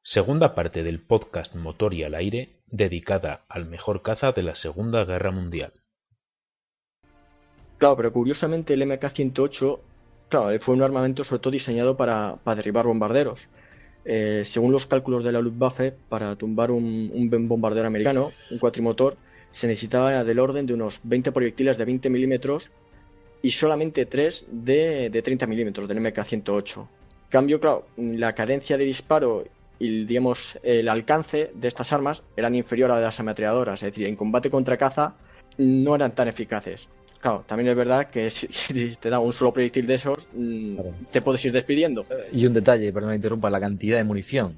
Segunda parte del podcast Motor y al aire, dedicada al mejor caza de la Segunda Guerra Mundial. Claro, pero curiosamente el MK-108, claro, fue un armamento sobre todo diseñado para derribar bombarderos. Según los cálculos de la Luftwaffe, para tumbar un bombardero americano, un cuatrimotor, se necesitaba del orden de unos 20 proyectiles de 20 milímetros y solamente 3 de 30 milímetros del MK-108. Cambio, claro, la cadencia de disparo y, digamos, el alcance de estas armas eran inferior a la de las ametralladoras, es decir, en combate contra caza no eran tan eficaces. Claro, también es verdad que si te da un solo proyectil de esos, Claro. te puedes ir despidiendo. Y un detalle, perdón, interrumpa, la cantidad de munición.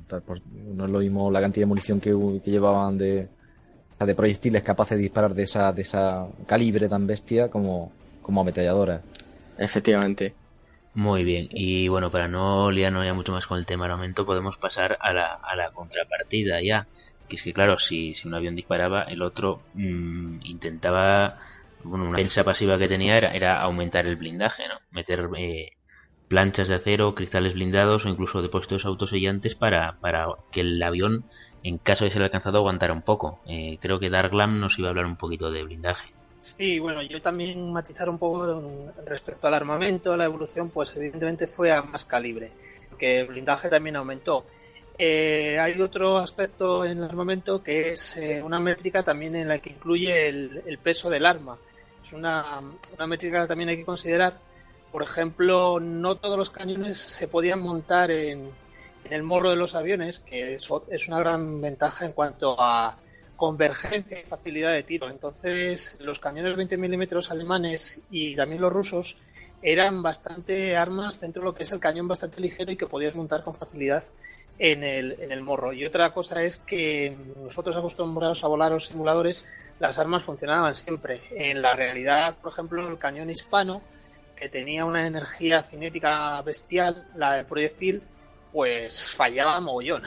No es lo mismo la cantidad de munición que llevaban de proyectiles capaces de disparar de esa calibre tan bestia como ametralladoras. Efectivamente. Muy bien, y bueno, para no liarnos ya mucho más con el tema armamento, podemos pasar a la contrapartida ya. Que es que claro, si un avión disparaba, el otro intentaba, bueno, una defensa pasiva que tenía era aumentar el blindaje, ¿no? Meter planchas de acero, cristales blindados o incluso depósitos autosellantes para que el avión, en caso de ser alcanzado, aguantara un poco. Creo que Darklam nos iba a hablar un poquito de blindaje. Sí, bueno, yo también matizar un poco respecto al armamento, la evolución, pues evidentemente fue a más calibre, porque el blindaje también aumentó. Hay otro aspecto en el armamento que es una métrica también en la que incluye el peso del arma. Es una métrica que también hay que considerar. Por ejemplo, no todos los cañones se podían montar en el morro de los aviones, que es una gran ventaja en cuanto a convergencia y facilidad de tiro. Entonces, los cañones 20 milímetros alemanes y también los rusos eran bastante armas dentro de lo que es el cañón bastante ligero y que podías montar con facilidad en el morro. Y otra cosa es que nosotros acostumbrados a volar los simuladores, las armas funcionaban siempre. En la realidad, por ejemplo, el cañón hispano, que tenía una energía cinética bestial, la del proyectil, pues fallaba mogollón.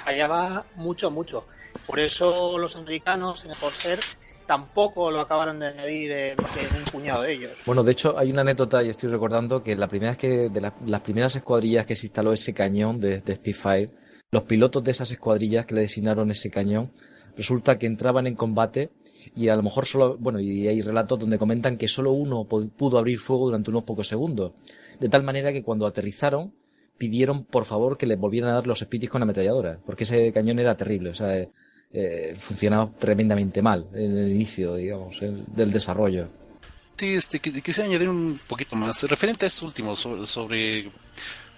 Fallaba mucho. Por eso los americanos, en el Corsair, tampoco lo acabaron de añadir en un puñado de ellos. Bueno, de hecho, hay una anécdota, y estoy recordando que la primera vez las primeras escuadrillas que se instaló ese cañón de Spitfire, los pilotos de esas escuadrillas que le designaron ese cañón, resulta que entraban en combate y a lo mejor solo, bueno, y hay relatos donde comentan que solo uno pudo abrir fuego durante unos pocos segundos. De tal manera que cuando aterrizaron, pidieron por favor que les volvieran a dar los Spitis con ametralladoras, porque ese cañón era terrible, o sea, funcionaba tremendamente mal en el inicio, digamos, del desarrollo. Sí, quisiera añadir un poquito más. Referente a esto último, sobre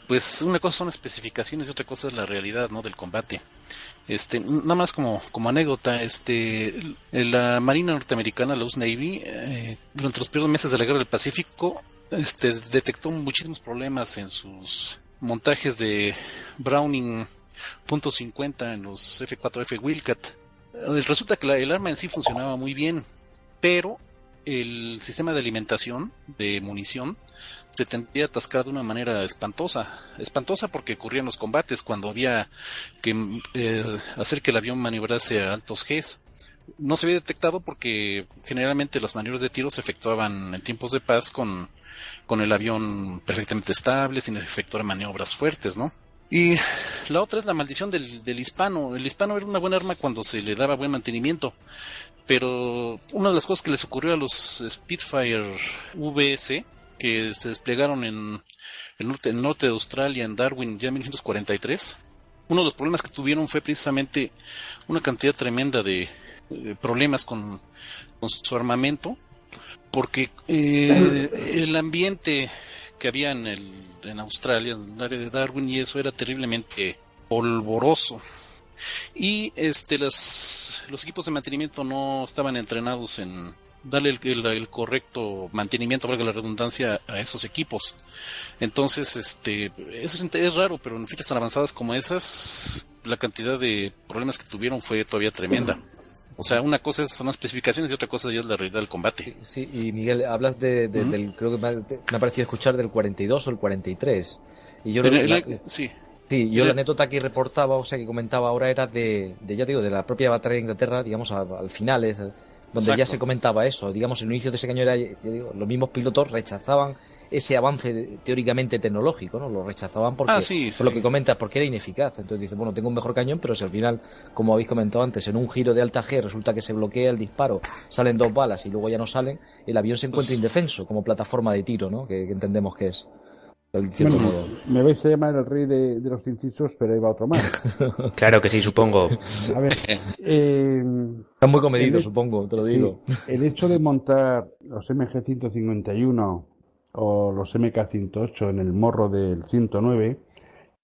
pues una cosa son las especificaciones y otra cosa es la realidad, ¿no? Del combate. Nada más como anécdota, la Marina norteamericana, la US Navy, durante los primeros meses de la Guerra del Pacífico, detectó muchísimos problemas en sus montajes de Browning .50 en los F4F Wildcat. Resulta que el arma en sí funcionaba muy bien, pero el sistema de alimentación de munición se tendría a atascar de una manera espantosa porque ocurrían los combates cuando había que hacer que el avión maniobrase a altos Gs. No se había detectado porque generalmente las maniobras de tiro se efectuaban en tiempos de paz con el avión perfectamente estable, sin efectuar maniobras fuertes, ¿no? Y la otra es la maldición del hispano. El hispano era una buena arma cuando se le daba buen mantenimiento, pero una de las cosas que les ocurrió a los Spitfire VS, que se desplegaron en el norte de Australia, en Darwin, ya en 1943, uno de los problemas que tuvieron fue precisamente una cantidad tremenda de problemas con su armamento, porque el ambiente que había en Australia, en el área de Darwin, y eso era terriblemente polvoroso. Y los equipos de mantenimiento no estaban entrenados en darle el correcto mantenimiento, valga la redundancia, a esos equipos. Entonces, es raro, pero en filas tan avanzadas como esas, la cantidad de problemas que tuvieron fue todavía tremenda. O sea, una cosa son las especificaciones y otra cosa ya es la realidad del combate. Sí, y Miguel, hablas del, creo que me ha parecido escuchar del 42 o el 43. Y yo sí. Sí, yo la anécdota que reportaba, o sea, que comentaba ahora era de ya digo, de la propia batalla de Inglaterra, digamos, al final, donde ya Exacto. se comentaba eso. Digamos, el inicio de ese cañón era, yo digo, los mismos pilotos rechazaban ese avance teóricamente tecnológico, ¿no? Lo rechazaban porque, Sí, sí, por lo que sí. comentas, porque era ineficaz. Entonces dice, bueno, tengo un mejor cañón, pero si al final, como habéis comentado antes, en un giro de alta G resulta que se bloquea el disparo, salen 2 balas y luego ya no salen, el avión se encuentra Pues, indefenso como plataforma de tiro, ¿no? Que entendemos que es, en cierto Bueno, modo. me vais a llamar el rey de los incisos, pero ahí va otro más. Claro que sí, supongo. A ver, Están muy el, comedidos, he- supongo, te lo sí, digo. el hecho de montar los MG-151 o los MK-108 en el morro del 109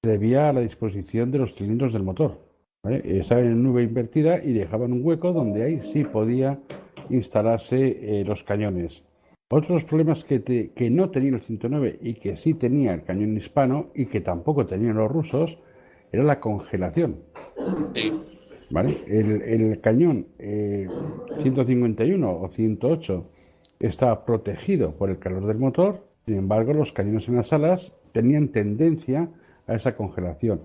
se debía a la disposición de los cilindros del motor. ¿Vale? Estaban en nube invertida y dejaban un hueco donde ahí sí podía instalarse los cañones. Otros problemas que no tenía el 109 y que sí tenía el cañón hispano y que tampoco tenían los rusos era la congelación. sí. ¿Vale? El cañón 151 o 108 estaba protegido por el calor del motor, sin embargo los cañones en las alas tenían tendencia a esa congelación.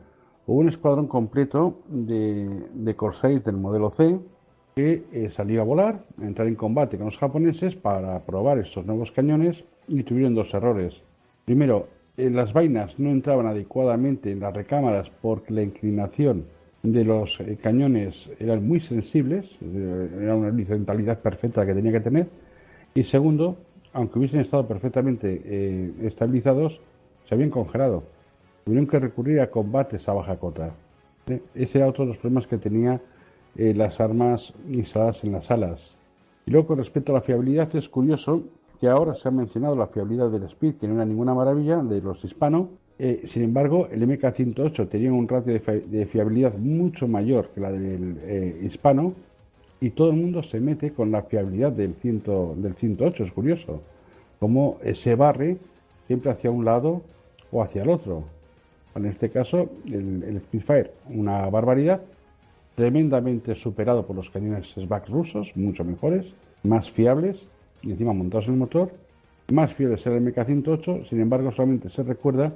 Hubo un escuadrón completo de Corsairs del modelo C que salió a volar, a entrar en combate con los japoneses para probar estos nuevos cañones y tuvieron dos errores. Primero, las vainas no entraban adecuadamente en las recámaras porque la inclinación de los cañones eran muy sensibles, era una horizontalidad perfecta que tenía que tener. Y segundo, aunque hubiesen estado perfectamente estabilizados, se habían congelado. Tuvieron que recurrir a combates a baja cota. Ese era otro de los problemas que tenía las armas instaladas en las alas. Y luego, con respecto a la fiabilidad, es curioso que ahora se ha mencionado la fiabilidad del Speed, que no era ninguna maravilla, de los hispanos. Sin embargo, el MK-108 tenía un ratio de fiabilidad mucho mayor que la del hispano, y todo el mundo se mete con la fiabilidad del 108. Es curioso cómo se barre siempre hacia un lado o hacia el otro. En este caso, el Spitfire, una barbaridad, tremendamente superado por los cañones SBAK rusos, mucho mejores, más fiables, y encima montados en el motor, más fiables el MK-108. Sin embargo, solamente se recuerda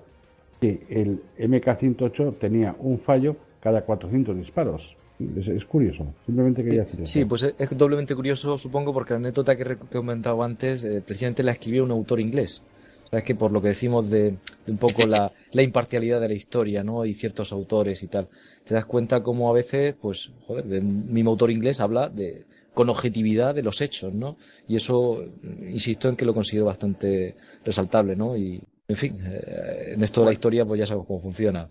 que el MK-108 tenía un fallo cada 400 disparos. Es curioso, simplemente quería decir eso. Sí, pues es doblemente curioso, supongo, porque la anécdota que he comentado antes, precisamente la escribió un autor inglés. O sea, es que por lo que decimos de un poco la imparcialidad de la historia, ¿no? Y ciertos autores y tal, te das cuenta cómo a veces, pues, joder, el mismo autor inglés habla con objetividad de los hechos, ¿no? Y eso, insisto en que lo considero bastante resaltable, ¿no? Y, en fin, en esto de la historia, pues ya sabemos cómo funciona.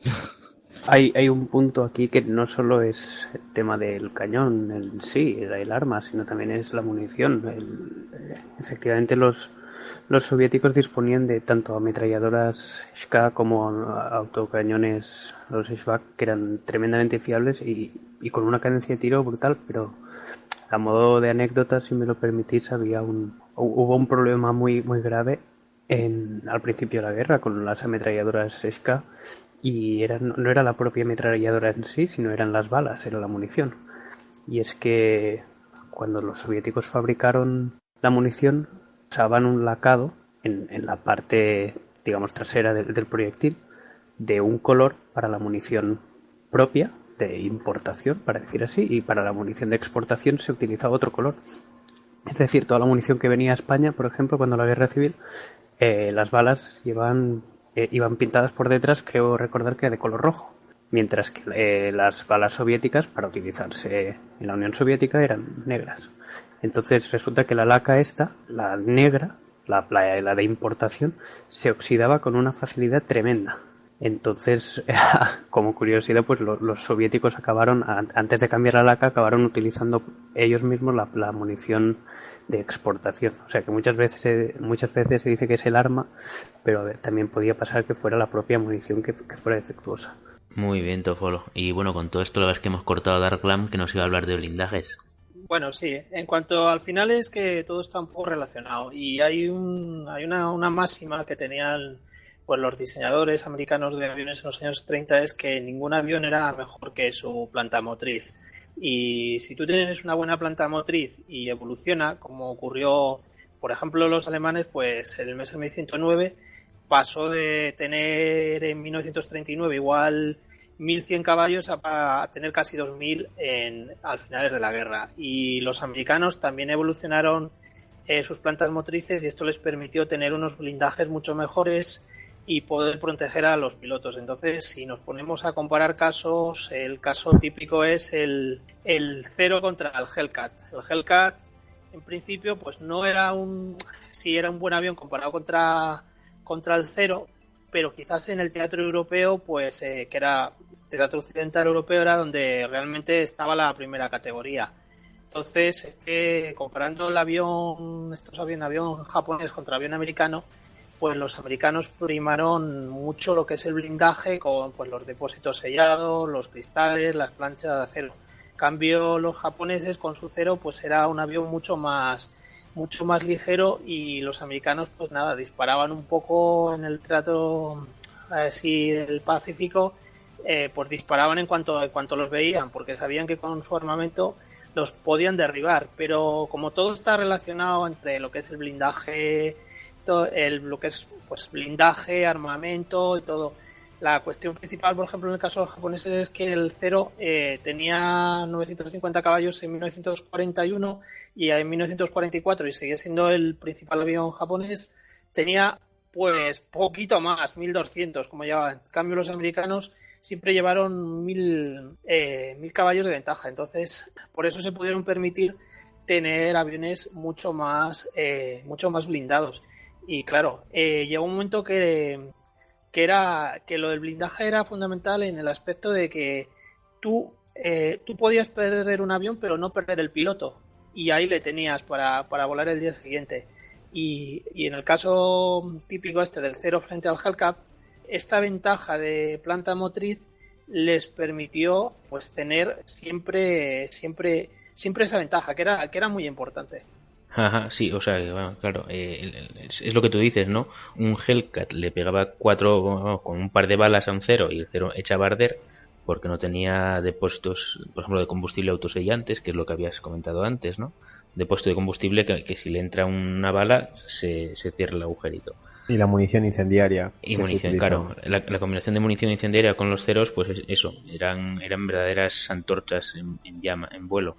Hay un punto aquí que no solo es el tema del cañón en sí, el arma, sino también es la munición. Efectivamente, los soviéticos disponían de tanto ametralladoras SK como autocañones, los SVAK, que eran tremendamente fiables y con una cadencia de tiro brutal, pero a modo de anécdota, si me lo permitís, hubo un problema muy, muy grave al principio de la guerra con las ametralladoras SK. Y no era la propia ametralladora en sí, sino eran las balas, era la munición. Y es que cuando los soviéticos fabricaron la munición, usaban un lacado en la parte, digamos, trasera del proyectil de un color para la munición propia, de importación, para decir así, y para la munición de exportación se utilizaba otro color. Es decir, toda la munición que venía a España, por ejemplo, cuando la guerra civil, las balas iban pintadas por detrás, creo recordar que de color rojo, mientras que las balas soviéticas, para utilizarse en la Unión Soviética, eran negras. Entonces resulta que la laca esta, la negra, la de importación, se oxidaba con una facilidad tremenda. Entonces, como curiosidad, pues los soviéticos acabaron, antes de cambiar la laca, acabaron utilizando ellos mismos la munición de exportación. O sea que muchas veces se dice que es el arma, pero a ver, también podía pasar que fuera la propia munición que fuera defectuosa. Muy bien, Tofolo. Y bueno, con todo esto la verdad es que hemos cortado a Darklam, que nos iba a hablar de blindajes. Bueno, sí, en cuanto al final es que todo está un poco relacionado y hay una máxima que tenían pues los diseñadores americanos de aviones en los años 30, es que ningún avión era mejor que su planta motriz. Y si tú tienes una buena planta motriz y evoluciona, como ocurrió, por ejemplo, los alemanes, pues el Messerschmitt 109 pasó de tener en 1939 igual 1.100 caballos a tener casi 2.000 al finales de la guerra. Y los americanos también evolucionaron sus plantas motrices y esto les permitió tener unos blindajes mucho mejores y poder proteger a los pilotos. Entonces, si nos ponemos a comparar casos, el caso típico es el Zero contra el Hellcat. El Hellcat, en principio, pues no era sí era un buen avión comparado contra el Zero, pero quizás en el teatro europeo, pues que era el teatro occidental europeo, era donde realmente estaba la primera categoría. Entonces, comparando avión japonés contra avión americano, pues los americanos primaron mucho lo que es el blindaje con pues los depósitos sellados, los cristales, las planchas de acero. En cambio, los japoneses con su Zero pues era un avión mucho más ligero y los americanos pues nada, disparaban un poco en el trato así del Pacífico, pues disparaban en cuanto los veían, porque sabían que con su armamento los podían derribar, pero como todo está relacionado entre lo que es el blindaje, lo que es pues blindaje, armamento y todo. La cuestión principal, por ejemplo, en el caso de los japoneses es que el Zero tenía 950 caballos en 1941 y en 1944, y seguía siendo el principal avión japonés, tenía pues poquito más, 1.200, como llevaban. En cambio, los americanos siempre llevaron 1.000 caballos de ventaja. Entonces, por eso se pudieron permitir tener aviones mucho más blindados. Y claro, llegó un momento que lo del blindaje era fundamental en el aspecto de que tú podías perder un avión pero no perder el piloto, y ahí le tenías para volar el día siguiente. Y en el caso típico del Zero frente al Hellcat, esta ventaja de planta motriz les permitió pues tener siempre esa ventaja que era muy importante. Ajá, sí, o sea, bueno, claro, es lo que tú dices, ¿no? Un Hellcat le pegaba con un par de balas a un Zero y el Zero echaba a arder porque no tenía depósitos, por ejemplo, de combustible autosellantes, que es lo que habías comentado antes, ¿no? Depósito de combustible que si le entra una bala se cierra el agujerito. Y la munición incendiaria. Y munición, claro, la combinación de munición incendiaria con los Zeros, pues eso, eran verdaderas antorchas en llama, en vuelo.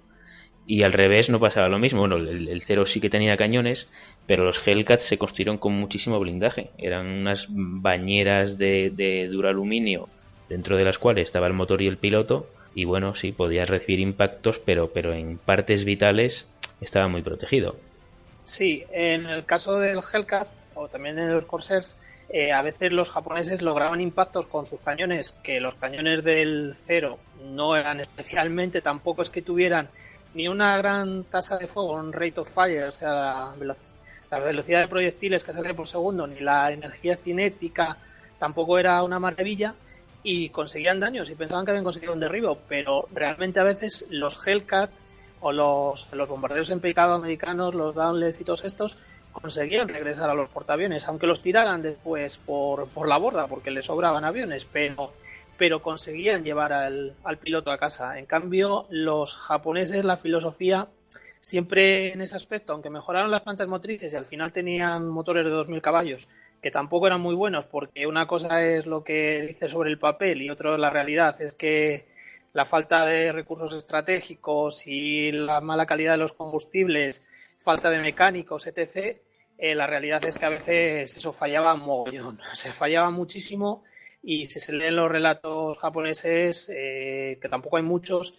Y al revés no pasaba lo mismo. Bueno, el Zero sí que tenía cañones, pero los Hellcats se construyeron con muchísimo blindaje. Eran unas bañeras de duraluminio dentro de las cuales estaba el motor y el piloto. Y bueno, sí, podías recibir impactos, pero en partes vitales estaba muy protegido. Sí, en el caso del Hellcat o también en los Corsairs, a veces los japoneses lograban impactos con sus cañones, que los cañones del Zero no eran especialmente, tampoco es que tuvieran ni una gran tasa de fuego, un rate of fire, o sea, la velocidad de proyectiles que sale por segundo, ni la energía cinética tampoco era una maravilla, y conseguían daños y pensaban que habían conseguido un derribo, pero realmente a veces los Hellcat o los bombarderos en picado americanos, los Downless y todos estos, conseguían regresar a los portaaviones, aunque los tiraran después por la borda, porque les sobraban aviones, pero conseguían llevar al piloto a casa. En cambio, los japoneses, la filosofía, siempre en ese aspecto, aunque mejoraron las plantas motrices y al final tenían motores de 2.000 caballos, que tampoco eran muy buenos, porque una cosa es lo que dice sobre el papel y otra la realidad, es que la falta de recursos estratégicos y la mala calidad de los combustibles, falta de mecánicos, etc., la realidad es que a veces eso fallaba mogollón, se fallaba muchísimo. Y si se leen los relatos japoneses, que tampoco hay muchos,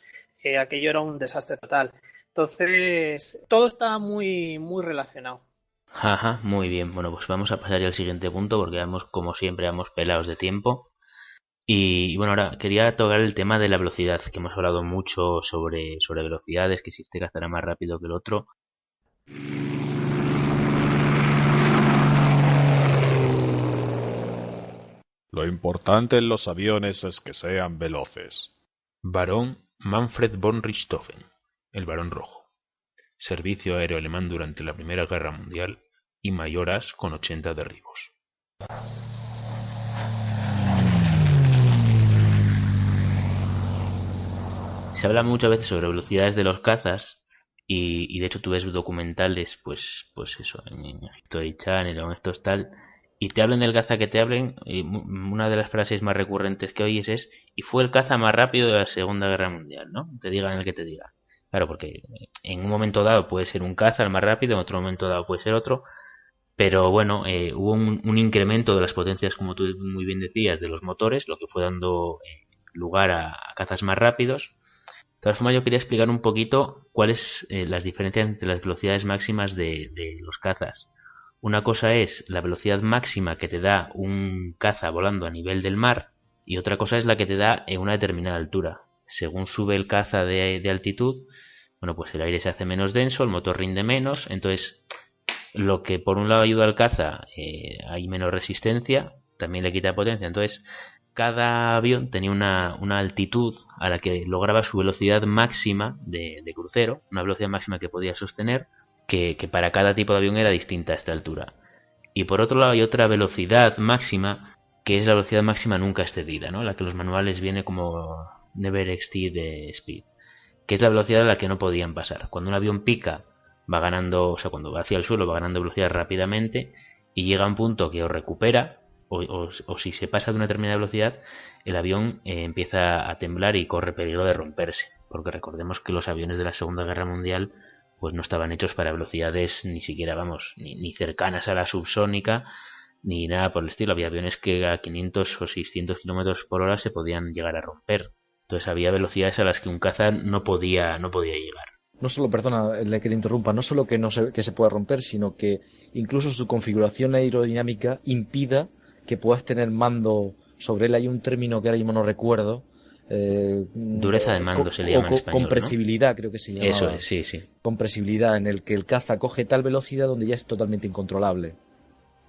aquello era un desastre total. Entonces, todo está muy, muy relacionado. Ajá, muy bien. Bueno, pues vamos a pasar ya al siguiente punto porque como siempre, vamos pelados de tiempo. Y bueno, ahora quería tocar el tema de la velocidad, que hemos hablado mucho sobre velocidades, que si este cazará más rápido que el otro. Lo importante en los aviones es que sean veloces. Barón Manfred von Richthofen, el Barón Rojo. Servicio aéreo alemán durante la Primera Guerra Mundial y mayor as con 80 derribos. Se habla muchas veces sobre velocidades de los cazas y de hecho tú ves documentales, pues eso, en History Channel o en estos tal, y te hablen del caza que te hablen, una de las frases más recurrentes que oyes es: y fue el caza más rápido de la Segunda Guerra Mundial, ¿no? Te digan el que te diga. Claro, porque en un momento dado puede ser un caza el más rápido, en otro momento dado puede ser otro, pero bueno, hubo un incremento de las potencias, como tú muy bien decías, de los motores, lo que fue dando lugar a cazas más rápidos. De todas formas, yo quería explicar un poquito cuáles las diferencias entre las velocidades máximas de los cazas. Una cosa es la velocidad máxima que te da un caza volando a nivel del mar, y otra cosa es la que te da en una determinada altura. Según sube el caza de altitud, bueno, pues el aire se hace menos denso, el motor rinde menos, entonces lo que por un lado ayuda al caza, hay menos resistencia, también le quita potencia. Entonces cada avión tenía una altitud a la que lograba su velocidad máxima de crucero, una velocidad máxima que podía sostener, que para cada tipo de avión era distinta a esta altura. Y por otro lado hay otra velocidad máxima, que es la velocidad máxima nunca excedida, ¿no? La que los manuales viene como never exceed speed, que es la velocidad a la que no podían pasar. Cuando un avión pica, va ganando, o sea, cuando va hacia el suelo va ganando velocidad rápidamente, y llega a un punto que o recupera, o si se pasa de una determinada velocidad, el avión empieza a temblar y corre peligro de romperse, porque recordemos que los aviones de la Segunda Guerra Mundial pues no estaban hechos para velocidades ni siquiera, vamos, ni cercanas a la subsónica, ni nada por el estilo. Había aviones que a 500 o 600 kilómetros por hora se podían llegar a romper. Entonces había velocidades a las que un caza no podía llegar. No solo, perdona, que te interrumpa, no solo que se pueda romper, sino que incluso su configuración aerodinámica impida que puedas tener mando sobre él. Hay un término que ahora mismo no recuerdo. Dureza de mando se le llama en español, compresibilidad, ¿no? Creo que se llama. Eso es, sí. Compresibilidad, en el que el caza coge tal velocidad donde ya es totalmente incontrolable.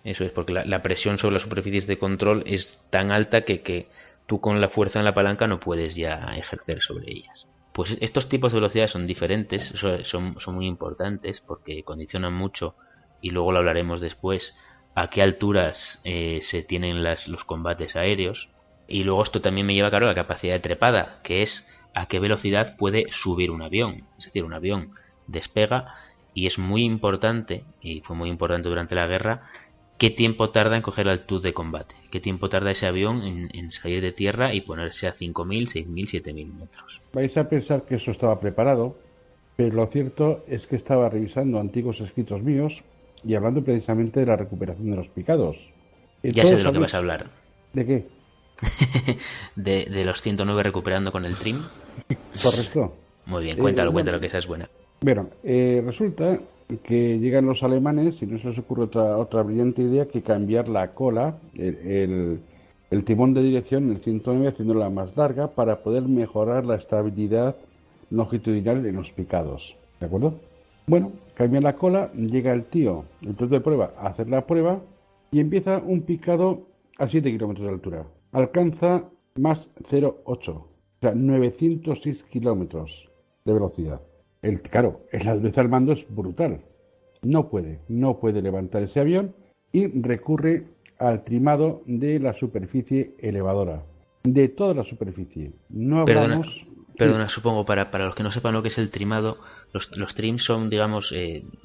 Eso es, porque la presión sobre las superficies de control es tan alta que tú con la fuerza en la palanca no puedes ya ejercer sobre ellas. Pues estos tipos de velocidades son diferentes, son muy importantes porque condicionan mucho, y luego lo hablaremos después, a qué alturas se tienen los combates aéreos. Y luego esto también me lleva, claro, a la capacidad de trepada, que es a qué velocidad puede subir un avión. Es decir, un avión despega y es muy importante, y fue muy importante durante la guerra, qué tiempo tarda en coger la altitud de combate, qué tiempo tarda ese avión en salir de tierra y ponerse a 5.000, 6.000, 7.000 metros. Vais a pensar que eso estaba preparado, pero lo cierto es que estaba revisando antiguos escritos míos y hablando precisamente de la recuperación de los picados. Ya sé de lo que vas a hablar. ¿De qué? de los 109 recuperando con el trim. Correcto. Muy bien, cuéntalo, que esa es buena. Bueno, resulta que llegan los alemanes y no se les ocurre otra brillante idea que cambiar la cola, el timón de dirección, el 109, haciéndola más larga para poder mejorar la estabilidad longitudinal en los picados. ¿De acuerdo? Bueno, cambia la cola, llega el piloto de prueba a hacer la prueba y empieza un picado a 7 kilómetros de altura. Alcanza más 0,8, o sea, 906 kilómetros de velocidad. Claro, la dureza del mando es brutal. No puede levantar ese avión y recurre al trimado de la superficie elevadora. De toda la superficie. No hablamos... Perdona, supongo, para los que no sepan lo que es el trimado, los trims son, digamos,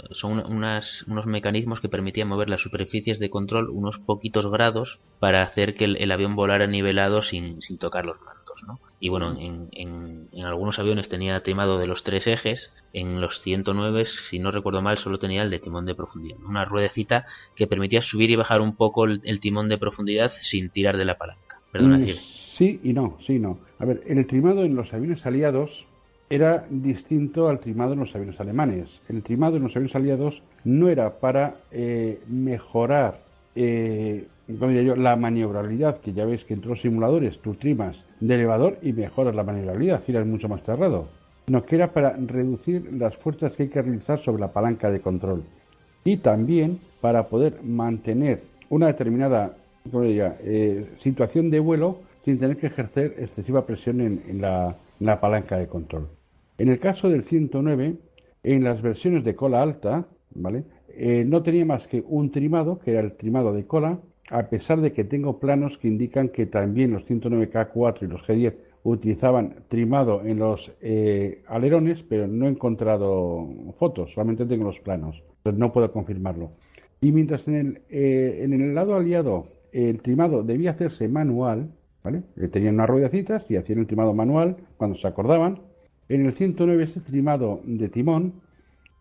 son unos mecanismos que permitían mover las superficies de control unos poquitos grados para hacer que el avión volara nivelado sin tocar los mandos, ¿no? Y bueno, en algunos aviones tenía trimado de los 3 ejes, en los 109, si no recuerdo mal, solo tenía el de timón de profundidad, una ruedecita que permitía subir y bajar un poco el timón de profundidad sin tirar de la palanca. Perdona, sí y no. A ver, el trimado en los aviones aliados era distinto al trimado en los aviones alemanes. El trimado en los aviones aliados no era para mejorar la maniobrabilidad, que ya veis que entre los simuladores tú trimas de elevador y mejoras la maniobrabilidad, giras mucho más cerrado. No, que era para reducir las fuerzas que hay que realizar sobre la palanca de control. Y también para poder mantener una determinada situación de vuelo sin tener que ejercer excesiva presión en la palanca de control. En el caso del 109, en las versiones de cola alta, ¿vale? No tenía más que un trimado, que era el trimado de cola, a pesar de que tengo planos que indican que también los 109K4 y los G10 utilizaban trimado en los alerones, pero no he encontrado fotos, solamente tengo los planos, entonces no puedo confirmarlo. Y mientras en el lado aliado el trimado debía hacerse manual, ¿vale? Tenían unas ruedecitas y hacían el trimado manual cuando se acordaban. En el 109 ese trimado de timón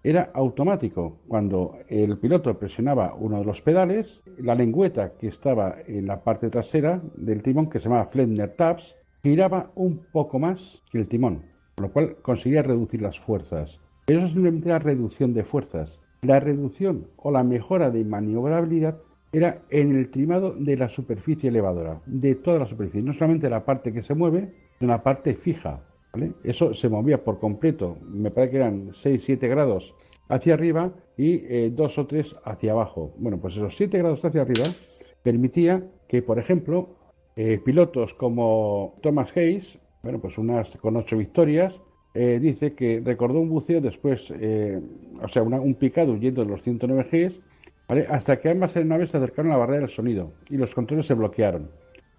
era automático. Cuando el piloto presionaba uno de los pedales, la lengüeta que estaba en la parte trasera del timón, que se llamaba Flender Tabs, giraba un poco más que el timón, con lo cual conseguía reducir las fuerzas. Pero eso simplemente era reducción de fuerzas. La reducción o la mejora de maniobrabilidad era en el trimado de la superficie elevadora, de toda la superficie, no solamente la parte que se mueve, sino la parte fija, ¿vale? Eso se movía por completo, me parece que eran 6-7 grados hacia arriba y 2 o 3 hacia abajo. Bueno, pues esos 7 grados hacia arriba permitía que, por ejemplo, pilotos como Thomas Hayes, bueno, pues con 8 victorias, dice que recordó un buceo después, un picado huyendo de los 109 Gs, ¿vale? Hasta que ambas aeronaves se acercaron a la barrera del sonido y los controles se bloquearon.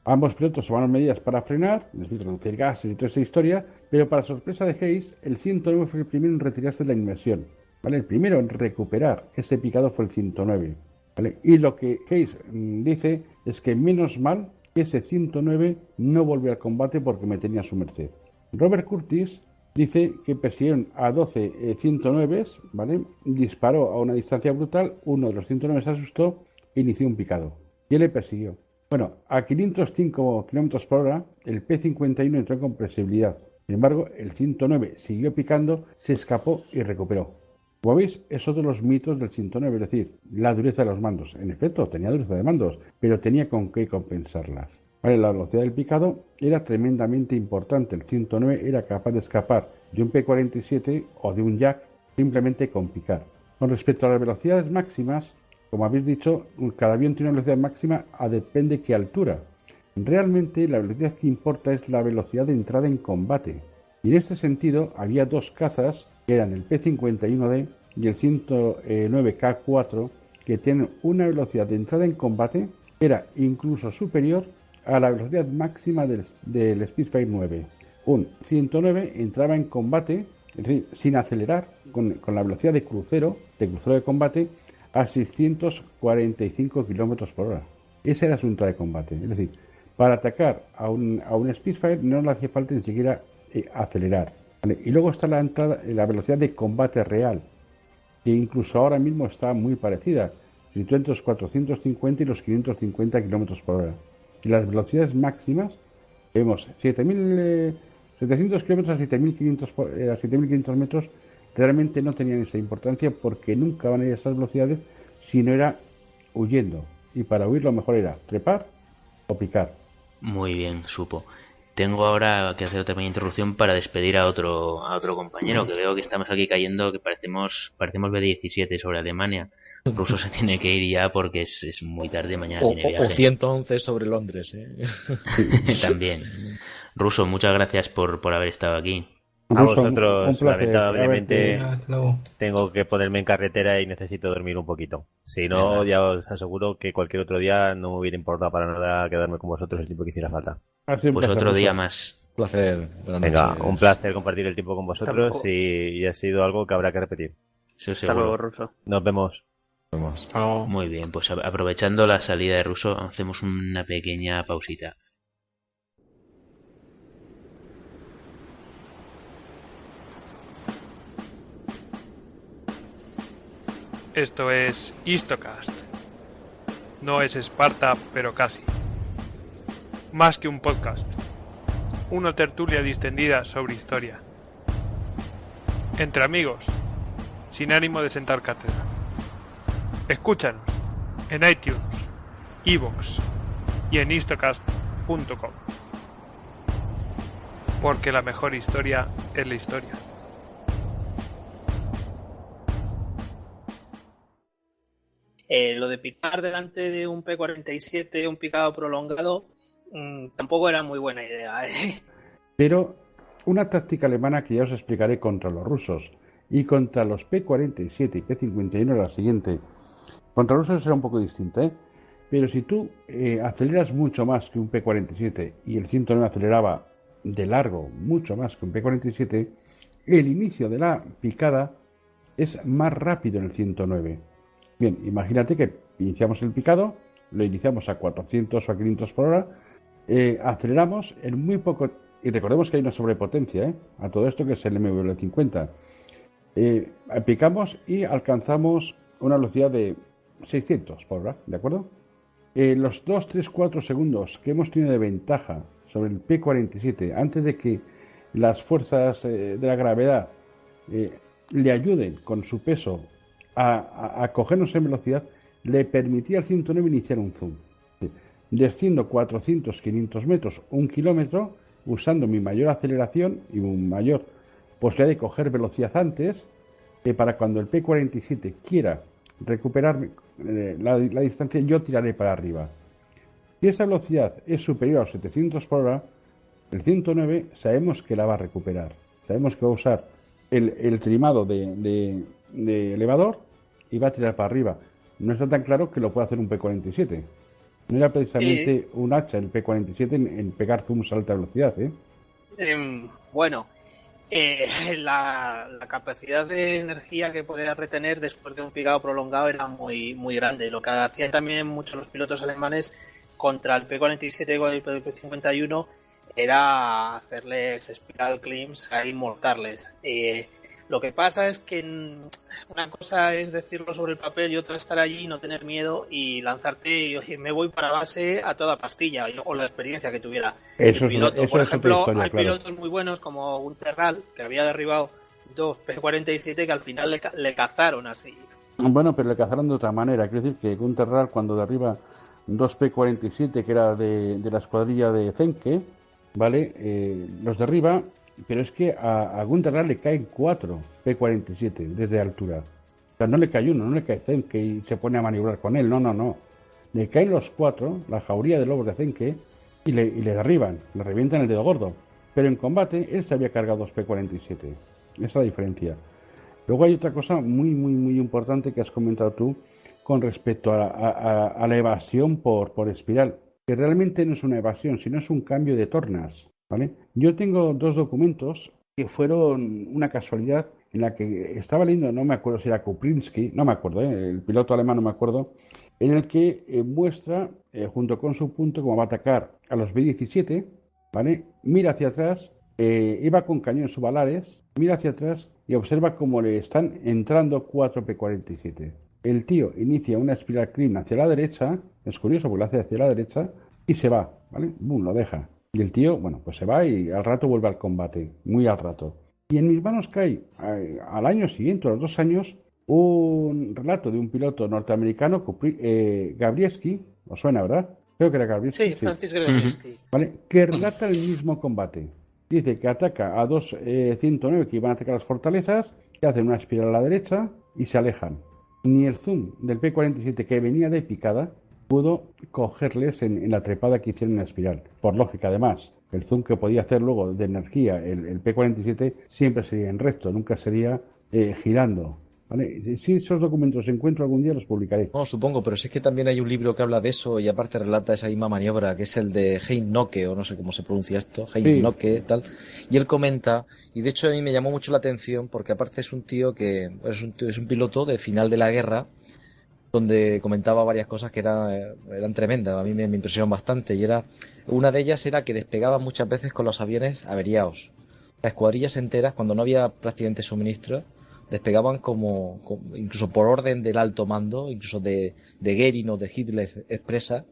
Ambos pilotos tomaron medidas para frenar, es decir, reducir gases y toda esa historia, pero para sorpresa de Hayes, el 109 fue el primero en retirarse de la inmersión, ¿vale? El primero en recuperar ese picado fue el 109, ¿vale? Y lo que Hayes dice es que menos mal que ese 109 no volvió al combate porque me tenía a su merced. Robert Curtis dice que persiguieron a 12 109, ¿vale? Disparó a una distancia brutal, uno de los 109 se asustó e inició un picado. Y él le persiguió. Bueno, a 505 km por hora, el P-51 entró en compresibilidad. Sin embargo, el 109 siguió picando, se escapó y recuperó. Como veis, es otro de los mitos del 109, es decir, la dureza de los mandos. En efecto, tenía dureza de mandos, pero tenía con qué compensarlas. Vale, la velocidad del picado era tremendamente importante. El 109 era capaz de escapar de un P-47 o de un Yak simplemente con picar. Con respecto a las velocidades máximas, como habéis dicho, cada avión tiene una velocidad máxima a depende de qué altura. Realmente la velocidad que importa es la velocidad de entrada en combate. Y en este sentido había dos cazas, que eran el P-51D y el 109K4, que tienen una velocidad de entrada en combate que era incluso superior a la velocidad máxima del Spitfire 9. Un 109 entraba en combate, es decir, sin acelerar, con la velocidad de crucero de combate, a 645 km por hora. Esa era su entrada de combate. Es decir, para atacar a un Spitfire no le hacía falta ni siquiera acelerar, ¿vale? Y luego está la velocidad de combate real, que incluso ahora mismo está muy parecida, entre los 450 y los 550 km por hora. Y las velocidades máximas, vemos 700 km a 7.500 metros, realmente no tenían esa importancia porque nunca van a ir a esas velocidades si no era huyendo. Y para huir lo mejor era trepar o picar. Muy bien, supo. Tengo ahora que hacer otra pequeña interrupción para despedir a otro compañero, que veo que estamos aquí cayendo, que parecemos B-17 sobre Alemania. Ruso se tiene que ir ya porque es muy tarde, mañana tiene viaje. O 111 sobre Londres, ¿eh? También. Ruso, muchas gracias por haber estado aquí. A vosotros, un placer. lamentablemente tengo que ponerme en carretera y necesito dormir un poquito. Si no, ya os aseguro que cualquier otro día no me hubiera importado para nada quedarme con vosotros el tiempo que hiciera falta. Pues otro día más. Un placer. Venga, un placer compartir el tiempo con vosotros y ha sido algo que habrá que repetir. Hasta luego, Ruso. Nos vemos. Muy bien, pues aprovechando la salida de Ruso, hacemos una pequeña pausita. Esto es Histocast. No es Esparta, pero casi. Más que un podcast. Una tertulia distendida sobre historia. Entre amigos, sin ánimo de sentar cátedra. Escúchanos en iTunes, iVoox y en histocast.com. Porque la mejor historia es la historia. Lo de picar delante de un P-47, un picado prolongado, tampoco era muy buena idea, ¿eh? Pero una táctica alemana que ya os explicaré contra los rusos y contra los P-47 y P-51 era la siguiente. Contra los rusos era un poco distinta, ¿eh? Pero si tú aceleras mucho más que un P-47 y el 109 aceleraba de largo mucho más que un P-47, el inicio de la picada es más rápido en el 109. Bien, imagínate que iniciamos el picado, lo iniciamos a 400 o a 500 por hora, aceleramos en muy poco, y recordemos que hay una sobrepotencia, a todo esto que es el MV50. Picamos y alcanzamos una velocidad de 600 por hora, ¿de acuerdo? Los 2, 3, 4 segundos que hemos tenido de ventaja sobre el P-47 antes de que las fuerzas de la gravedad le ayuden con su peso a cogernos en velocidad, le permitía al 109 iniciar un zoom. Desciendo 400, 500 metros, 1 kilómetro, usando mi mayor aceleración y un mayor posibilidad de coger velocidad antes, para cuando el P-47 quiera recuperar la distancia, yo tiraré para arriba. Si esa velocidad es superior a los 700 por hora, el 109 sabemos que la va a recuperar. Sabemos que va a usar el trimado de elevador y va a tirar para arriba. No está tan claro que lo pueda hacer un P-47. No era precisamente un hacha el P-47 en pegar zooms a alta velocidad, Bueno, la capacidad de energía que podía retener después de un picado prolongado era muy, muy grande. Lo que hacían también muchos los pilotos alemanes contra el P-47 y el P-51 era hacerles spiral climbs ahí mortales. Lo que pasa es que una cosa es decirlo sobre el papel y otra estar allí y no tener miedo y lanzarte y oye, me voy para base a toda pastilla, o la experiencia que tuviera el piloto. Por ejemplo, hay pilotos muy buenos como Gunter Rall, que había derribado 2 P-47 que al final le cazaron así. Bueno, pero le cazaron de otra manera. Quiero decir que Gunter Rall, cuando derriba 2 P-47, que era de la escuadrilla de Zenke, ¿vale? Los derriba. Pero es que a Gunter Rall le caen 4 P-47 desde altura. O sea, no le cae uno, no le cae Zenke y se pone a maniobrar con él. No. Le caen los 4, la jauría de lobos de Zenke, y le derriban, le revientan el dedo gordo. Pero en combate él se había cargado 2 P-47. Esa es la diferencia. Luego hay otra cosa muy, muy, muy importante que has comentado tú con respecto a la evasión por espiral. Que realmente no es una evasión, sino es un cambio de tornas. ¿Vale? Yo tengo 2 documentos que fueron una casualidad en la que estaba leyendo, no me acuerdo si era Kuprinsky, no me acuerdo, el piloto alemán no me acuerdo, en el que muestra, junto con su punto, cómo va a atacar a los B-17, ¿vale? Mira hacia atrás, iba con cañones subalares, mira hacia atrás y observa cómo le están entrando 4 P-47. El tío inicia una espiral clean hacia la derecha, es curioso porque lo hace hacia la derecha, y se va, ¿vale? Boom, lo deja. Y el tío, bueno, pues se va y al rato vuelve al combate, muy al rato. Y en mis manos cae, al año siguiente, a los 2 años, un relato de un piloto norteamericano, Gabrielski, ¿os suena, verdad? Creo que era Gabrielski. Sí, Francis Gabrielski. ¿Vale? Que relata el mismo combate. Dice que ataca a 2 109 que iban a atacar las fortalezas, que hacen una espiral a la derecha y se alejan. Ni el zoom del P-47 que venía de picada pudo cogerles en la trepada que hicieron en la espiral. Por lógica, además, el zoom que podía hacer luego de energía el P-47 siempre sería en recto, nunca sería girando. ¿Vale? Si esos documentos encuentro algún día, los publicaré. No, supongo, pero si es que también hay un libro que habla de eso y aparte relata esa misma maniobra, que es el de Hein Nocke, o no sé cómo se pronuncia esto, Hein Nocke, tal. Y él comenta, y de hecho a mí me llamó mucho la atención, porque aparte es un tío que es un piloto de final de la guerra, donde comentaba varias cosas que eran tremendas, a mí me impresionaron bastante, y una de ellas era que despegaban muchas veces con los aviones averiados. Las escuadrillas enteras, cuando no había prácticamente suministro, despegaban como incluso por orden del alto mando, incluso de Goering o de Hitler expresa,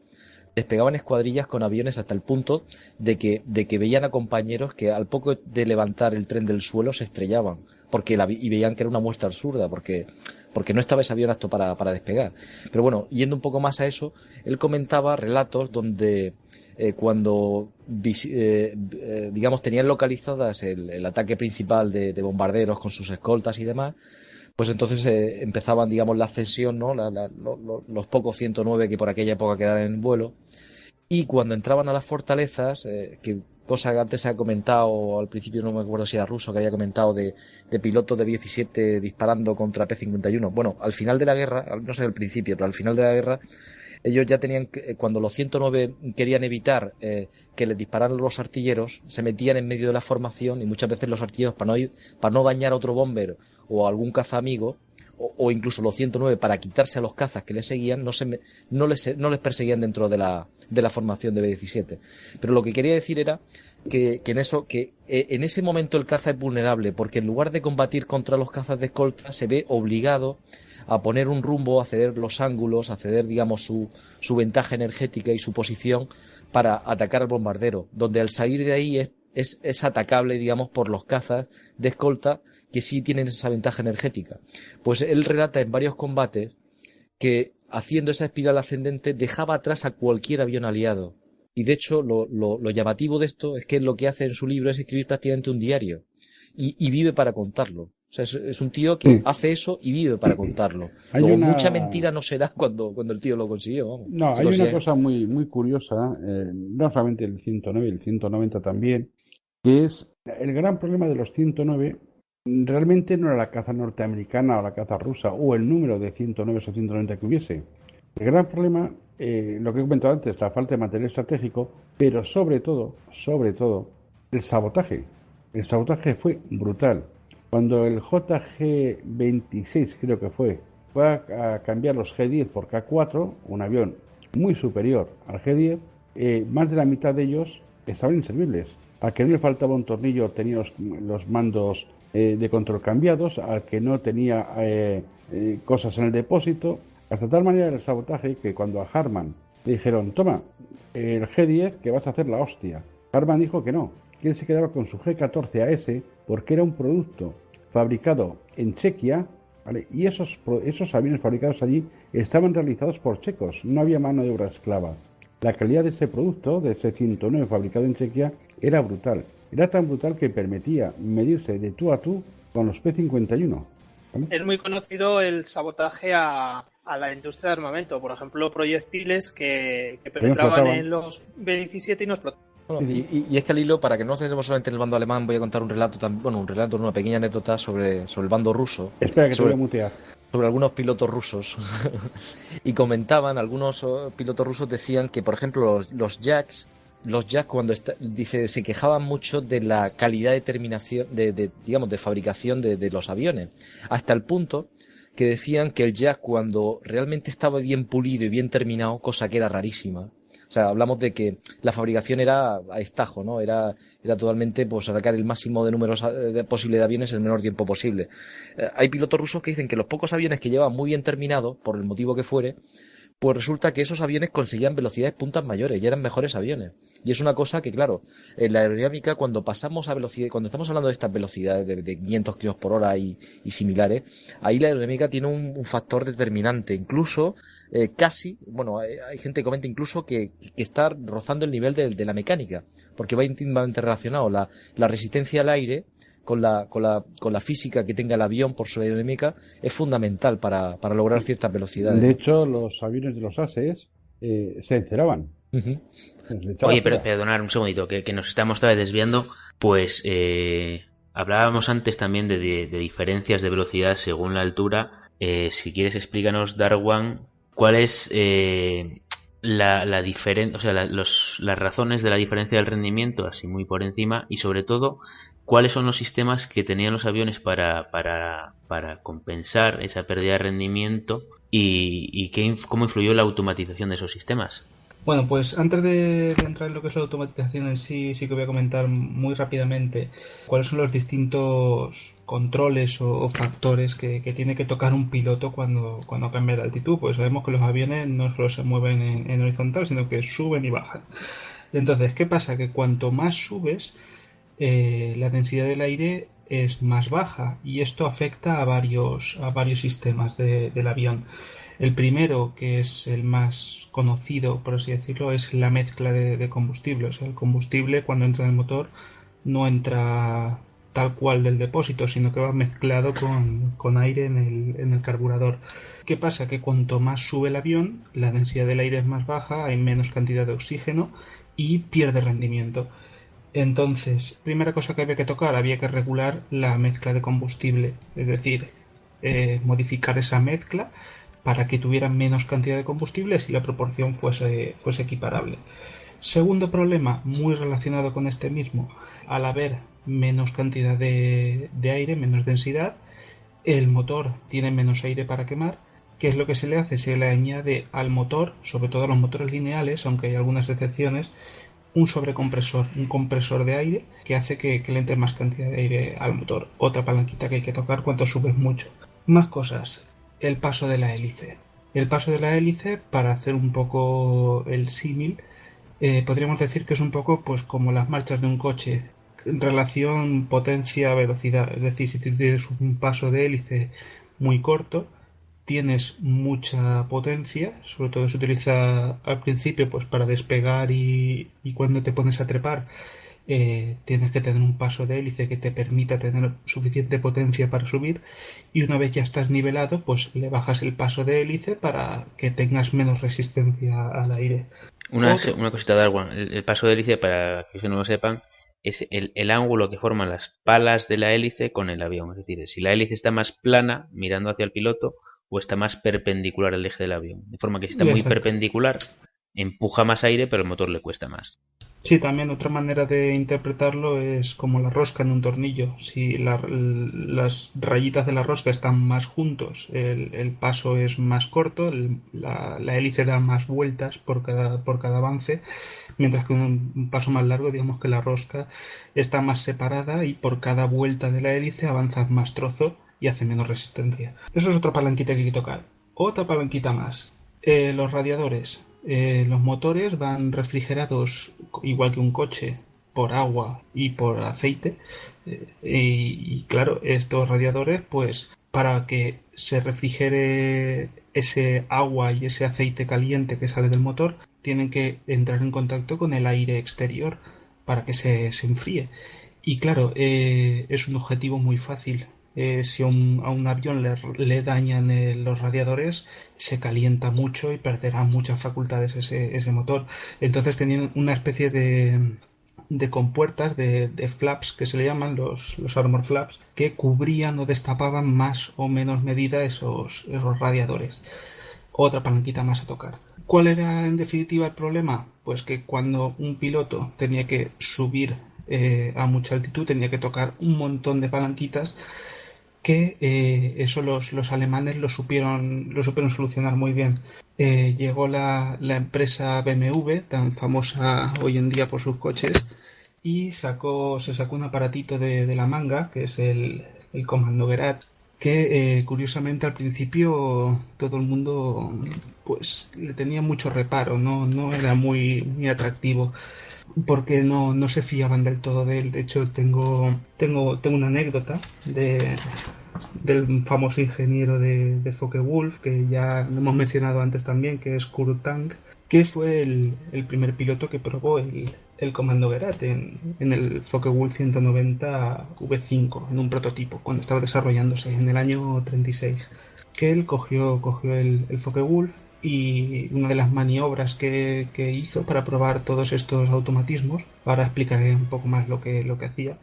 despegaban escuadrillas con aviones hasta el punto de que veían a compañeros que al poco de levantar el tren del suelo se estrellaban, y veían que era una muestra absurda, porque no estaba ese avión apto para despegar. Pero bueno, yendo un poco más a eso, él comentaba relatos donde cuando digamos tenían localizadas el ataque principal de bombarderos con sus escoltas y demás, pues entonces empezaban, digamos, la ascensión, ¿no? Los pocos 109 que por aquella época quedaban en vuelo, y cuando entraban a las fortalezas, cosa que antes se ha comentado, al principio no me acuerdo si era ruso, que había comentado de pilotos de 17 disparando contra P-51. Bueno, al final de la guerra, no sé el principio, pero al final de la guerra, ellos ya tenían, cuando los 109 querían evitar que les dispararan los artilleros, se metían en medio de la formación, y muchas veces los artilleros, para no dañar a otro bomber o a algún caza amigo, o incluso los 109 para quitarse a los cazas que les seguían, no les perseguían dentro de la formación de B-17. Pero lo que quería decir era que en ese momento el caza es vulnerable, porque en lugar de combatir contra los cazas de escolta se ve obligado a poner un rumbo, a ceder los ángulos, a ceder, digamos, su ventaja energética y su posición para atacar al bombardero, donde al salir de ahí es atacable, digamos, por los cazas de escolta que sí tienen esa ventaja energética. Pues él relata en varios combates que haciendo esa espiral ascendente dejaba atrás a cualquier avión aliado. Y de hecho lo llamativo de esto es que lo que hace en su libro es escribir prácticamente un diario y vive para contarlo. O sea, es un tío que hace eso y vive para contarlo. Luego, mucha mentira no será cuando el tío lo consiguió. Vamos. No, hay una cosa muy, muy curiosa, no solamente el 109, el 190 también, que es el gran problema de los 109. Realmente no era la caza norteamericana o la caza rusa o el número de 109 o 190 que hubiese. El gran problema, lo que he comentado antes, la falta de material estratégico, pero sobre todo, el sabotaje. El sabotaje fue brutal. Cuando el JG-26, creo que fue a cambiar los G-10 por K-4, un avión muy superior al G-10, más de la mitad de ellos estaban inservibles. Al que no le faltaba un tornillo tenía los mandos de control cambiados, al que no tenía cosas en el depósito, hasta tal manera el sabotaje que cuando a Harman le dijeron, toma, el G-10 que vas a hacer la hostia, Harman dijo que no, que él se quedaba con su G-14AS porque era un producto fabricado en Chequia, ¿vale? Y esos aviones fabricados allí estaban realizados por checos, no había mano de obra esclava. La calidad de ese producto, de ese 109 fabricado en Chequia, era brutal. Era tan brutal que permitía medirse de tú a tú con los P-51. ¿Vale? Es muy conocido el sabotaje a la industria de armamento. Por ejemplo, proyectiles que penetraban en los B-17 y no explotaban. Bueno, y es que al hilo, para que no nos centremos solamente en el bando alemán, voy a contar una pequeña anécdota sobre el bando ruso. Espera, que te voy a mutear. Sobre algunos pilotos rusos. Y comentaban, algunos pilotos rusos decían que, por ejemplo, los Jacks cuando se quejaban mucho de la calidad de terminación, de fabricación de los aviones, hasta el punto que decían que el Jack, cuando realmente estaba bien pulido y bien terminado, cosa que era rarísima. O sea, hablamos de que la fabricación era a estajo, ¿no? Era totalmente, pues, sacar el máximo de números posible de aviones en el menor tiempo posible. Hay pilotos rusos que dicen que los pocos aviones que llevaban muy bien terminados, por el motivo que fuere, pues resulta que esos aviones conseguían velocidades puntas mayores y eran mejores aviones. Y es una cosa que, claro, en la aerodinámica, cuando pasamos a velocidad, cuando estamos hablando de estas velocidades de 500 km por hora y similares, ahí la aerodinámica tiene un factor determinante. Incluso, casi, bueno, hay gente que comenta incluso que está rozando el nivel de la mecánica, porque va íntimamente relacionado la resistencia al aire con la física que tenga el avión por su aerodinámica, es fundamental para lograr ciertas velocidades. De hecho, los aviones de los ases se enceraban. Uh-huh. Oye, pero perdonad un segundito, que nos estamos todavía desviando. Pues hablábamos antes también de diferencias de velocidad según la altura. Si quieres, explícanos, Darwan, cuál es la diferencia, o sea, las razones de la diferencia del rendimiento, así muy por encima, y sobre todo, cuáles son los sistemas que tenían los aviones para compensar esa pérdida de rendimiento y cómo influyó la automatización de esos sistemas. Bueno, pues antes de entrar en lo que es la automatización en sí que voy a comentar muy rápidamente cuáles son los distintos controles o factores que tiene que tocar un piloto cuando cambia de altitud. Pues sabemos que los aviones no solo se mueven en horizontal, sino que suben y bajan. Entonces, ¿qué pasa? Que cuanto más subes, la densidad del aire es más baja y esto afecta a varios sistemas del avión. El primero, que es el más conocido, por así decirlo, es la mezcla de combustible. O sea, el combustible cuando entra en el motor no entra tal cual del depósito, sino que va mezclado con aire en el carburador. ¿Qué pasa? Que cuanto más sube el avión, la densidad del aire es más baja, hay menos cantidad de oxígeno y pierde rendimiento. Entonces, primera cosa que había que tocar, había que regular la mezcla de combustible, es decir, modificar esa mezcla para que tuviera menos cantidad de combustible y la proporción fuese equiparable. Segundo problema, muy relacionado con este mismo, al haber menos cantidad de aire, menos densidad, el motor tiene menos aire para quemar. ¿Qué es lo que se le hace? Se le añade al motor, sobre todo a los motores lineales, aunque hay algunas excepciones, un sobrecompresor, un compresor de aire que hace que le entre más cantidad de aire al motor. Otra palanquita que hay que tocar cuando subes mucho. Más cosas. El paso de la hélice. El paso de la hélice, para hacer un poco el símil, podríamos decir que es un poco pues como las marchas de un coche, en relación potencia-velocidad. Es decir, si tienes un paso de hélice muy corto, tienes mucha potencia, sobre todo se utiliza al principio pues para despegar y cuando te pones a trepar tienes que tener un paso de hélice que te permita tener suficiente potencia para subir, y una vez ya estás nivelado pues le bajas el paso de hélice para que tengas menos resistencia al aire. Una cosita de agua, el paso de hélice, para que no lo sepan, es el ángulo que forman las palas de la hélice con el avión. Es decir, si la hélice está más plana mirando hacia el piloto o está más perpendicular al eje del avión. De forma que si está muy perpendicular, empuja más aire, pero el motor le cuesta más. Sí, también otra manera de interpretarlo es como la rosca en un tornillo. Si las rayitas de la rosca están más juntos, el paso es más corto, la hélice da más vueltas por cada avance, mientras que un paso más largo, digamos que la rosca está más separada y por cada vuelta de la hélice avanzas más trozo y hace menos resistencia. Eso es otra palanquita que hay que tocar. Otra palanquita más. Los radiadores. Los motores van refrigerados igual que un coche por agua y por aceite, y claro, estos radiadores pues para que se refrigere ese agua y ese aceite caliente que sale del motor tienen que entrar en contacto con el aire exterior para que se enfríe, y claro, es un objetivo muy fácil. Si a un avión le dañan los radiadores, se calienta mucho y perderá muchas facultades ese motor. Entonces tenían una especie de compuertas, de flaps que se le llaman, los armor flaps, que cubrían o destapaban más o menos medida esos radiadores. Otra palanquita más a tocar. ¿Cuál era en definitiva el problema? Pues que cuando un piloto tenía que subir a mucha altitud, tenía que tocar un montón de palanquitas, que eso los alemanes lo supieron solucionar muy bien. Llegó la empresa BMW, tan famosa hoy en día por sus coches, y se sacó un aparatito de la manga, que es el Kommandograt, que curiosamente al principio todo el mundo pues le tenía mucho reparo, no era muy atractivo, porque no se fiaban del todo de él. De hecho tengo una anécdota del famoso ingeniero de Focke-Wulf, que ya lo hemos mencionado antes también, que es Kurt Tank, que fue el primer piloto que probó el Kommandograt en el Focke-Wulf 190 V5, en un prototipo, cuando estaba desarrollándose en el año 36. Que él cogió el Focke-Wulf, y una de las maniobras que hizo para probar todos estos automatismos, ahora explicaré un poco más lo que hacía,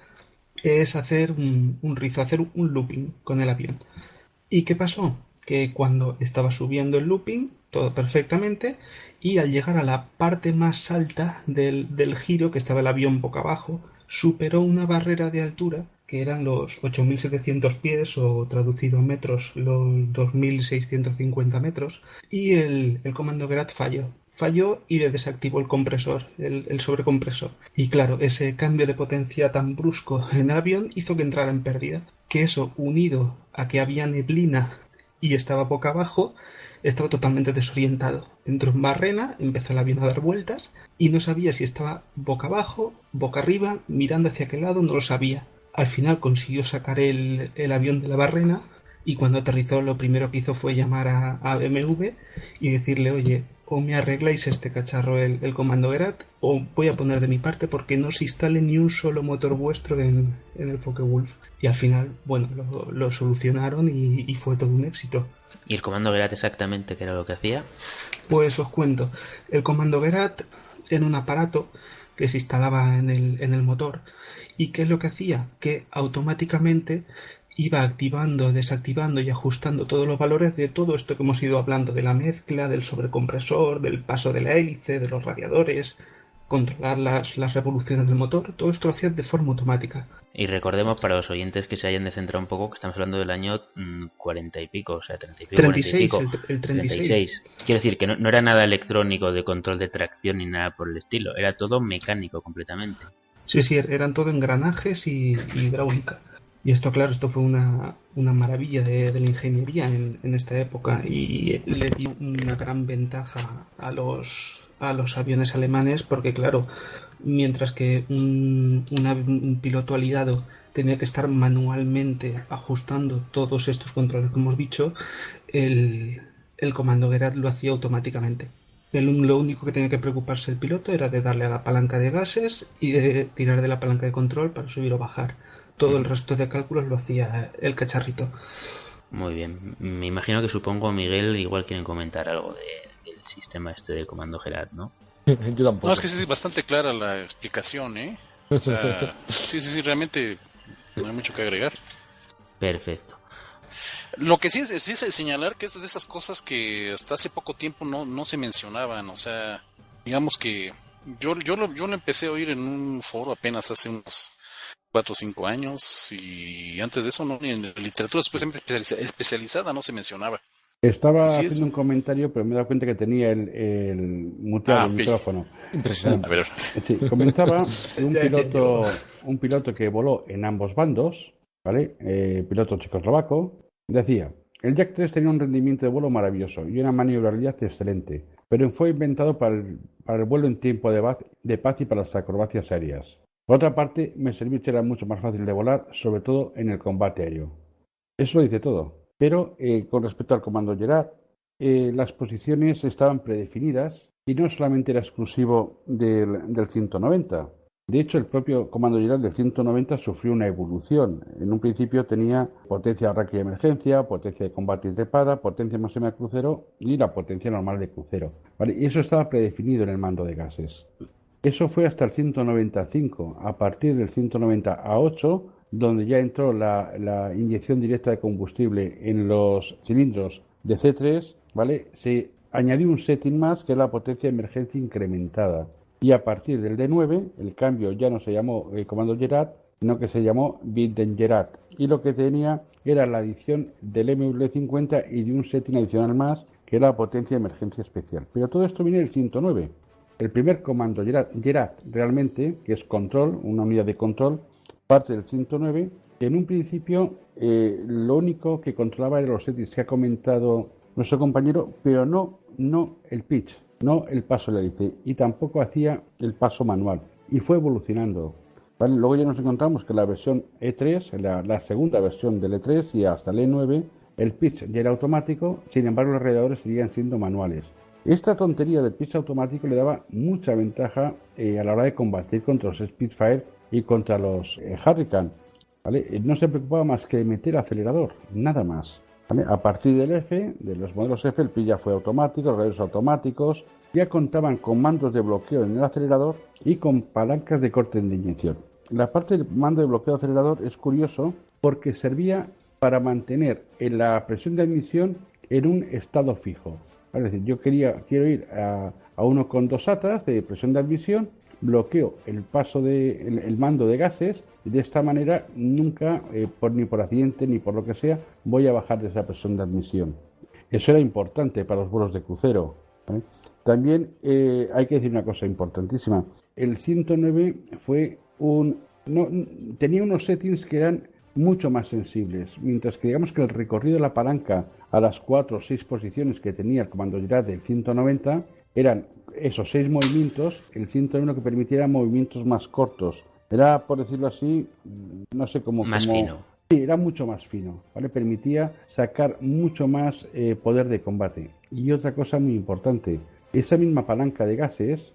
es hacer un rizo, hacer un looping con el avión. ¿Y qué pasó? Que cuando estaba subiendo el looping, todo perfectamente, y al llegar a la parte más alta del giro, que estaba el avión boca abajo, superó una barrera de altura que eran los 8.700 pies, o traducido a metros, los 2.650 metros, y el Kommandograt falló y le desactivó el compresor, el sobrecompresor. Y claro, ese cambio de potencia tan brusco en el avión hizo que entrara en pérdida, que eso, unido a que había neblina y estaba boca abajo, estaba totalmente desorientado. Entró en barrena, empezó el avión a dar vueltas y no sabía si estaba boca abajo, boca arriba, mirando hacia qué lado, no lo sabía. Al final consiguió sacar el avión de la barrena, y cuando aterrizó lo primero que hizo fue llamar a BMW y decirle: oye, o me arregláis este cacharro, el Kommandograt, o voy a poner de mi parte porque no se instale ni un solo motor vuestro en el Focke-Wulf. Y al final, bueno, lo solucionaron y fue todo un éxito. ¿Y el Kommandograt exactamente qué era lo que hacía? Pues os cuento. El Kommandograt era un aparato que se instalaba en el motor. ¿Y qué es lo que hacía? Que automáticamente iba activando, desactivando y ajustando todos los valores de todo esto que hemos ido hablando, de la mezcla, del sobrecompresor, del paso de la hélice, de los radiadores, controlar las revoluciones del motor. Todo esto lo hacía de forma automática. Y recordemos para los oyentes que se hayan descentrado un poco que estamos hablando del año 40 y pico, o sea, 30 y pico, 36, 40 y pico, el 36. Quiero decir que no era nada electrónico de control de tracción ni nada por el estilo, era todo mecánico completamente. Sí, eran todo engranajes y hidráulica. Y esto, claro, esto fue una maravilla de la ingeniería en esta época y le dio una gran ventaja a los aviones alemanes porque, claro, mientras que un piloto aliado tenía que estar manualmente ajustando todos estos controles que hemos dicho, el comando Gerad lo hacía automáticamente. Lo único que tenía que preocuparse el piloto era de darle a la palanca de gases y de tirar de la palanca de control para subir o bajar. Todo el resto de cálculos lo hacía el cacharrito. Muy bien. Me imagino que supongo, Miguel, igual quieren comentar algo del sistema este de comando Gerad, ¿no? Yo tampoco. No, es que sí, bastante clara la explicación, ¿eh? O sea, sí, realmente no hay mucho que agregar. Perfecto. Lo que sí es señalar que es de esas cosas que hasta hace poco tiempo no se mencionaban, o sea, digamos que yo lo empecé a oír en un foro apenas hace unos 4 o 5 años y antes de eso no, ni en la literatura supuestamente especializada no se mencionaba. Estaba Sí, haciendo un comentario, pero me he dado cuenta que tenía el muteado el micrófono. Impresionante. A ver. Sí, comentaba un piloto que voló en ambos bandos, ¿vale? Piloto checoslovaco, decía: el Yak 3 tenía un rendimiento de vuelo maravilloso y una maniobrabilidad excelente, pero fue inventado para el vuelo en tiempo de paz y para las acrobacias aéreas. Por otra parte, mi servicio era mucho más fácil de volar, sobre todo en el combate aéreo. Eso lo dice todo. Pero con respecto al comando Gerad, las posiciones estaban predefinidas y no solamente era exclusivo del 190. De hecho, el propio comando Gerad del 190 sufrió una evolución. En un principio tenía potencia de arranque y emergencia, potencia de combate y trepada, potencia máxima de crucero y la potencia normal de crucero. ¿Vale? Y eso estaba predefinido en el mando de gases. Eso fue hasta el 195. A partir del 190 a 8, donde ya entró la inyección directa de combustible en los cilindros de C3, ¿vale? Se añadió un setting más, que es la potencia de emergencia incrementada. Y a partir del D9, el cambio ya no se llamó comando Gerad, sino que se llamó Binden Gerad. Y lo que tenía era la adición del MW50 y de un setting adicional más, que era la potencia de emergencia especial. Pero todo esto viene del 109. El primer comando Gerad realmente, que es control, una unidad de control, parte del 109, que en un principio lo único que controlaba eran los settings que ha comentado nuestro compañero, pero no el pitch, no el paso de hélice, y tampoco hacía el paso manual, y fue evolucionando. ¿Vale? Luego ya nos encontramos que la versión E3, la segunda versión del E3 y hasta el E9, el pitch ya era automático, sin embargo los radiadores seguían siendo manuales. Esta tontería del pitch automático le daba mucha ventaja a la hora de combatir contra los Spitfire y contra los Hurricane, ¿vale? No se preocupaba más que de meter acelerador, nada más, ¿vale? A partir del F, de los modelos F, el pitch ya fue automático, los radios automáticos, ya contaban con mandos de bloqueo en el acelerador y con palancas de corte de inyección. La parte del mando de bloqueo de acelerador es curioso porque servía para mantener la presión de admisión en un estado fijo. Es decir, yo quiero ir a 1,2 atras de presión de admisión, bloqueo el paso el mando de gases y de esta manera nunca, ni por accidente ni por lo que sea, voy a bajar de esa presión de admisión. Eso era importante para los vuelos de crucero, ¿vale? También hay que decir una cosa importantísima. El 109 tenía unos settings que eran mucho más sensibles, mientras que digamos que el recorrido de la palanca a las 4 o 6 posiciones que tenía el comando Gerad del 190 eran esos 6 movimientos, el 101 que permitiera movimientos más cortos. Era, por decirlo así, no sé cómo... Más fino. Sí, era mucho más fino, ¿vale? Permitía sacar mucho más poder de combate. Y otra cosa muy importante, esa misma palanca de gases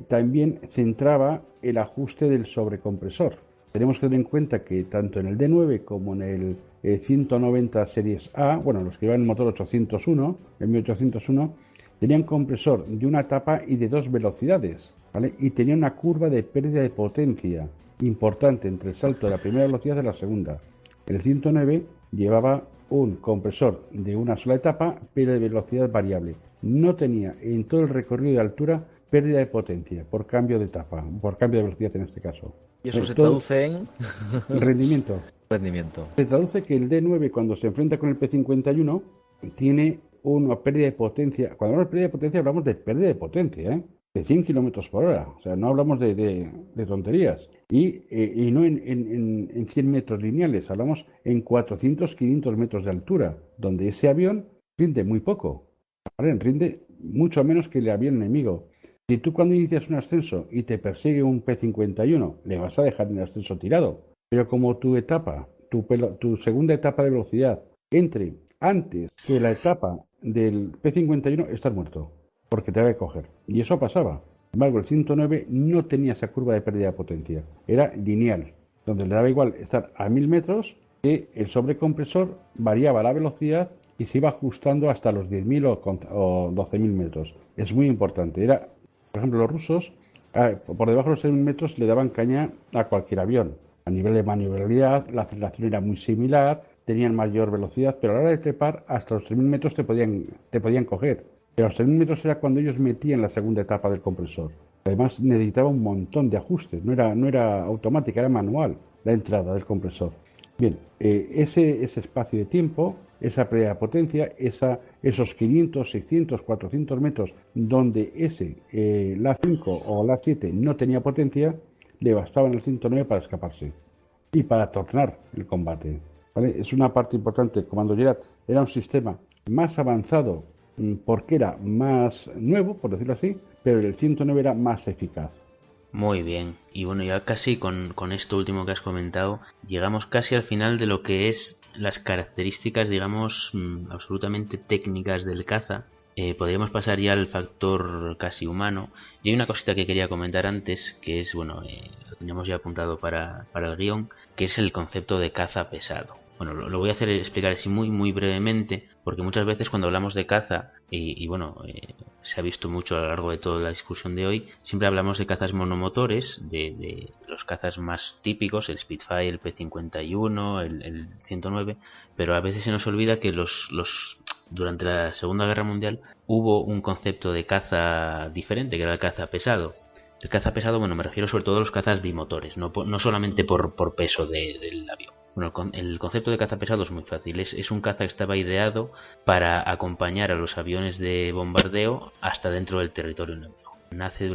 también centraba el ajuste del sobrecompresor. Tenemos que tener en cuenta que tanto en el D9 como en el 190 series A, bueno, los que llevan el motor 801, el 1801, tenían compresor de una etapa y de 2 velocidades, ¿vale? Y tenía una curva de pérdida de potencia importante entre el salto de la primera velocidad y la segunda. El 109 llevaba un compresor de una sola etapa, pero de velocidad variable. No tenía en todo el recorrido de altura pérdida de potencia por cambio de etapa, por cambio de velocidad en este caso. Y eso se traduce en rendimiento. Rendimiento. Se traduce que el D9 cuando se enfrenta con el P51 tiene una pérdida de potencia. Cuando hablamos de pérdida de potencia hablamos de pérdida de potencia, de 100 kilómetros por hora. O sea, no hablamos de tonterías. Y no en 100 metros lineales, hablamos en 400, 500 metros de altura, donde ese avión rinde muy poco. ¿Vale? Rinde mucho menos que el avión enemigo. Si tú cuando inicias un ascenso y te persigue un P51, le vas a dejar en el ascenso tirado. Pero como tu segunda etapa de velocidad entre antes que la etapa del P51, estás muerto, porque te va a coger. Y eso pasaba. Sin embargo, el 109 no tenía esa curva de pérdida de potencia. Era lineal, donde le daba igual estar a 1000 metros, que el sobrecompresor variaba la velocidad y se iba ajustando hasta los 10.000 o 12.000 metros. Es muy importante. Por ejemplo, los rusos, por debajo de los 6.000 metros le daban caña a cualquier avión. A nivel de maniobrabilidad, la aceleración era muy similar, tenían mayor velocidad, pero a la hora de trepar, hasta los 3.000 metros te podían coger. Pero a los 3.000 metros era cuando ellos metían la segunda etapa del compresor. Además, necesitaba un montón de ajustes, no era automática, era manual la entrada del compresor. Bien, ese espacio de tiempo, esa pérdida de potencia, esos 500, 600, 400 metros donde la 5 o la 7 no tenía potencia, le bastaban el 109 para escaparse y para tornar el combate. ¿Vale? Es una parte importante. Comando Jedi era un sistema más avanzado porque era más nuevo, por decirlo así, pero el 109 era más eficaz. Muy bien, y bueno, ya casi con esto último que has comentado, llegamos casi al final de lo que es las características, digamos, absolutamente técnicas del caza. Podríamos pasar ya al factor casi humano. Y hay una cosita que quería comentar antes, que es, bueno, lo teníamos ya apuntado para el guión, que es el concepto de caza pesado. Bueno, lo voy a explicar así muy brevemente, porque muchas veces cuando hablamos de caza, se ha visto mucho a lo largo de toda la discusión de hoy, siempre hablamos de cazas monomotores, de los cazas más típicos, el Spitfire, el P-51, el 109, pero a veces se nos olvida que durante la Segunda Guerra Mundial hubo un concepto de caza diferente, que era el caza pesado. El caza pesado, bueno, me refiero sobre todo a los cazas bimotores, no solamente por peso del avión. Bueno, el concepto de caza pesado es muy fácil. Es un caza que estaba ideado para acompañar a los aviones de bombardeo hasta dentro del territorio enemigo. Nace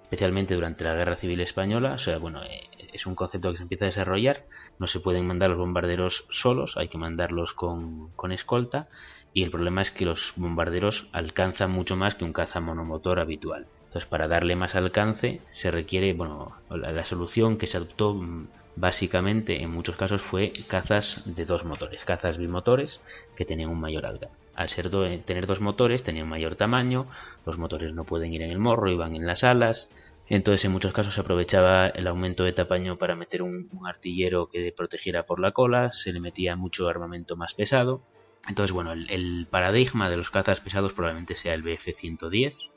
especialmente durante la Guerra Civil Española. O sea, bueno, es un concepto que se empieza a desarrollar. No se pueden mandar los bombarderos solos, hay que mandarlos con escolta. Y el problema es que los bombarderos alcanzan mucho más que un caza monomotor habitual. Entonces, para darle más alcance se requiere, bueno, la solución que se adoptó básicamente en muchos casos fue cazas de 2 motores, cazas bimotores que tenían un mayor alcance. Al tener 2 motores tenían mayor tamaño, los motores no pueden ir en el morro, iban en las alas. Entonces en muchos casos se aprovechaba el aumento de tamaño para meter un artillero que protegiera por la cola, se le metía mucho armamento más pesado. Entonces, bueno, el paradigma de los cazas pesados probablemente sea el Bf-110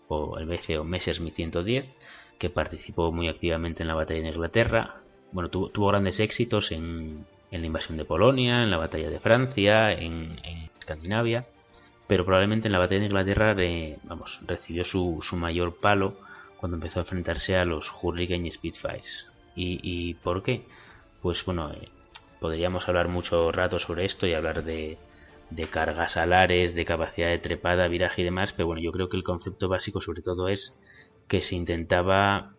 o el BF o Messerschmitt 110, que participó muy activamente en la batalla de Inglaterra. Bueno, tuvo grandes éxitos en la invasión de Polonia, en la batalla de Francia, en Escandinavia, pero probablemente en la batalla de Inglaterra recibió su mayor palo cuando empezó a enfrentarse a los Hurricane y Spitfires. ¿Y por qué? Pues bueno, podríamos hablar mucho rato sobre esto y hablar de cargas alares, de capacidad de trepada, viraje y demás, pero bueno, yo creo que el concepto básico sobre todo es que se intentaba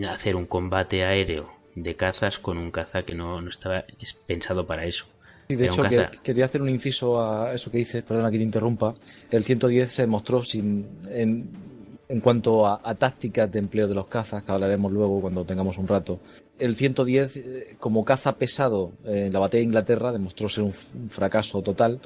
hacer un combate aéreo de cazas con un caza que no estaba pensado para eso. Y de hecho, quería hacer un inciso a eso que dices, perdona que te interrumpa. El 110 se mostró en cuanto a tácticas de empleo de los cazas, que hablaremos luego cuando tengamos un rato. El 110, como caza pesado en la batalla de Inglaterra, demostró ser un fracaso total.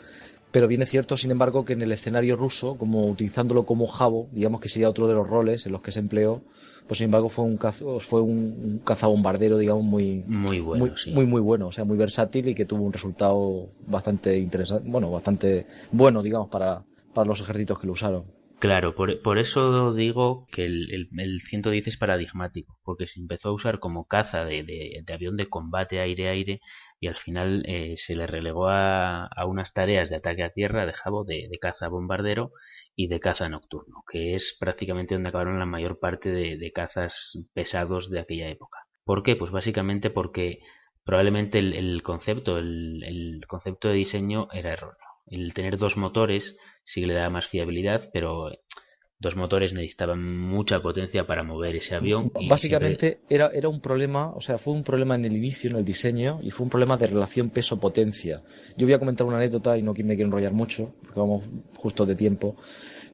Pero bien es cierto, sin embargo, que en el escenario ruso, como utilizándolo como jabo, digamos que sería otro de los roles en los que se empleó, pues sin embargo fue un cazabombardero, digamos, muy bueno, sí. Muy bueno, o sea, muy versátil y que tuvo un resultado bastante interesante, bastante bueno, digamos, para los ejércitos que lo usaron. Claro, por eso digo que el 110 es paradigmático, porque se empezó a usar como caza de avión de combate aire-aire y al final se le relegó a unas tareas de ataque a tierra, de jabo, de caza bombardero y de caza nocturno, que es prácticamente donde acabaron la mayor parte de cazas pesados de aquella época. ¿Por qué? Pues básicamente porque probablemente el concepto de diseño era erróneo. El tener dos motores sí que le daba más fiabilidad, pero dos motores necesitaban mucha potencia para mover ese avión. Y Básicamente era un problema, o sea, fue un problema en el inicio, en el diseño, y fue un problema de relación peso-potencia. Yo voy a comentar una anécdota y no me quiero enrollar mucho, porque vamos justo de tiempo,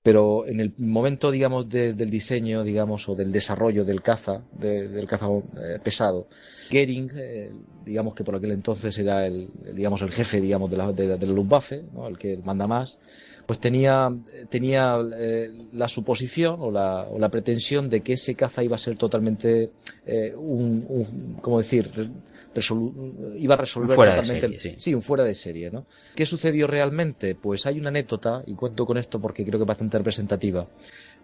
pero en el momento, digamos, del diseño, digamos, o del desarrollo del caza pesado, Goering, digamos que por aquel entonces era el jefe, digamos, de la Luftwaffe, ¿no? El que manda más, pues tenía la suposición o la pretensión de que ese caza iba a ser totalmente ¿cómo decir? Iba a resolver fuera totalmente de serie, sí. un fuera de serie, ¿no? ¿Qué sucedió realmente? Pues hay una anécdota, y cuento con esto porque creo que es bastante representativa,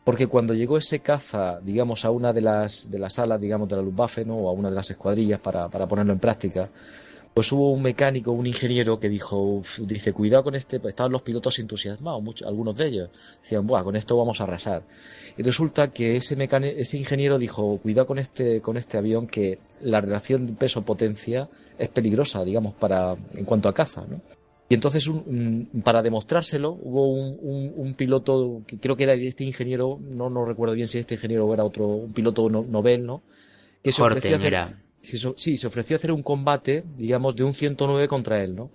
porque cuando llegó ese caza, digamos, a una de las alas, digamos, de la Luftwaffe, ¿no? O a una de las escuadrillas para ponerlo en práctica, pues hubo un mecánico, un ingeniero que dice, cuidado con este, pues estaban los pilotos entusiasmados, algunos de ellos decían, buah, con esto vamos a arrasar. Y resulta que ese ingeniero dijo, cuidado con este avión, que la relación peso-potencia es peligrosa, digamos, en cuanto a caza, ¿no? Y entonces, para demostrárselo, hubo un piloto, que creo que era este ingeniero, no recuerdo bien si este ingeniero era un piloto Nobel, ¿no? Que se ofreció a hacer... Sí, se ofreció a hacer un combate, digamos, de un 109 contra él, ¿no?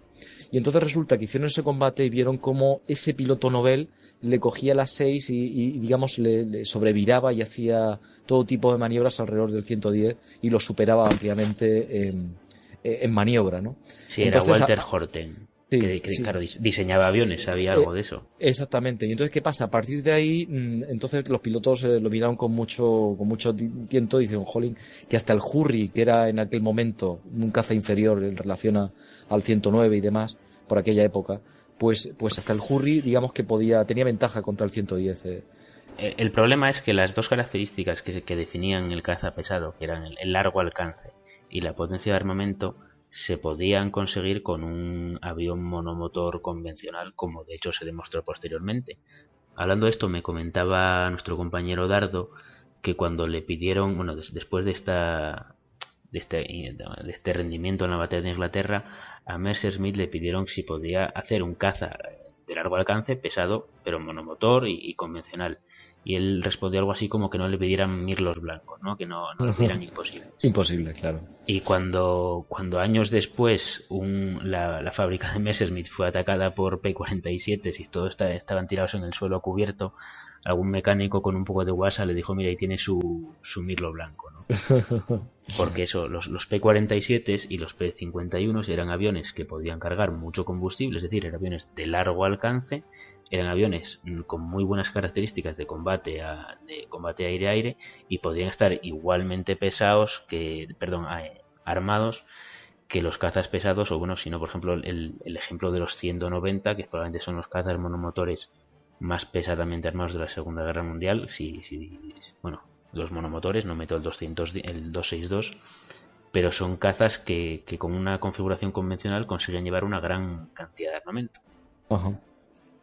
Y entonces resulta que hicieron ese combate y vieron cómo ese piloto Nobel le cogía las 6 y digamos, le sobreviraba y hacía todo tipo de maniobras alrededor del 110 y lo superaba ampliamente en maniobra, ¿no? Sí, entonces, era Walter Horten. Sí, claro, diseñaba aviones, sabía algo de eso. Exactamente. Y entonces, ¿qué pasa? A partir de ahí, entonces los pilotos lo miraron con mucho tiento y dicen, jolín, que hasta el Hurry, que era en aquel momento un caza inferior en relación al 109 y demás, por aquella época, pues hasta el Hurry, digamos que tenía ventaja contra el 110. El problema es que las dos características que definían el caza pesado, que eran el largo alcance y la potencia de armamento, se podían conseguir con un avión monomotor convencional, como de hecho se demostró posteriormente. Hablando de esto, me comentaba nuestro compañero Dardo que cuando le pidieron, bueno, después de este rendimiento en la batalla de Inglaterra, a Messerschmitt le pidieron si podía hacer un caza de largo alcance, pesado, pero monomotor y convencional. Y él respondió algo así como que no le pidieran mirlos blancos, ¿no? Que no le pidieran imposibles. Imposible, claro. Y cuando años después la fábrica de Messerschmitt fue atacada por P-47 y todos estaban tirados en el suelo cubierto, algún mecánico con un poco de guasa le dijo, mira, ahí tiene su mirlo blanco, ¿no? Porque eso, los P-47 y los P-51 eran aviones que podían cargar mucho combustible, es decir, eran aviones de largo alcance, eran aviones con muy buenas características de combate aire-aire y podían estar igualmente armados que los cazas pesados, o bueno, si no, por ejemplo, el ejemplo de los 190, que probablemente son los cazas monomotores más pesadamente armados de la Segunda Guerra Mundial, bueno, los monomotores, no meto el 262, pero son cazas que con una configuración convencional consiguen llevar una gran cantidad de armamento. Ajá.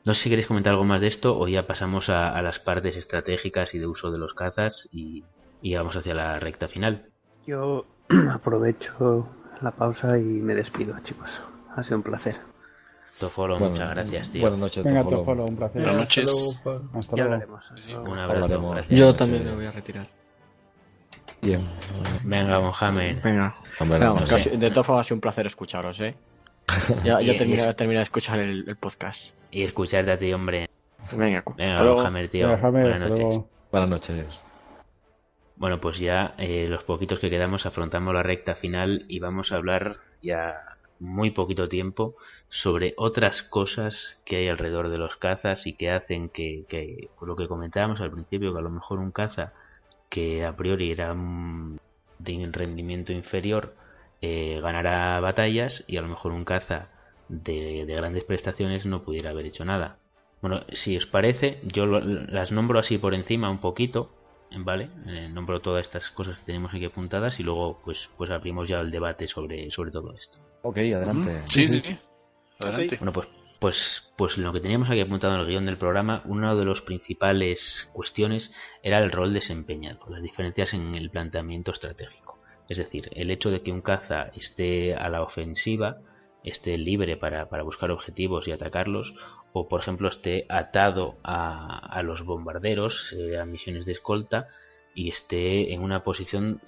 No sé si queréis comentar algo más de esto o ya pasamos a las partes estratégicas y de uso de los cazas y vamos hacia la recta final. Yo aprovecho la pausa y me despido, chicos. Ha sido un placer. Tofolo, muchas gracias, tío. Buenas noches, Venga, Tofolo. Tofolo, un placer. Buenas noches. Hasta Ya luego. hablaremos. Un abrazo. Gracias. Yo también me voy a retirar. Bien. Venga, Mohamed. Venga. Hombre, Vamos, no sé. de todas formas ha sido un placer escucharos, ¿eh? Ya terminé de escuchar el podcast. Y escucharte a ti, hombre. Venga, Mohamed, tío. Venga, Jaime, Buenas hasta noches. luego. Buenas noches. Bueno, pues ya los poquitos que quedamos afrontamos la recta final y vamos a hablar ya muy poquito tiempo sobre otras cosas que hay alrededor de los cazas y que hacen que por lo que comentábamos al principio, que a lo mejor un caza que a priori era de rendimiento inferior ganara batallas y a lo mejor un caza de grandes prestaciones no pudiera haber hecho nada. Bueno, si os parece, yo las nombro así por encima un poquito, ¿vale? Nombro todas estas cosas que tenemos aquí apuntadas y luego pues abrimos ya el debate sobre todo esto. Ok, adelante. Sí. Adelante. Bueno, pues lo que teníamos aquí apuntado en el guión del programa, una de las principales cuestiones era el rol desempeñado, las diferencias en el planteamiento estratégico. Es decir, el hecho de que un caza esté a la ofensiva, esté libre para buscar objetivos y atacarlos, o por ejemplo esté atado a los bombarderos, a misiones de escolta, y esté en una posición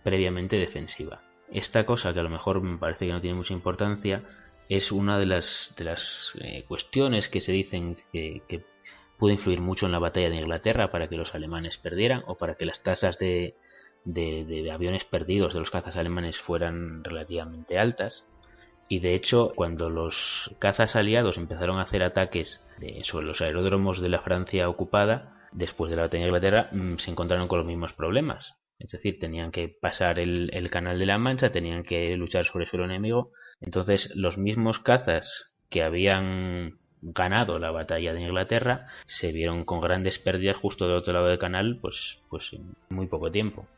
previamente defensiva. Esta cosa, que a lo mejor me parece que no tiene mucha importancia, es una de las cuestiones que se dicen que pudo influir mucho en la batalla de Inglaterra para que los alemanes perdieran, o para que las tasas de aviones perdidos de los cazas alemanes fueran relativamente altas. Y de hecho, cuando los cazas aliados empezaron a hacer ataques sobre los aeródromos de la Francia ocupada, después de la batalla de Inglaterra, se encontraron con los mismos problemas. Es decir, tenían que pasar el canal de la Mancha, tenían que luchar sobre suelo enemigo. Entonces, los mismos cazas que habían ganado la batalla de Inglaterra se vieron con grandes pérdidas justo del otro lado del canal, pues en muy poco tiempo.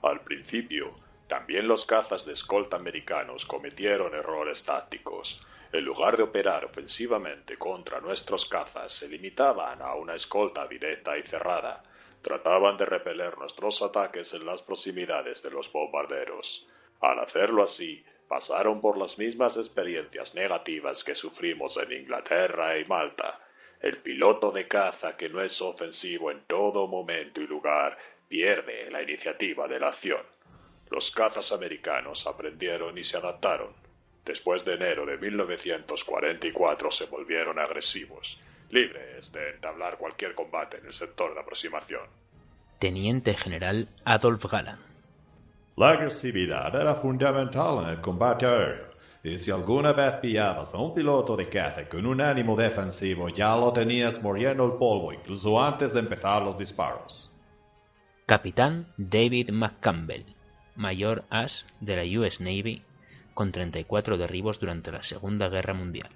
Al principio, también los cazas de escolta americanos cometieron errores tácticos. En lugar de operar ofensivamente contra nuestros cazas, se limitaban a una escolta directa y cerrada. Trataban de repeler nuestros ataques en las proximidades de los bombarderos. Al hacerlo así, pasaron por las mismas experiencias negativas que sufrimos en Inglaterra y Malta. El piloto de caza que no es ofensivo en todo momento y lugar pierde la iniciativa de la acción. Los cazas americanos aprendieron y se adaptaron. Después de enero de 1944 se volvieron agresivos, libres de entablar cualquier combate en el sector de aproximación. Teniente General Adolf Galland. La agresividad era fundamental en el combate aéreo, y si alguna vez pillabas a un piloto de caza con un ánimo defensivo, ya lo tenías muriendo el polvo incluso antes de empezar los disparos. Capitán David McCampbell, mayor as de la US Navy, con 34 derribos durante la Segunda Guerra Mundial.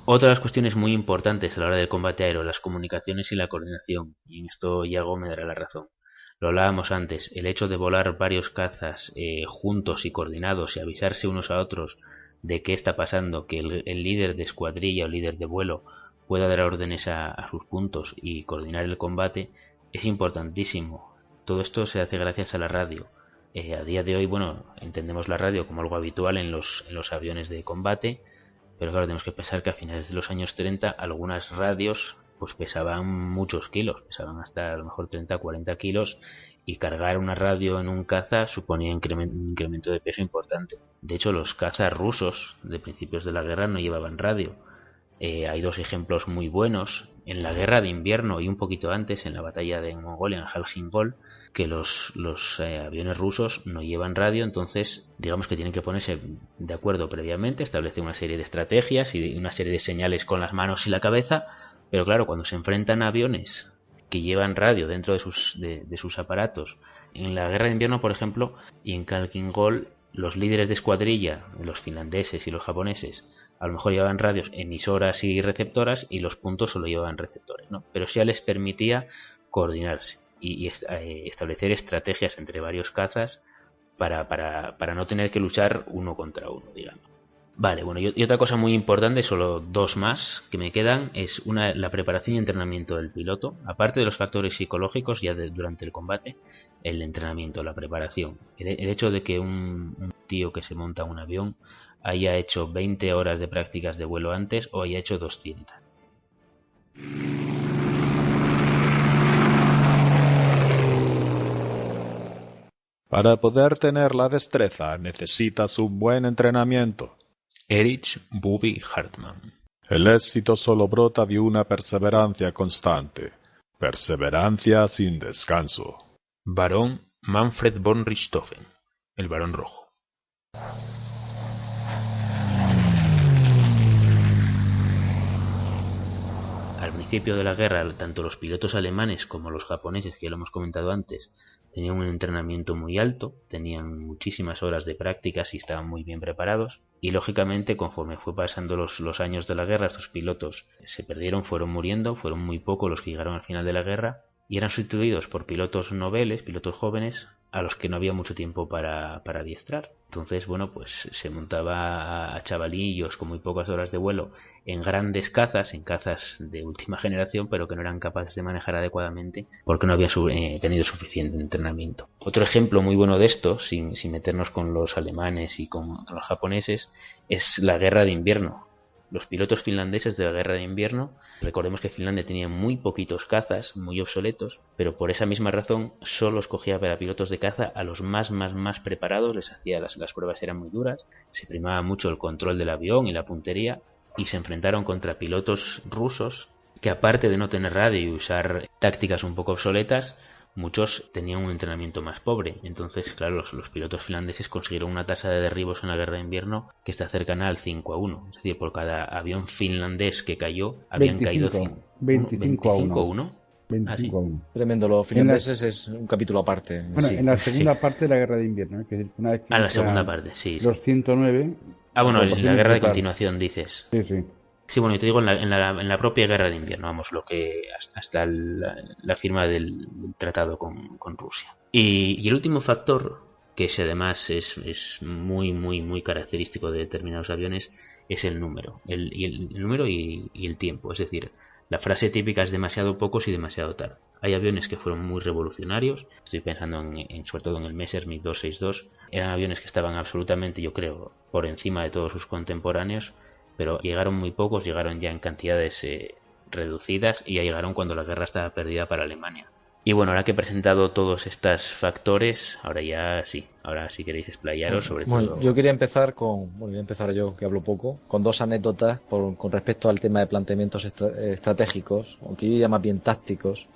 Otra de las cuestiones muy importantes a la hora del combate aéreo, las comunicaciones y la coordinación, y en esto Iago me dará la razón. Lo hablábamos antes, el hecho de volar varios cazas juntos y coordinados y avisarse unos a otros de qué está pasando, que el líder de escuadrilla o líder de vuelo pueda dar órdenes a sus puntos y coordinar el combate, es importantísimo. Todo esto se hace gracias a la radio. A día de hoy, entendemos la radio como algo habitual en los aviones de combate, pero claro, tenemos que pensar que a finales de los años 30 algunas radios pues pesaban muchos kilos, pesaban hasta a lo mejor 30-40 kilos, y cargar una radio en un caza suponía un incremento de peso importante. De hecho, los cazas rusos de principios de la guerra no llevaban radio. Hay dos ejemplos muy buenos. En la guerra de invierno y un poquito antes, en la batalla de Mongolia, en Khalkhin Gol, que los aviones rusos no llevan radio, entonces digamos que tienen que ponerse de acuerdo previamente, establecer una serie de estrategias y una serie de señales con las manos y la cabeza, pero claro, cuando se enfrentan a aviones que llevan radio dentro de sus aparatos, en la guerra de invierno, por ejemplo, y en Khalkhin Gol, los líderes de escuadrilla, los finlandeses y los japoneses, a lo mejor llevaban radios emisoras y receptoras, y los puntos solo llevaban receptores, ¿no? Pero sí les permitía coordinarse y establecer estrategias entre varios cazas para no tener que luchar uno contra uno, digamos. Vale, y otra cosa muy importante, solo dos más que me quedan, es la preparación y entrenamiento del piloto. Aparte de los factores psicológicos ya durante el combate, el entrenamiento, la preparación. El hecho de que un tío que se monta un avión haya hecho 20 horas de prácticas de vuelo antes o haya hecho 200. Para poder tener la destreza necesitas un buen entrenamiento. Erich Bobby Hartmann. El éxito solo brota de una perseverancia constante. Perseverancia sin descanso. Barón Manfred von Richthofen, el Barón Rojo. Al principio de la guerra, tanto los pilotos alemanes como los japoneses, que ya lo hemos comentado antes, tenían un entrenamiento muy alto, tenían muchísimas horas de prácticas y estaban muy bien preparados. Y lógicamente, conforme fue pasando los años de la guerra, estos pilotos se perdieron, fueron muriendo, fueron muy pocos los que llegaron al final de la guerra, y eran sustituidos por pilotos noveles, pilotos jóvenes, a los que no había mucho tiempo para adiestrar. Entonces, bueno, pues se montaba a chavalillos con muy pocas horas de vuelo en grandes cazas, en cazas de última generación, pero que no eran capaces de manejar adecuadamente porque no habían tenido suficiente entrenamiento. Otro ejemplo muy bueno de esto, sin meternos con los alemanes y con los japoneses, es la guerra de invierno. Los pilotos finlandeses de la guerra de invierno, recordemos que Finlandia tenía muy poquitos cazas, muy obsoletos, pero por esa misma razón solo escogía para pilotos de caza a los más preparados, les hacía las pruebas eran muy duras, se primaba mucho el control del avión y la puntería, y se enfrentaron contra pilotos rusos que, aparte de no tener radio y usar tácticas un poco obsoletas, muchos tenían un entrenamiento más pobre. Entonces, claro, los pilotos finlandeses consiguieron una tasa de derribos en la guerra de invierno que está cercana al 5-1. Es decir, por cada avión finlandés que cayó, habían 25, caído 25 a 1. 1. 25 a 1. Tremendo, los finlandeses es un capítulo aparte. Bueno, Sí. en la segunda parte de la guerra de invierno. Que una vez que la segunda parte, sí. Los 109... Bueno, en la guerra de total. continuación, dices. Sí. Sí, bueno, yo te digo en la propia guerra de invierno, vamos, lo que hasta la firma del tratado con Rusia. Y el último factor, que además es muy característico de determinados aviones, es el número. El número y el tiempo. Es decir, la frase típica es demasiado pocos y demasiado tarde. Hay aviones que fueron muy revolucionarios, estoy pensando sobre todo en el Messerschmitt 262, eran aviones que estaban absolutamente, yo creo, por encima de todos sus contemporáneos, pero llegaron muy pocos, llegaron ya en cantidades reducidas y ya llegaron cuando la guerra estaba perdida para Alemania. Y bueno, ahora que he presentado todos estos factores, ahora sí queréis explayaros sobre todo. Yo quería empezar voy a empezar yo, que hablo poco, con dos anécdotas con respecto al tema de planteamientos estratégicos, aunque yo llamo bien tácticos.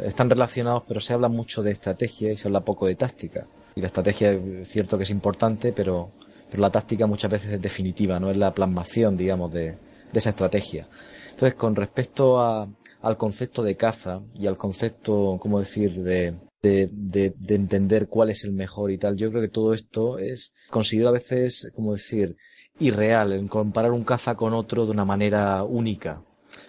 Están relacionados, pero se habla mucho de estrategia y se habla poco de táctica. Y la estrategia es cierto que es importante, pero la táctica muchas veces es definitiva, no es la plasmación, digamos, de esa estrategia. Entonces, con respecto al concepto de caza y al concepto, ¿cómo decir?, de entender cuál es el mejor y tal, yo creo que todo esto considero a veces, ¿cómo decir?, irreal, en comparar un caza con otro de una manera única.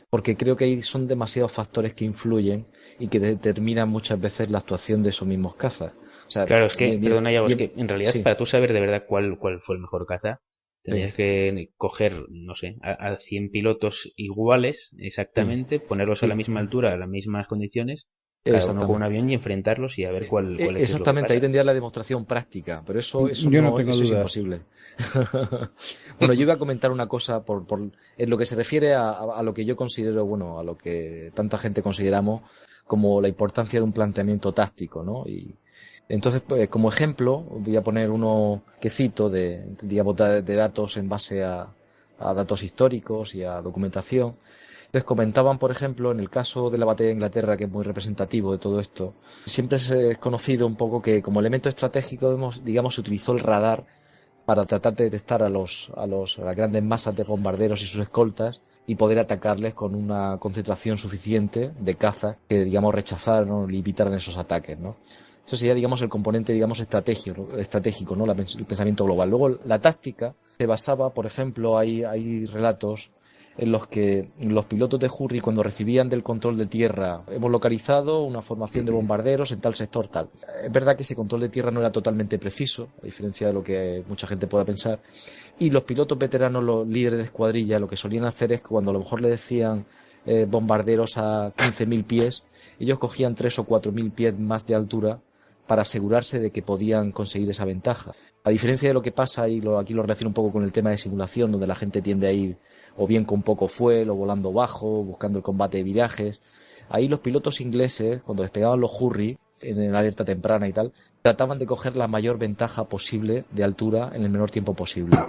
Porque creo que ahí son demasiados factores que influyen y que determinan muchas veces la actuación de esos mismos cazas. O sea, claro, es que, perdona, Yago, es que en realidad sí. para tú saber de verdad cuál fue el mejor caza, tendrías que coger, no sé, a 100 pilotos iguales, exactamente, ponerlos a la misma altura, a las mismas condiciones, cada uno con un avión y enfrentarlos y a ver cuál es. Exactamente, ahí tendrías la demostración práctica, pero eso yo no tengo eso es dudas. imposible. Bueno, yo iba a comentar una cosa en lo que se refiere a lo que yo considero, bueno, a lo que tanta gente consideramos como la importancia de un planteamiento táctico, ¿no? Y entonces, pues, como ejemplo, voy a poner uno que cito de datos en base a datos históricos y a documentación. Les comentaban, por ejemplo, en el caso de la batalla de Inglaterra, que es muy representativo de todo esto, siempre es conocido un poco que como elemento estratégico, digamos, se utilizó el radar para tratar de detectar a las grandes masas de bombarderos y sus escoltas y poder atacarles con una concentración suficiente de cazas que, digamos, rechazaran o limitaran esos ataques, ¿no? Eso sería, digamos, el componente, digamos, estratégico, ¿no? El pensamiento global. Luego, la táctica se basaba, por ejemplo, hay relatos en los que los pilotos de Hurry, cuando recibían del control de tierra, hemos localizado una formación de bombarderos en tal sector, tal. Es verdad que ese control de tierra no era totalmente preciso, a diferencia de lo que mucha gente pueda pensar, y los pilotos veteranos, los líderes de escuadrilla, lo que solían hacer es que cuando a lo mejor le decían bombarderos a 15.000 pies, ellos cogían 3 o 4.000 pies más de altura para asegurarse de que podían conseguir esa ventaja. A diferencia de lo que pasa, y aquí lo relaciono un poco con el tema de simulación, donde la gente tiende a ir o bien con poco fuel o volando bajo, buscando el combate de virajes. Ahí los pilotos ingleses, cuando despegaban los Hurry, en la alerta temprana y tal, trataban de coger la mayor ventaja posible de altura en el menor tiempo posible.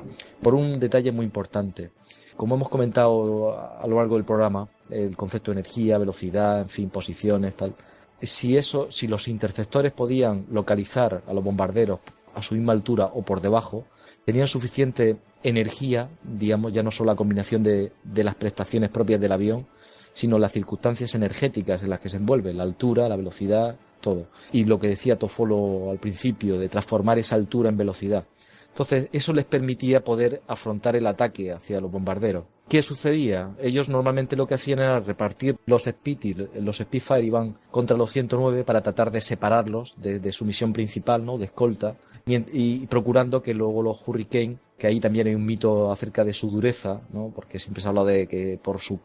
Por un detalle muy importante. Como hemos comentado a lo largo del programa, el concepto de energía, velocidad, en fin, posiciones, tal. Si los interceptores podían localizar a los bombarderos a su misma altura o por debajo, tenían suficiente energía, digamos, ya no solo la combinación de las prestaciones propias del avión, sino las circunstancias energéticas en las que se envuelve, la altura, la velocidad, todo. Y lo que decía Toffolo al principio, de transformar esa altura en velocidad. Entonces, eso les permitía poder afrontar el ataque hacia los bombarderos. ¿Qué sucedía? Ellos normalmente lo que hacían era repartir los Spitfire iban contra los 109 para tratar de separarlos de su misión principal, ¿no? De escolta, y procurando que luego los Hurricane, que ahí también hay un mito acerca de su dureza, ¿no? Porque siempre se habla de que por su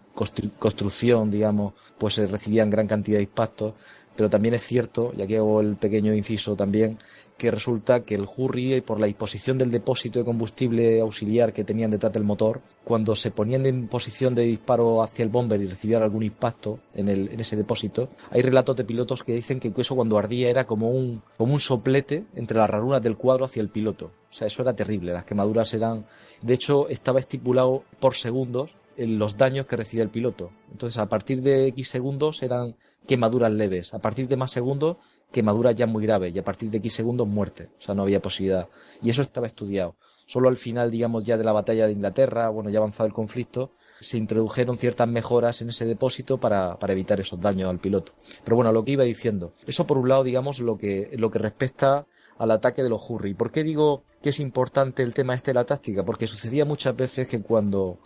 construcción, digamos, pues recibían gran cantidad de impactos, pero también es cierto, y aquí hago el pequeño inciso también, que resulta que el Hurry, por la disposición del depósito de combustible auxiliar que tenían detrás del motor, cuando se ponían en posición de disparo hacia el bomber y recibían algún impacto en ese depósito, hay relatos de pilotos que dicen que eso cuando ardía era como un soplete entre las ranuras del cuadro hacia el piloto. O sea, eso era terrible, las quemaduras eran... De hecho, estaba estipulado por segundos en los daños que recibía el piloto. Entonces, a partir de X segundos eran quemaduras leves, a partir de más segundos quemaduras ya muy graves, y a partir de X segundos muerte. O sea, no había posibilidad. Y eso estaba estudiado. Solo al final, digamos, ya de la batalla de Inglaterra, bueno, ya avanzado el conflicto, se introdujeron ciertas mejoras en ese depósito para evitar esos daños al piloto. Pero bueno, lo que iba diciendo. Eso por un lado, digamos, lo que respecta al ataque de los Hurry. ¿Por qué digo que es importante el tema de la táctica? Porque sucedía muchas veces que cuando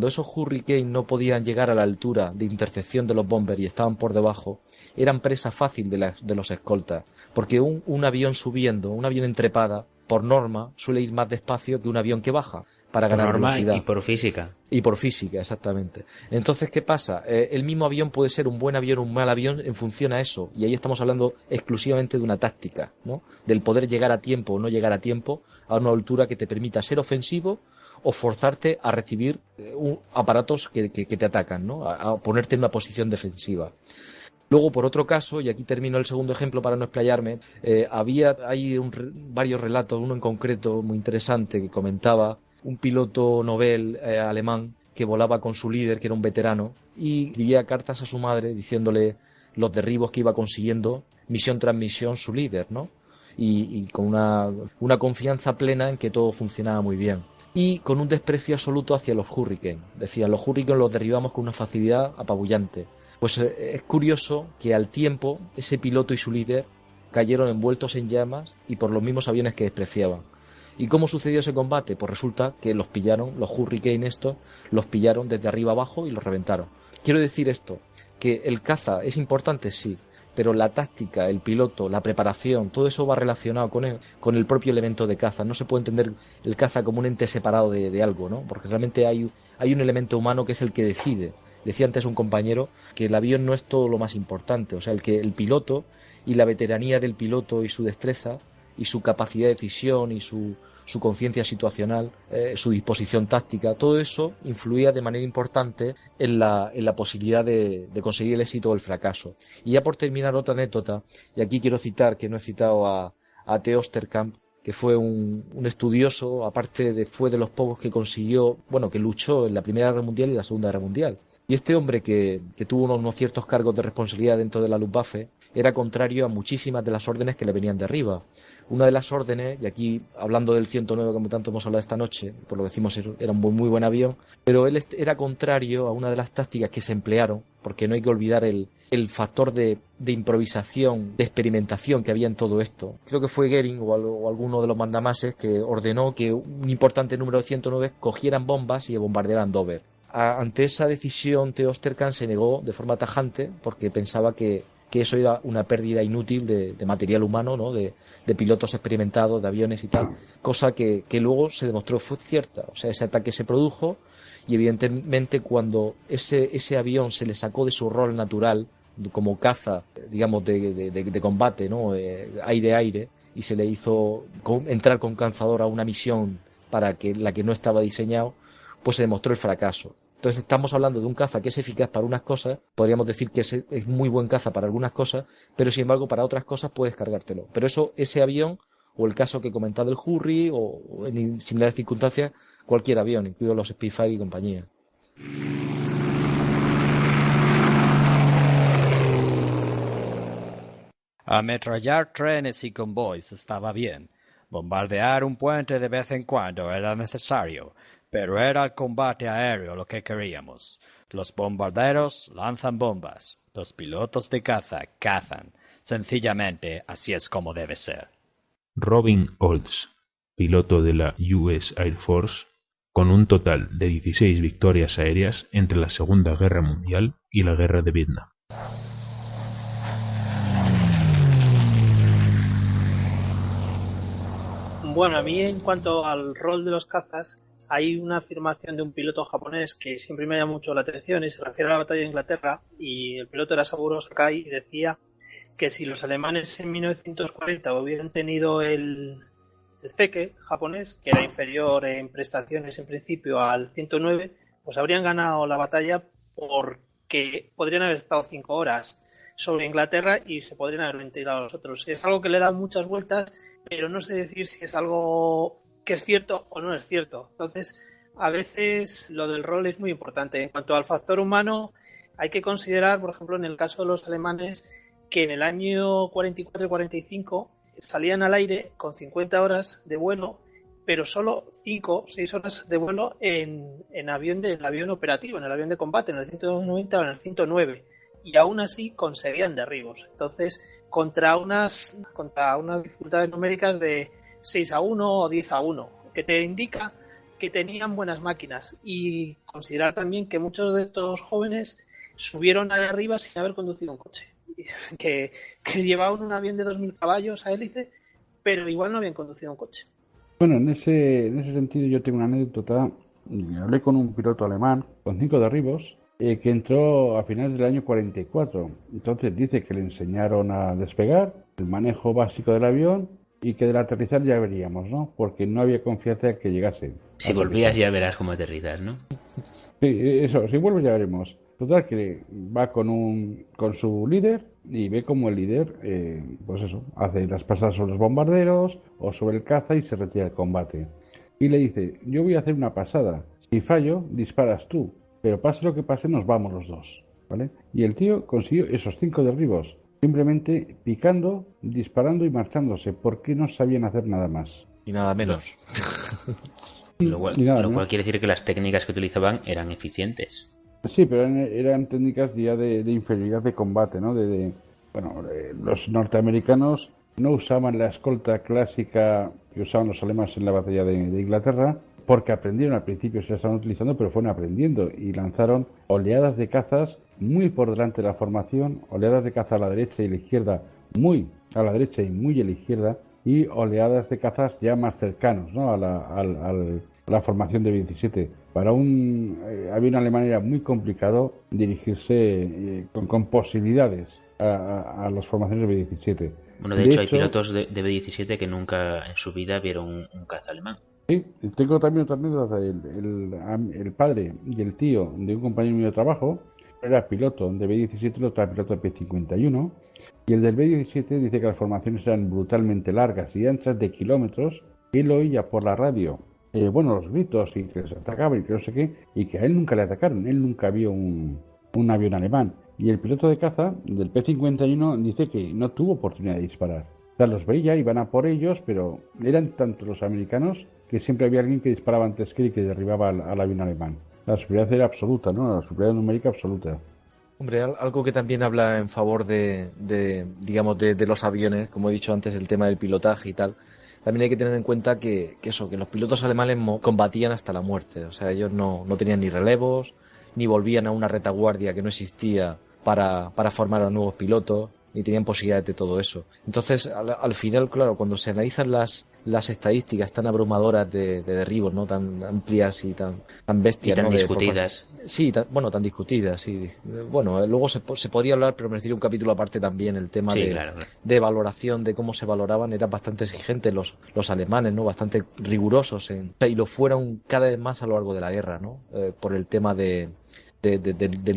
esos Hurricane no podían llegar a la altura de intercepción de los bombers y estaban por debajo, eran presa fácil de los escoltas. Porque un avión subiendo, un avión en trepada, por norma, suele ir más despacio que un avión que baja para ganar velocidad. Y por física. Y por física, exactamente. Entonces, ¿qué pasa? El mismo avión puede ser un buen avión o un mal avión en función a eso. Y ahí estamos hablando exclusivamente de una táctica, ¿no? Del poder llegar a tiempo o no llegar a tiempo a una altura que te permita ser ofensivo o forzarte a recibir aparatos que te atacan, ¿no? A ponerte en una posición defensiva. Luego, por otro caso, y aquí termino el segundo ejemplo para no explayarme, hay varios relatos, uno en concreto muy interesante que comentaba un piloto Nobel alemán que volaba con su líder, que era un veterano, y escribía cartas a su madre diciéndole los derribos que iba consiguiendo misión tras misión su líder, ¿no? Y con una confianza plena en que todo funcionaba muy bien. Y con un desprecio absoluto hacia los Hurricane. Decían, los Hurricane los derribamos con una facilidad apabullante. Pues es curioso que al tiempo ese piloto y su líder cayeron envueltos en llamas y por los mismos aviones que despreciaban. ¿Y cómo sucedió ese combate? Pues resulta que los pillaron, los Hurricane estos, los pillaron desde arriba abajo y los reventaron. Quiero decir esto, que el caza es importante, sí, pero la táctica, el piloto, la preparación, todo eso va relacionado con el propio elemento de caza. No se puede entender el caza como un ente separado de algo, ¿no? Porque realmente hay un elemento humano que es el que decide. Decía antes un compañero que el avión no es todo lo más importante, o sea, el piloto y la veteranía del piloto y su destreza y su capacidad de decisión y su conciencia situacional, su disposición táctica, todo eso influía de manera importante en la posibilidad de conseguir el éxito o el fracaso. Y ya por terminar, otra anécdota, y aquí quiero citar, que no he citado a Theo Osterkamp, que fue un estudioso, fue de los pocos que consiguió, que luchó en la Primera Guerra Mundial y la Segunda Guerra Mundial. Y este hombre que tuvo unos ciertos cargos de responsabilidad dentro de la Luftwaffe era contrario a muchísimas de las órdenes que le venían de arriba. Una de las órdenes, y aquí hablando del 109 como tanto hemos hablado esta noche, por lo que decimos era un muy buen avión, pero él era contrario a una de las tácticas que se emplearon, porque no hay que olvidar el factor de improvisación, de experimentación que había en todo esto. Creo que fue Goering o alguno de los mandamases que ordenó que un importante número de 109 cogieran bombas y bombardearan Dover. Ante esa decisión, Theo Osterkamp se negó de forma tajante porque pensaba que eso era una pérdida inútil de material humano, ¿no? De pilotos experimentados, de aviones y tal, cosa que luego se demostró fue cierta. O sea, ese ataque se produjo y evidentemente cuando ese avión se le sacó de su rol natural como caza, digamos, de combate, ¿no? Aire-aire, y se le hizo entrar con cazador a una misión para la que no estaba diseñado, pues se demostró el fracaso. Entonces estamos hablando de un caza que es eficaz para unas cosas, podríamos decir que es muy buen caza para algunas cosas, pero sin embargo para otras cosas puedes cargártelo. Pero ese avión, o el caso que he comentado del Hurry, o en similares circunstancias, cualquier avión, incluidos los Spitfire y compañía. Ametrallar trenes y convoys estaba bien. Bombardear un puente de vez en cuando era necesario, pero era el combate aéreo lo que queríamos. Los bombarderos lanzan bombas, los pilotos de caza cazan. Sencillamente, así es como debe ser. Robin Olds, piloto de la US Air Force, con un total de 16 victorias aéreas entre la Segunda Guerra Mundial y la Guerra de Vietnam. Bueno, a mí en cuanto al rol de los cazas, hay una afirmación de un piloto japonés que siempre me llama mucho la atención y se refiere a la batalla de Inglaterra, y el piloto era Saburo Sakai y decía que si los alemanes en 1940 hubieran tenido el Zeke japonés, que era inferior en prestaciones en principio al 109, pues habrían ganado la batalla porque podrían haber estado 5 horas sobre Inglaterra y se podrían haber ventilado a los otros. Es algo que le da muchas vueltas, pero no sé decir si es algo que es cierto o no es cierto. Entonces, a veces lo del rol es muy importante. En cuanto al factor humano, hay que considerar, por ejemplo, en el caso de los alemanes, que en el año 44 y 45 salían al aire con 50 horas de vuelo, pero solo 5 o 6 horas de vuelo en el avión operativo, en el avión de combate, en el 190 o en el 109. Y aún así conseguían derribos. Entonces, contra unas dificultades numéricas de 6-1 o 10-1, que te indica que tenían buenas máquinas. Y considerar también que muchos de estos jóvenes subieron allá arriba sin haber conducido un coche. Que llevaban un avión de 2.000 caballos a hélice, pero igual no habían conducido un coche. Bueno, en ese sentido yo tengo una anécdota. Hablé con un piloto alemán con 5 derribos que entró a finales del año 44. Entonces dice que le enseñaron a despegar, el manejo básico del avión, y que del aterrizar ya veríamos, ¿no? Porque no había confianza en que llegase. Si volvías ya verás cómo aterrizar, ¿no? Sí, eso, si vuelves ya veremos. Total, que va con su líder y ve como el líder, pues eso, hace las pasadas sobre los bombarderos o sobre el caza y se retira del combate. Y le dice, yo voy a hacer una pasada. Si fallo, disparas tú. Pero pase lo que pase, nos vamos los dos, ¿vale? Y el tío consiguió esos 5 derribos, simplemente picando, disparando y marchándose, porque no sabían hacer nada más. Y nada menos. Lo cual quiere decir que las técnicas que utilizaban eran eficientes. Sí, pero eran técnicas ya de inferioridad de combate, ¿no? Los norteamericanos no usaban la escolta clásica que usaban los alemanes en la batalla de Inglaterra, porque aprendieron al principio, se la estaban utilizando, pero fueron aprendiendo y lanzaron oleadas de cazas muy por delante de la formación, oleadas de caza a la derecha y la izquierda, muy a la derecha y muy a la izquierda, y oleadas de cazas ya más cercanos, ¿no? a la formación de 27. Para un avión alemán era muy complicado dirigirse con posibilidades a las formaciones de B-17. Bueno, de hecho hay pilotos de B-17 que nunca en su vida vieron un caza alemán. Sí, tengo también otra anécdota. El padre y el tío de un compañero mío de trabajo era piloto de B-17, el otro era piloto de P-51, y el del B-17 dice que las formaciones eran brutalmente largas y anchas de kilómetros, y él oía por la radio los gritos y que les atacaban y que no sé qué, y que a él nunca le atacaron, él nunca vio un avión alemán. Y el piloto de caza del P-51 dice que no tuvo oportunidad de disparar. O sea, los veía, iban a por ellos, pero eran tanto los americanos que siempre había alguien que disparaba antes que él y que derribaba al avión alemán. La superioridad era absoluta, ¿no? La superioridad numérica absoluta. Hombre, algo que también habla en favor de los aviones, como he dicho antes, el tema del pilotaje y tal. También hay que tener en cuenta que los pilotos alemanes combatían hasta la muerte. O sea, ellos no tenían ni relevos, ni volvían a una retaguardia que no existía para formar a nuevos pilotos, ni tenían posibilidades de todo eso. Entonces, al final, claro, cuando se analizan las estadísticas tan abrumadoras de derribos, ¿no? Tan amplias y tan bestias, y tan ¿no? discutidas. Sí, tan discutidas, sí. Bueno, luego se podría hablar, pero merecería un capítulo aparte también, el tema de valoración, de cómo se valoraban. Eran bastante exigentes los alemanes, ¿no? Bastante rigurosos y lo fueron cada vez más a lo largo de la guerra, ¿no? Por el tema del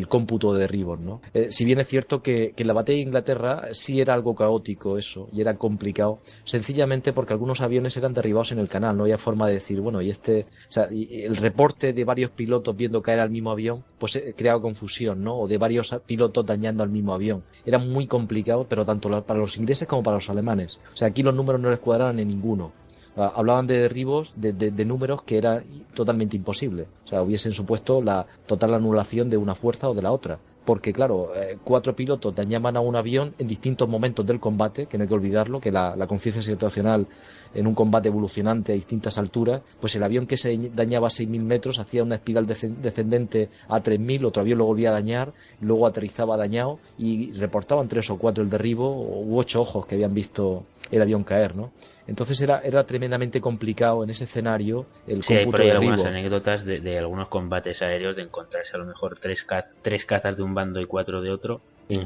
cómputo de derribos, ¿no? Si bien es cierto que en la batalla de Inglaterra sí era algo caótico eso, y era complicado, sencillamente porque algunos aviones eran derribados en el canal, no había forma de decir, bueno, y el reporte de varios pilotos viendo caer al mismo avión, pues creaba confusión, ¿no? O de varios pilotos dañando al mismo avión. Era muy complicado, pero tanto para los ingleses como para los alemanes. O sea, aquí los números no les cuadraban en ninguno. Hablaban de derribos, de números que era totalmente imposible. O sea, hubiesen supuesto la total anulación de una fuerza o de la otra. porque claro, 4 pilotos dañaban a un avión en distintos momentos del combate, que no hay que olvidarlo, que la conciencia situacional en un combate evolucionante a distintas alturas, pues el avión que se dañaba a 6.000 metros hacía una espiral descendente a 3.000, otro avión lo volvía a dañar, luego aterrizaba dañado y reportaban 3 o 4 el derribo u 8 ojos que habían visto el avión caer, ¿no? Entonces era tremendamente complicado en ese escenario el Sí, hay cómputo por ahí de algunas derribo. anécdotas de algunos combates aéreos, de encontrarse a lo mejor tres cazas de un bando y 4 de otro,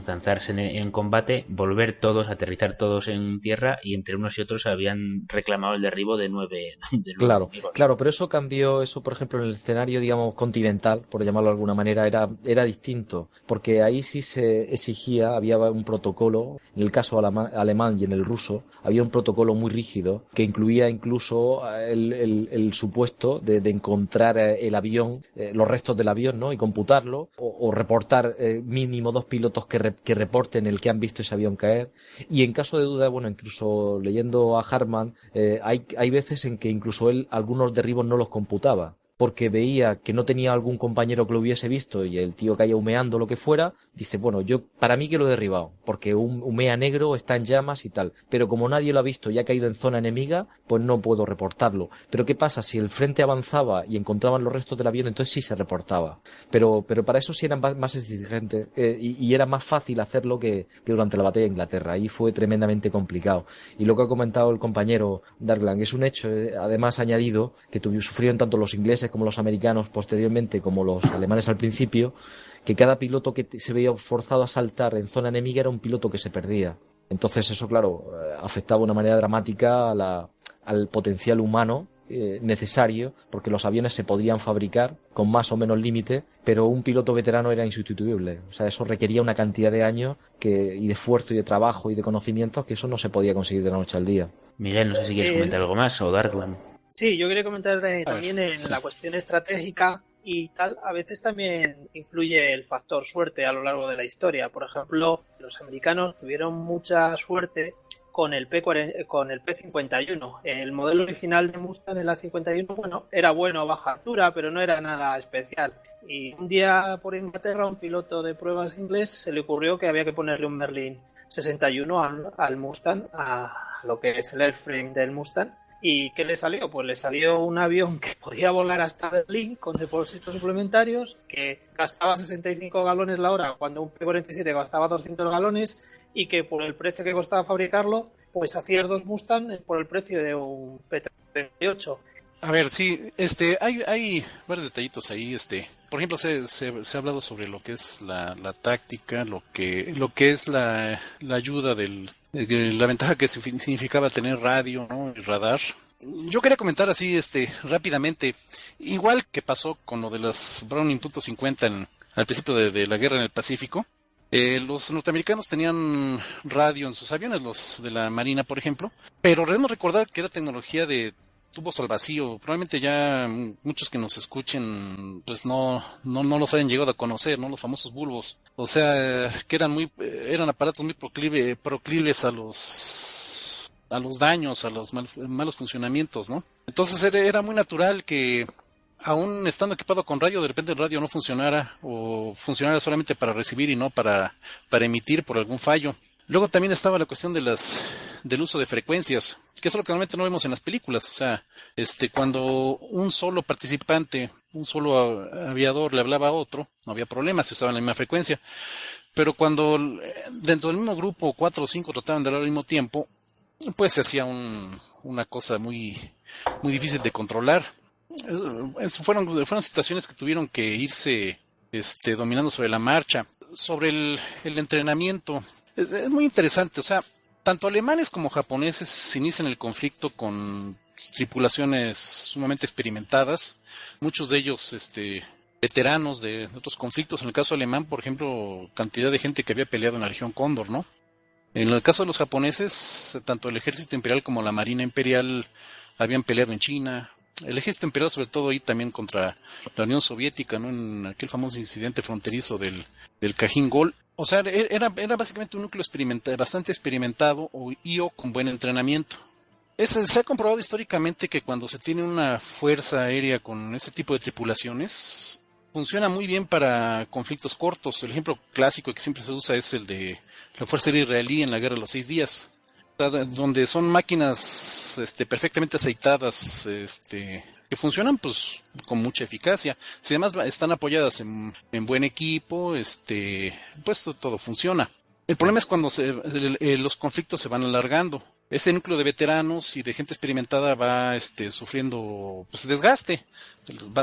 lanzarse en combate, volver todos, aterrizar todos en tierra, y entre unos y otros habían reclamado el derribo de 9 Claro, enemigos. claro, pero eso cambió, eso por ejemplo en el escenario, digamos, continental, por llamarlo de alguna manera, era distinto, porque ahí sí se exigía, había un protocolo, en el caso alemán y en el ruso, había un protocolo muy rígido que incluía incluso el supuesto de encontrar el avión, los restos del avión, ¿no? Y computarlo, o reportar mínimo 2 pilotos que reporten el que han visto ese avión caer, y en caso de duda, bueno, incluso leyendo a Hartmann, hay veces en que incluso él algunos derribos no los computaba, porque veía que no tenía algún compañero que lo hubiese visto y el tío caía humeando, lo que fuera, dice, bueno, para mí que lo he derribado, porque humea negro, está en llamas y tal, pero como nadie lo ha visto y ha caído en zona enemiga, pues no puedo reportarlo. Pero ¿qué pasa? Si el frente avanzaba y encontraban los restos del avión, entonces sí se reportaba. Pero para eso sí eran más exigentes, y era más fácil hacerlo que durante la batalla de Inglaterra. Ahí fue tremendamente complicado. Y lo que ha comentado el compañero Darkland es un hecho, además añadido, que sufrieron tanto los ingleses como los americanos posteriormente, como los alemanes al principio, que cada piloto que se veía forzado a saltar en zona enemiga era un piloto que se perdía. Entonces eso, claro, afectaba de una manera dramática al potencial humano necesario, porque los aviones se podían fabricar con más o menos límite, pero un piloto veterano era insustituible. O sea, eso requería una cantidad de años y de esfuerzo y de trabajo y de conocimientos que eso no se podía conseguir de la noche al día. Miguel, no sé si quieres comentar algo más, o Darkland. Sí, yo quería comentar también en la cuestión estratégica y tal, a veces también influye el factor suerte a lo largo de la historia. Por ejemplo, los americanos tuvieron mucha suerte con el P-51. El modelo original de Mustang, el A-51, bueno, era bueno a baja altura, pero no era nada especial. Y un día por Inglaterra, un piloto de pruebas inglés se le ocurrió que había que ponerle un Merlin 61 al Mustang, a lo que es el airframe del Mustang. ¿Y qué le salió? Pues le salió un avión que podía volar hasta Berlín con depósitos suplementarios, que gastaba 65 galones la hora cuando un P-47 gastaba 200 galones, y que por el precio que costaba fabricarlo, pues hacía 2 Mustang por el precio de un P-38. A ver, sí, hay varios detallitos ahí, por ejemplo, se ha hablado sobre lo que es la táctica, lo que es la ayuda la ventaja que significaba tener radio, ¿no? Y radar. Yo quería comentar así, rápidamente, igual que pasó con lo de las Browning .50 al principio de la guerra en el Pacífico. Los norteamericanos tenían radio en sus aviones, los de la Marina, por ejemplo, pero debemos recordar que era tecnología de tubos al vacío. Probablemente ya muchos que nos escuchen pues no los hayan llegado a conocer, ¿no? Los famosos bulbos. O sea, que eran aparatos muy proclives a los daños, a los malos funcionamientos, ¿no? Entonces era muy natural que aún estando equipado con radio, de repente el radio no funcionara, o funcionara solamente para recibir y no para emitir por algún fallo. Luego también estaba la cuestión del uso de frecuencias, que es lo que normalmente no vemos en las películas. O sea, cuando un solo participante, un solo aviador le hablaba a otro, no había problema, se usaba la misma frecuencia. Pero cuando dentro del mismo grupo 4 o 5 trataban de hablar al mismo tiempo, pues se hacía una cosa muy, muy difícil de controlar. Fueron situaciones que tuvieron que irse dominando sobre la marcha. Sobre el entrenamiento, es muy interesante. O sea, tanto alemanes como japoneses inician el conflicto con tripulaciones sumamente experimentadas, muchos de ellos veteranos de otros conflictos. En el caso alemán, por ejemplo, cantidad de gente que había peleado en la región Cóndor, ¿no? En el caso de los japoneses, tanto el ejército imperial como la marina imperial habían peleado en China. El ejército imperial, sobre todo, ahí también contra la Unión Soviética, ¿no? En aquel famoso incidente fronterizo del Kajin-Gol. O sea, era básicamente un núcleo bastante experimentado o con buen entrenamiento. Se ha comprobado históricamente que cuando se tiene una fuerza aérea con ese tipo de tripulaciones, funciona muy bien para conflictos cortos. El ejemplo clásico que siempre se usa es el de la Fuerza Aérea Israelí en la Guerra de los 6 días, donde son máquinas perfectamente aceitadas, que funcionan pues con mucha eficacia. Si además están apoyadas en buen equipo, pues todo funciona. El problema es cuando los conflictos se van alargando. Ese núcleo de veteranos y de gente experimentada va sufriendo pues desgaste.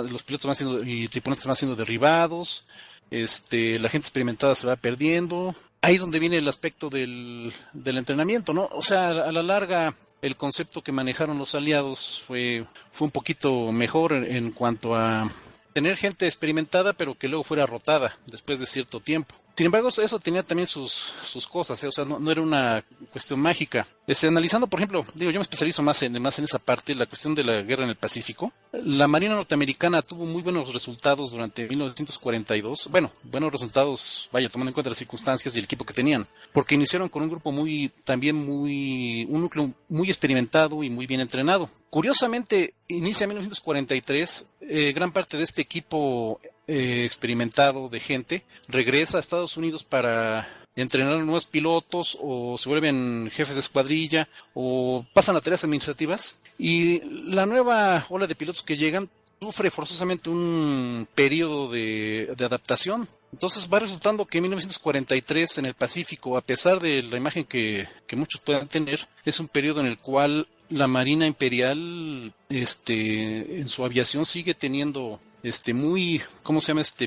Los pilotos van siendo y tripulantes van siendo derribados. La gente experimentada se va perdiendo. Ahí es donde viene el aspecto del entrenamiento, ¿no? O sea, a la larga el concepto que manejaron los aliados fue un poquito mejor en cuanto a tener gente experimentada, pero que luego fuera rotada después de cierto tiempo. Sin embargo, eso tenía también sus cosas, o sea, no era una cuestión mágica. Analizando, por ejemplo, yo me especializo más en esa parte, la cuestión de la guerra en el Pacífico. La Marina norteamericana tuvo muy buenos resultados durante 1942. Bueno, buenos resultados, tomando en cuenta las circunstancias y el equipo que tenían. Porque iniciaron con un grupo un núcleo muy experimentado y muy bien entrenado. Curiosamente, inicia en 1943, gran parte de este equipo experimentado de gente regresa a Estados Unidos para entrenar a nuevos pilotos, o se vuelven jefes de escuadrilla, o pasan a tareas administrativas, y la nueva ola de pilotos que llegan sufre forzosamente un periodo de adaptación. Entonces va resultando que en 1943 en el Pacífico, a pesar de la imagen que muchos puedan tener, es un periodo en el cual la Marina Imperial en su aviación sigue teniendo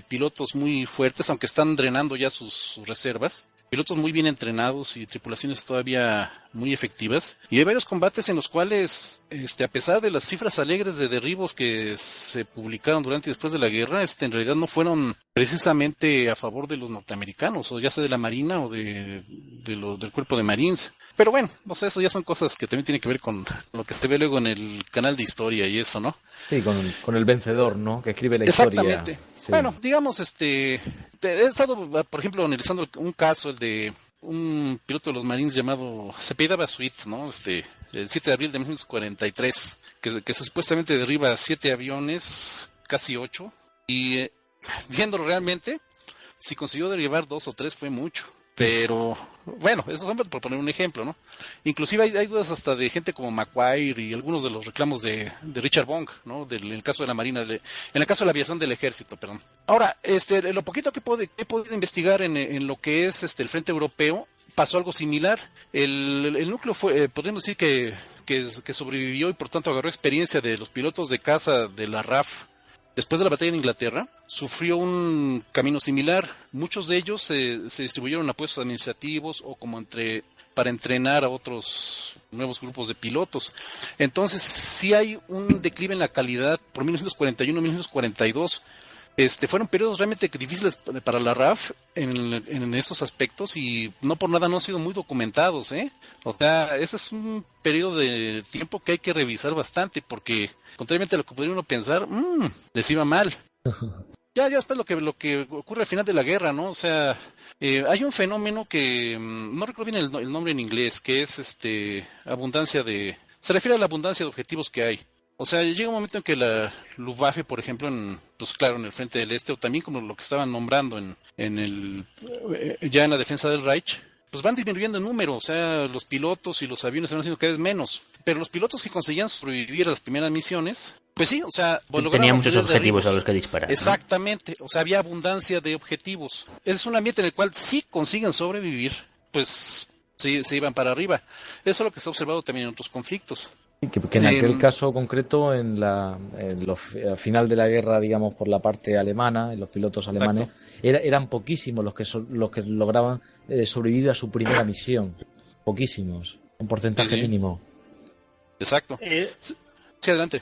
pilotos muy fuertes, aunque están drenando ya sus reservas. Pilotos muy bien entrenados y tripulaciones todavía muy efectivas. Y hay varios combates en los cuales, a pesar de las cifras alegres de derribos que se publicaron durante y después de la guerra, en realidad no fueron precisamente a favor de los norteamericanos, o ya sea de la Marina o del cuerpo de Marines. Pero bueno, no sé, eso ya son cosas que también tienen que ver con lo que se ve luego en el canal de historia y eso, ¿no? Sí, con el vencedor, ¿no? Que escribe la historia. Exactamente. Sí. Bueno, digamos, he estado, por ejemplo, analizando un caso, el de un piloto de los Marines llamado, se apellidaba Sweet, ¿no? El 7 de abril de 1943, que supuestamente derriba 7 aviones, casi 8, y viéndolo realmente, si consiguió derribar 2 o 3 fue mucho. Pero, bueno, eso es por poner un ejemplo, ¿no? Inclusive hay dudas hasta de gente como McGuire y algunos de los reclamos de Richard Bong, ¿no? En el caso de la Marina, en el caso de la aviación del ejército, perdón. Ahora, lo poquito que he podido investigar en lo que es el frente europeo, pasó algo similar. El núcleo fue, podríamos decir que sobrevivió y por tanto agarró experiencia de los pilotos de caza de la RAF. Después de la batalla en Inglaterra, sufrió un camino similar. Muchos de ellos se distribuyeron a puestos administrativos o para entrenar a otros nuevos grupos de pilotos. Entonces, sí hay un declive en la calidad por 1941-1942. Fueron periodos realmente difíciles para la RAF en esos aspectos, y no por nada no han sido muy documentados, ¿eh? O sea, ese es un periodo de tiempo que hay que revisar bastante, porque contrariamente a lo que podría uno pensar, les iba mal. Ya después lo que ocurre al final de la guerra, ¿no? O sea, hay un fenómeno que no recuerdo bien el nombre en inglés, que es abundancia se refiere a la abundancia de objetivos que hay. O sea, llega un momento en que la Luftwaffe, por ejemplo, en el frente del este, o también como lo que estaban nombrando ya en la defensa del Reich, pues van disminuyendo en número. O sea, los pilotos y los aviones se van haciendo cada vez menos. Pero los pilotos que conseguían sobrevivir a las primeras misiones, pues sí, o sea, tenía muchos objetivos a los que disparar, ¿no? Exactamente, o sea, había abundancia de objetivos. Ese es un ambiente en el cual si consiguen sobrevivir, pues sí, se iban para arriba. Eso es lo que se ha observado también en otros conflictos. Que en aquel caso concreto, al final de la guerra, digamos, por la parte alemana, en los pilotos alemanes, eran poquísimos los que lograban sobrevivir a su primera misión. Poquísimos, un porcentaje mínimo. Exacto. Sí, adelante.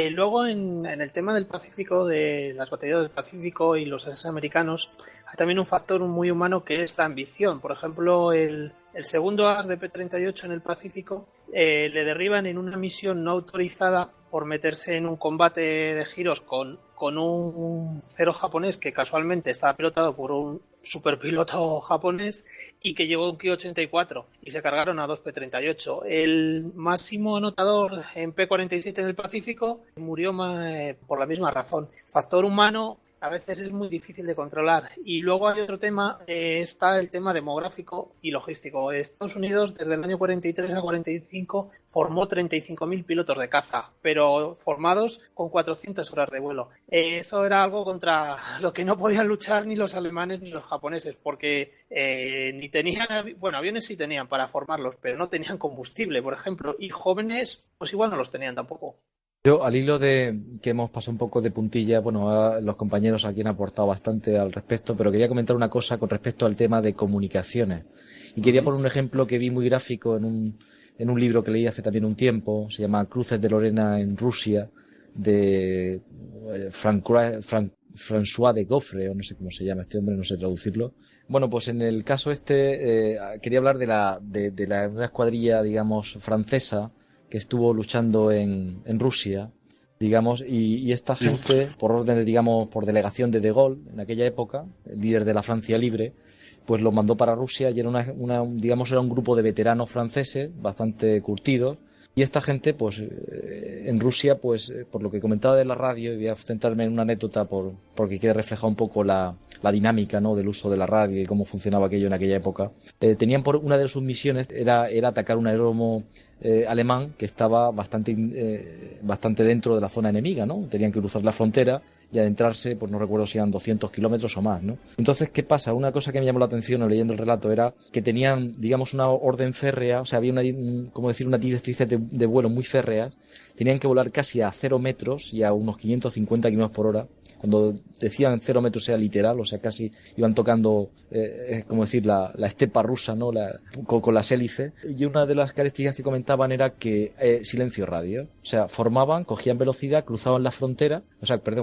Luego, en el tema del Pacífico, de las batallas del Pacífico y los ases americanos, hay también un factor muy humano que es la ambición. Por ejemplo, el segundo as de P-38 en el Pacífico le derriban en una misión no autorizada por meterse en un combate de giros con un cero japonés que casualmente estaba pilotado por un superpiloto japonés y que llevó un Ki-84 y se cargaron a 2 P-38. El máximo anotador en P-47 en el Pacífico murió por la misma razón. Factor humano a veces es muy difícil de controlar. Y luego hay otro tema, está el tema demográfico y logístico. Estados Unidos desde el año 43 a 45 formó 35.000 pilotos de caza, pero formados con 400 horas de vuelo. Eso era algo contra lo que no podían luchar ni los alemanes ni los japoneses, porque ni tenían, bueno, aviones sí tenían para formarlos, pero no tenían combustible, por ejemplo, y jóvenes pues igual no los tenían tampoco. Yo, al hilo de que hemos pasado un poco de puntilla, bueno, los compañeros aquí han aportado bastante al respecto, pero quería comentar una cosa con respecto al tema de comunicaciones. Y quería poner un ejemplo que vi muy gráfico en un libro que leí hace también un tiempo, se llama Cruces de Lorena en Rusia, de François de Goffre, o no sé cómo se llama este hombre, no sé traducirlo. Bueno, pues en el caso quería hablar de una escuadrilla, digamos, francesa, que estuvo luchando en Rusia, digamos, y esta gente, por orden, digamos, por delegación de Gaulle, en aquella época, el líder de la Francia libre, pues lo mandó para Rusia y era digamos, era un grupo de veteranos franceses, bastante curtidos, y esta gente, pues, en Rusia, pues, por lo que comentaba de la radio, y voy a centrarme en una anécdota porque quede reflejada un poco la dinámica, ¿no?, del uso de la radio y cómo funcionaba aquello en aquella época. Tenían por una de sus misiones era atacar un aeródromo alemán que estaba bastante dentro de la zona enemiga, ¿no? Tenían que cruzar la frontera y adentrarse, pues no recuerdo si eran 200 kilómetros o más, ¿no? Entonces, ¿qué pasa? Una cosa que me llamó la atención leyendo el relato era que tenían, digamos, una orden férrea, o sea, había una directrices de vuelo muy férreas, tenían que volar casi a 0 metros y a unos 550 kilómetros por hora. Cuando decían 0 metros era literal, o sea, casi iban tocando, como decir, la estepa rusa, ¿no?, con las hélices. Y una de las características que comentaban era que silencio radio. O sea, formaban, cogían velocidad, cruzaban la frontera,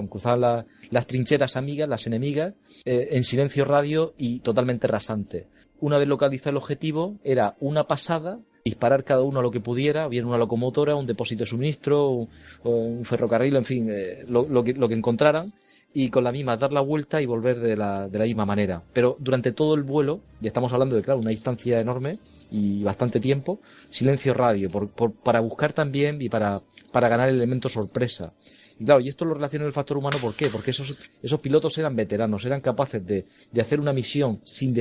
cruzaban las trincheras amigas, las enemigas, en silencio radio y totalmente rasante. Una vez localizado el objetivo, era una pasada, disparar cada uno a lo que pudiera, bien una locomotora, un depósito de suministro, un ferrocarril, en fin, lo que encontraran, y con la misma dar la vuelta y volver de la misma manera. Pero durante todo el vuelo, y estamos hablando de, claro, una distancia enorme y bastante tiempo, silencio radio, para buscar también y para ganar el elemento sorpresa. Y claro, y esto lo relaciona el factor humano, ¿por qué? Porque esos pilotos eran veteranos, eran capaces de hacer una misión sin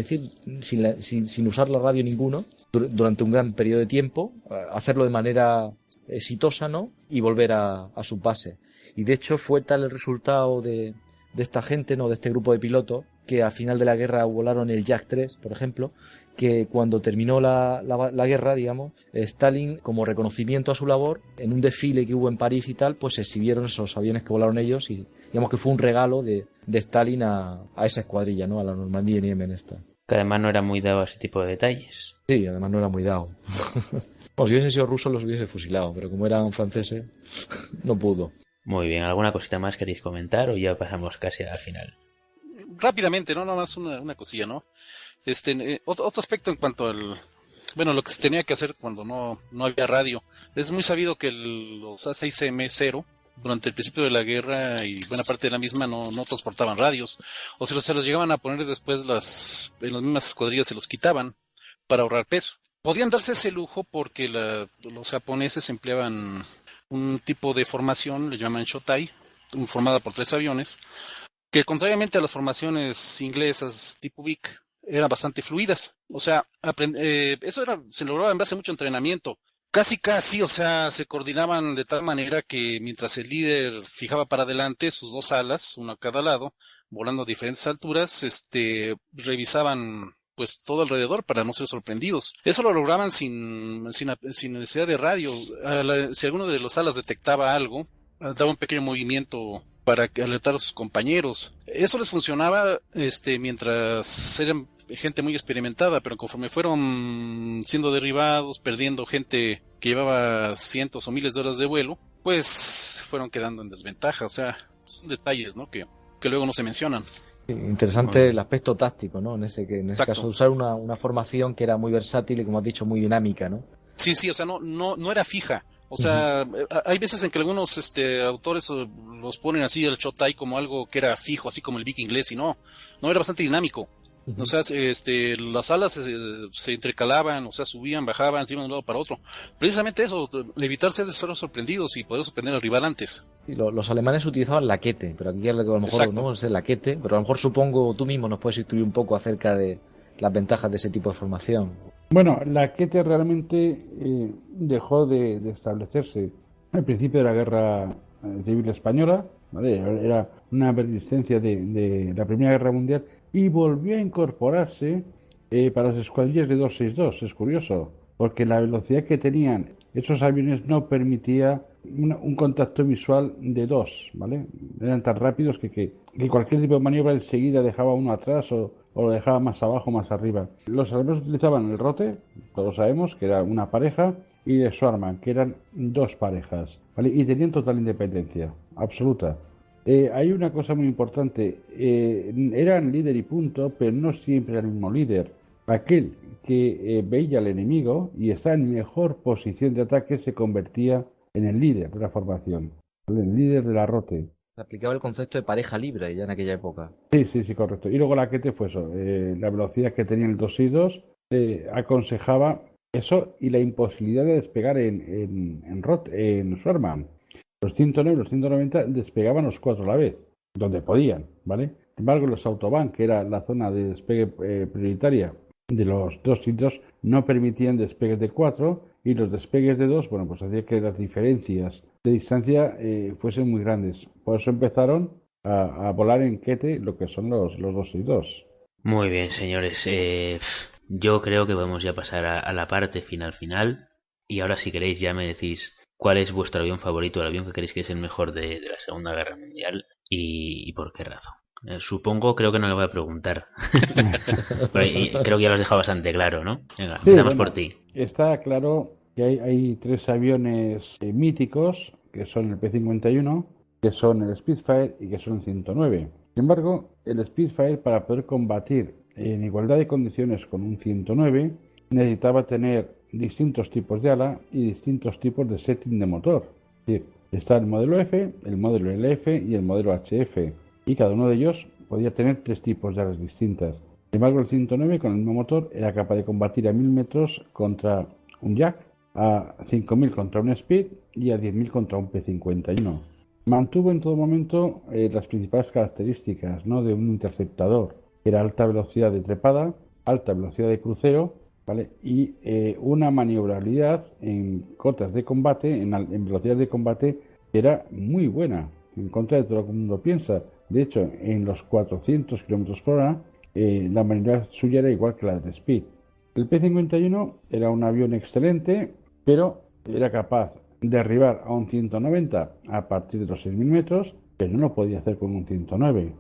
usar la radio ninguno, durante un gran periodo de tiempo, hacerlo de manera exitosa, ¿no?, y volver a su base. Y de hecho fue tal el resultado de esta gente, ¿no?, de este grupo de pilotos, que al final de la guerra volaron el Yak 3, por ejemplo, que cuando terminó la guerra, digamos, Stalin, como reconocimiento a su labor, en un desfile que hubo en París y tal, pues se exhibieron esos aviones que volaron ellos y digamos que fue un regalo de Stalin a esa escuadrilla, ¿no?, a la Normandía y Niemen esta. Que además no era muy dado a ese tipo de detalles. Sí, además no era muy dado. Bueno, si hubiesen sido rusos los hubiese fusilado, pero como eran franceses, no pudo. Muy bien, ¿alguna cosita más queréis comentar o ya pasamos casi al final? Rápidamente, ¿no? Nada más una cosilla, ¿no? Otro aspecto en cuanto al... Bueno, lo que se tenía que hacer cuando no había radio. Es muy sabido que los A6M0, durante el principio de la guerra y buena parte de la misma, no transportaban radios. O se los llegaban a poner después en las mismas escuadrillas, se los quitaban para ahorrar peso. Podían darse ese lujo porque los japoneses empleaban un tipo de formación, le llaman Shotai, formada por 3 aviones, que contrariamente a las formaciones inglesas tipo Vic, eran bastante fluidas. O sea, se lograba en base a mucho entrenamiento. Casi, o sea, se coordinaban de tal manera que mientras el líder fijaba para adelante sus 2 alas, una a cada lado, volando a diferentes alturas, revisaban pues todo alrededor para no ser sorprendidos. Eso lo lograban sin necesidad de radio. Si alguno de los alas detectaba algo, daba un pequeño movimiento para alertar a sus compañeros. Eso les funcionaba mientras eran gente muy experimentada, pero conforme fueron siendo derribados, perdiendo gente que llevaba cientos o miles de horas de vuelo, pues fueron quedando en desventaja. O sea, son detalles, ¿no?, que luego no se mencionan. Interesante el aspecto táctico, ¿no? En ese caso, usar una formación que era muy versátil y, como has dicho, muy dinámica, ¿no? Sí, o sea, no era fija. O sea, hay veces en que algunos autores los ponen así el Shotai como algo que era fijo, así como el Vic inglés, y no era bastante dinámico. O sea, las alas se intercalaban, o sea, subían, bajaban, se iban de un lado para otro. Precisamente eso, evitar ser sorprendidos y poder sorprender al rival antes. Sí, los alemanes utilizaban laquete, pero aquí a lo mejor Exacto. no es el laquete, pero a lo mejor supongo tú mismo nos puedes instruir un poco acerca de las ventajas de ese tipo de formación. Bueno, laquete realmente dejó de establecerse al principio de la Guerra Civil Española, ¿vale? Era una persistencia de la Primera Guerra Mundial y volvió a incorporarse para las escuadrillas de 262. Es curioso, porque la velocidad que tenían esos aviones no permitía un contacto visual de dos, ¿vale? Eran tan rápidos que cualquier tipo de maniobra enseguida dejaba uno atrás o lo dejaba más abajo, más arriba. Los alemanes utilizaban el Rote, todos sabemos que era una pareja, y el Schwarmann, que eran dos parejas, ¿vale? Y tenían total independencia, absoluta. Hay una cosa muy importante, eran líder y punto, pero no siempre era el mismo líder. Aquel que veía al enemigo y estaba en mejor posición de ataque se convertía en el líder de la formación, ¿vale? El líder de la Rote. Se aplicaba el concepto de pareja libre ya en aquella época. Sí, correcto. Y luego la Laquete fue eso, la velocidad que tenía el 262 aconsejaba eso y la imposibilidad de despegar en Schwarmann. Los 109 y los 190 despegaban los cuatro a la vez, donde podían, ¿vale? Sin embargo, los Autobahn, que era la zona de despegue prioritaria de los 262, no permitían despegues de 4 y los despegues de 2, bueno, pues hacía que las diferencias de distancia fuesen muy grandes. Por eso empezaron a volar en quete lo que son los 262. Muy bien, señores. Yo creo que podemos ya pasar a la parte final. Y ahora, si queréis, ya me decís cuál es vuestro avión favorito, el avión que creéis que es el mejor de la Segunda Guerra Mundial y por qué razón. Creo que no le voy a preguntar. Creo que ya lo has dejado bastante claro, ¿no? Venga, Sí, empezamos por ti. Está claro que hay tres aviones míticos, que son el P-51, que son el Spitfire y que son el 109. Sin embargo, el Spitfire, para poder combatir en igualdad de condiciones con un 109, necesitaba tener distintos tipos de ala y distintos tipos de setting de motor. Es decir, está el modelo F, el modelo LF y el modelo HF, y cada uno de ellos podía tener tres tipos de alas distintas. Sin embargo, el 109 con el mismo motor era capaz de combatir a 1000 metros contra un Jack, a 5000 contra un Speed y a 10.000 contra un P-51. Mantuvo en todo momento las principales características, ¿no?, de un interceptador, que era alta velocidad de trepada, alta velocidad de crucero, ¿vale? Y una maniobrabilidad en cotas de combate, en velocidad de combate, que era muy buena, en contra de todo lo que el mundo piensa. De hecho, en los 400 km por hora, la maniobrabilidad suya era igual que la del Speed. El P-51 era un avión excelente, pero era capaz de derribar a un 190 a partir de los 6.000 metros, pero no lo podía hacer con un 109.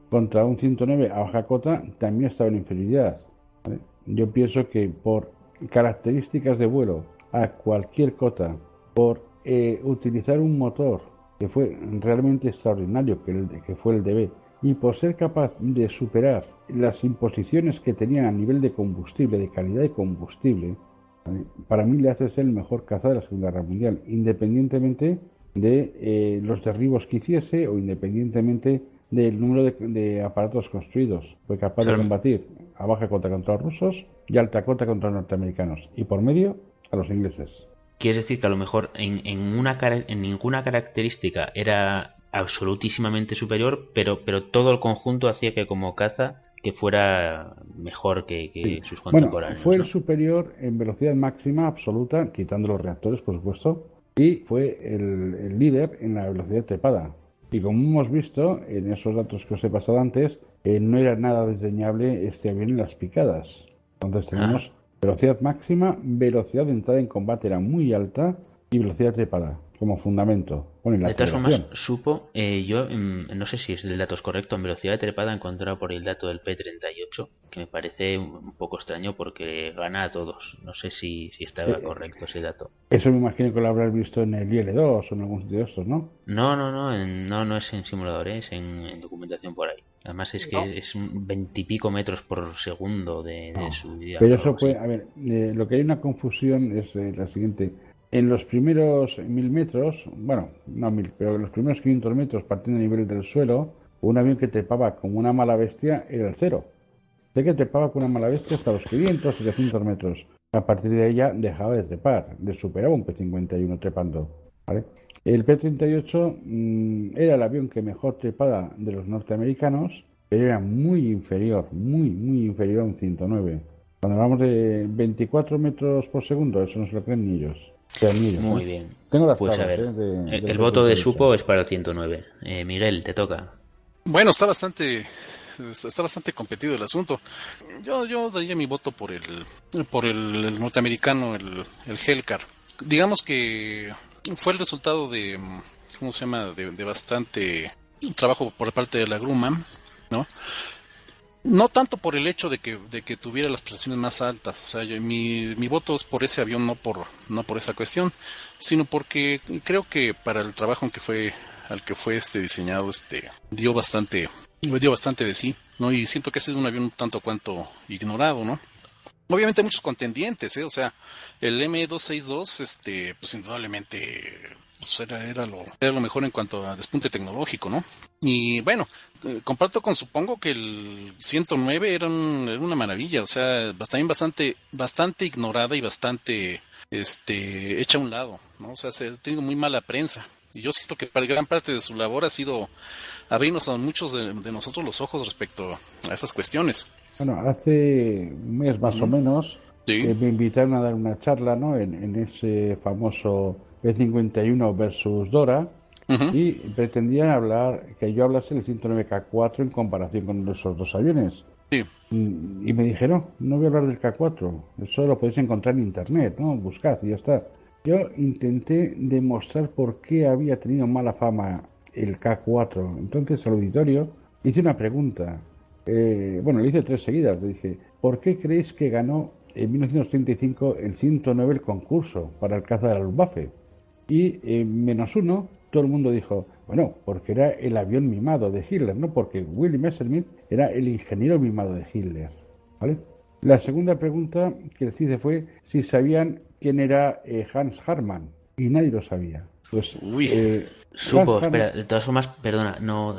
Contra un 109 a baja cota también estaba en inferioridad, ¿vale? Yo pienso que por características de vuelo a cualquier cota, por utilizar un motor que fue realmente extraordinario, que fue el DB, y por ser capaz de superar las imposiciones que tenían a nivel de combustible, de calidad de combustible, ¿vale?, para mí le hace ser el mejor caza de la Segunda Guerra Mundial, independientemente de los derribos que hiciese o independientemente del número de aparatos construidos. Fue capaz de combatir a baja cota contra los rusos y a alta cota contra los norteamericanos, y por medio a los ingleses. ¿Quieres decir que a lo mejor en ninguna característica era absolutísimamente superior, pero todo el conjunto hacía que como caza que fuera mejor que sus contemporáneos? Bueno, fue ¿no? el superior en velocidad máxima absoluta, quitando los reactores, por supuesto, y fue el líder en la velocidad trepada. Y como hemos visto en esos datos que os he pasado antes, no era nada desdeñable este avión en las picadas. Entonces tenemos velocidad máxima, velocidad de entrada en combate era muy alta y velocidad trepada como fundamento. Bueno, y la de todas formas, supo, yo no sé si el dato es correcto, en velocidad de trepada encontrado por el dato del P-38, que me parece un poco extraño porque gana a todos. No sé si estaba correcto ese dato. Eso me imagino que lo habrás visto en el IL-2 o en algún sitio de estos, ¿no? No es en simulador, es en documentación por ahí. Además es que es 20 y pico metros por segundo de subida. Pero eso puede, a ver, lo que hay una confusión es la siguiente. En los primeros 1000 metros, bueno, no 1000, pero en los primeros 500 metros partiendo a nivel del suelo, un avión que trepaba como una mala bestia era el 0. Sé que trepaba con una mala bestia hasta los 500, 700 metros. A partir de ahí ya dejaba de trepar, le superaba un P-51 trepando, ¿vale? El P-38 era el avión que mejor trepada de los norteamericanos, pero era muy inferior a un 109. Cuando hablamos de 24 metros por segundo, eso no se lo creen ni ellos. Muy bien. Tengo las pues a ver, el voto de Supo es para el 109. Miguel, te toca. Bueno, está bastante competido el asunto. Yo daría mi voto por el norteamericano, el Hellcar. Digamos que fue el resultado de, ¿cómo se llama? De bastante trabajo por parte de la Grumman, ¿no? No tanto por el hecho de que tuviera las prestaciones más altas, o sea, mi voto es por ese avión, no por esa cuestión, sino porque creo que para el trabajo al que fue diseñado, dio bastante de sí, ¿no? Y siento que ese es un avión un tanto cuanto ignorado, ¿no? Obviamente hay muchos contendientes, o sea, el M262, pues indudablemente pues era lo mejor en cuanto a despunte tecnológico, ¿no? Y bueno, comparto supongo que el 109 era una maravilla, o sea, también bastante ignorada y bastante hecha a un lado, ¿no? O sea, se ha tenido muy mala prensa. Y yo siento que para gran parte de su labor ha sido abrirnos a muchos de nosotros los ojos respecto a esas cuestiones. Bueno, hace un mes más o menos me invitaron a dar una charla, ¿no? En ese famoso P-51 versus Dora, y pretendían que yo hablase del 109K4 en comparación con esos dos aviones. Sí. Y me dijeron, no voy a hablar del K4, eso lo podéis encontrar en internet, ¿no? Buscad y ya está. Yo intenté demostrar por qué había tenido mala fama el K4. Entonces al auditorio hice una pregunta. Le hice 3 seguidas. Le dije, ¿por qué creéis que ganó en 1935 el 109 el concurso para el caza de la Luftwaffe? Y -1, todo el mundo dijo, bueno, porque era el avión mimado de Hitler, ¿no? Porque Willy Messerschmitt era el ingeniero mimado de Hitler, ¿vale? La segunda pregunta que les hice fue si sabían quién era Hans Hartmann, y nadie lo sabía. Pues, Supo, espera, de todas formas, perdona,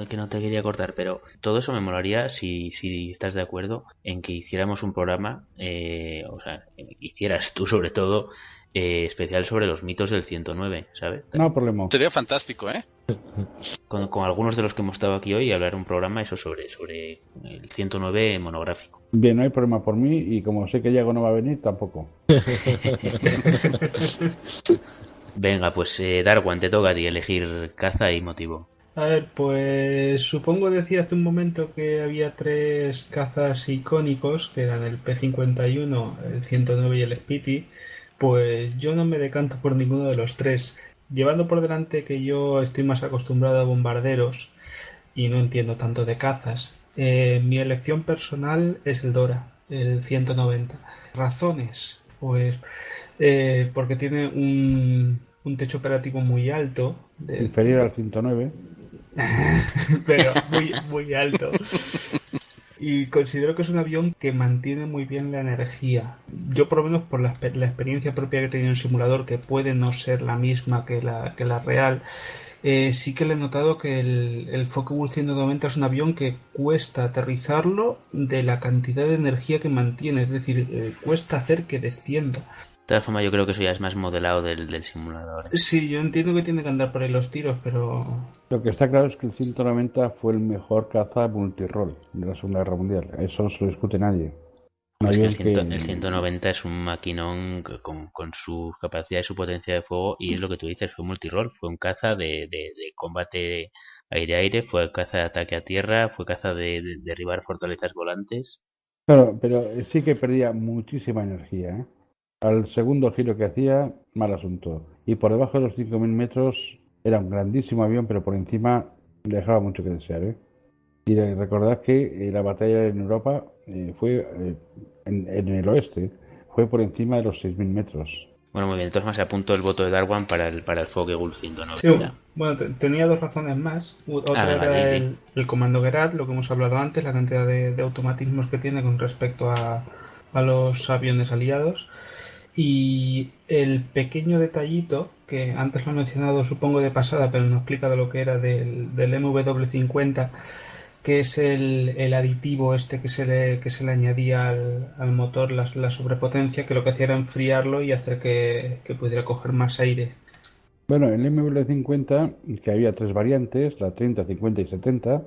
que no te quería cortar, pero todo eso me molaría si estás de acuerdo en que hiciéramos un programa, o sea, hicieras tú sobre todo, especial sobre los mitos del 109, ¿sabes? No problema. Sería fantástico, ¿eh? Con algunos de los que hemos estado aquí hoy y hablar un programa eso sobre el 109 monográfico. Bien, no hay problema por mí, y como sé que Yago no va a venir, tampoco. Venga, pues Darwan, te toca a ti elegir caza y motivo. A ver, pues supongo decía hace un momento que había 3 cazas icónicos, que eran el P-51, el 109 y el Spitty. Pues yo no me decanto por ninguno de los 3. Llevando por delante que yo estoy más acostumbrado a bombarderos y no entiendo tanto de cazas, mi elección personal es el Dora, el 190. Razones, pues porque tiene un techo operativo muy alto. Inferior al 109. Pero muy alto. Y considero que es un avión que mantiene muy bien la energía. Yo, por lo menos por la experiencia propia que he tenido en simulador, que puede no ser la misma que la real, sí que le he notado que el Focke-Wulf 190 es un avión que cuesta aterrizarlo de la cantidad de energía que mantiene. Es decir, cuesta hacer que descienda. De todas formas, yo creo que eso ya es más modelado del simulador. Sí, yo entiendo que tiene que andar por ahí los tiros, pero... Lo que está claro es que el 190 fue el mejor caza multirol de la Segunda Guerra Mundial. Eso no se lo discute nadie. Es que el 190 es un maquinón con su capacidad y su potencia de fuego, y es lo que tú dices, fue multirol. Fue un caza de combate aire-aire, fue caza de ataque a tierra, fue caza de derribar fortalezas volantes. Claro, pero sí que perdía muchísima energía, ¿eh? Al segundo giro que hacía, mal asunto. Y por debajo de los 5.000 metros era un grandísimo avión, pero por encima dejaba mucho que desear, ¿eh? Y recordad que la batalla en Europa fue en el oeste, fue por encima de los 6.000 metros. Bueno, muy bien, entonces más apunto el voto de Darwan para el Focke-Wulf 190. Sí, bueno, tenía 2 razones más. Otra era el comando Gerard, lo que hemos hablado antes, la cantidad de automatismos que tiene con respecto a los aviones aliados. Y el pequeño detallito, que antes lo he mencionado supongo de pasada, pero no explica de lo que era del MW50, que es el aditivo este que se le añadía al motor, la sobrepotencia, que lo que hacía era enfriarlo y hacer que pudiera coger más aire. Bueno, el MW50, que había 3 variantes, la 30, 50 y 70,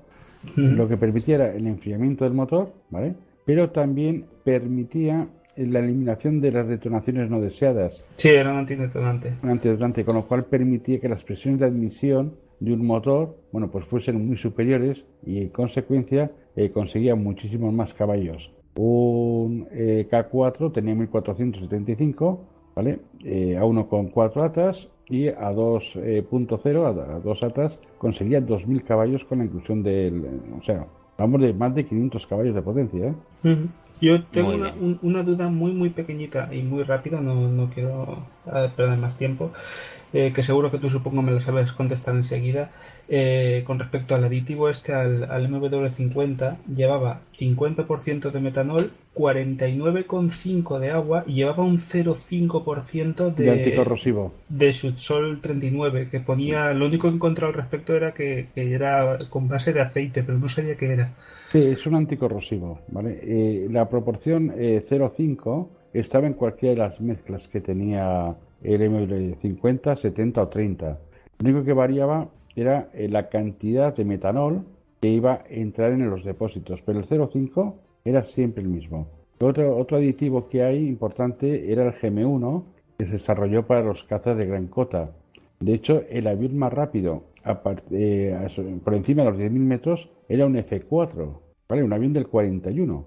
lo que permitía era el enfriamiento del motor, ¿vale? Pero también permitía la eliminación de las detonaciones no deseadas. Sí, era un antidetonante. Un antidetonante, con lo cual permitía que las presiones de admisión de un motor, bueno, pues fuesen muy superiores y en consecuencia conseguía muchísimos más caballos. Un K4 tenía 1475, ¿vale? A 1 con 4 atas y a 2.0, a 2 atas, conseguía 2000 caballos con la inclusión del... O sea, vamos de más de 500 caballos de potencia, ¿eh? Yo tengo una duda muy pequeñita y muy rápida, no quiero perder más tiempo, que seguro que tú supongo me la sabes contestar enseguida. Con respecto al aditivo al MW50, llevaba 50% de metanol, 49,5% de agua y llevaba un 0,5% de anticorrosivo. De Sudsol 39, que ponía, lo único que he encontrado al respecto era que era con base de aceite, pero no sabía qué era. Sí, es un anticorrosivo, ¿vale? La proporción 0,5 estaba en cualquiera de las mezclas que tenía el MW50, 70 o 30. Lo único que variaba era la cantidad de metanol que iba a entrar en los depósitos, pero el 0,5 era siempre el mismo. Otro aditivo que hay importante era el GM1, que se desarrolló para los cazas de gran cota. De hecho, el avión más rápido por encima de los 10.000 metros era un F4, ¿vale? Un avión del 41,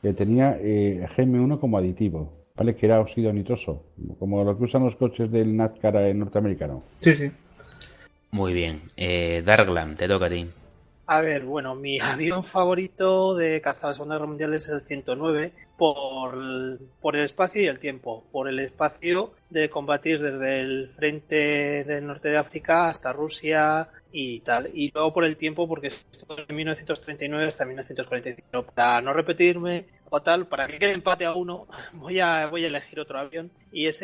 que tenía GM1 como aditivo, ¿vale? Que era óxido nitroso, como lo que usan los coches del NASCAR norteamericano. Sí. Muy bien. Darkland, te toca a ti. A ver, bueno, mi avión favorito de caza de la Segunda Guerra Mundial es el 109 por el espacio y el tiempo. Por el espacio de combatir desde el frente del norte de África hasta Rusia y tal. Y luego por el tiempo porque estuvo de 1939 hasta 1945. Para no repetirme o tal, para que quede empate a 1, voy a elegir otro avión. Y es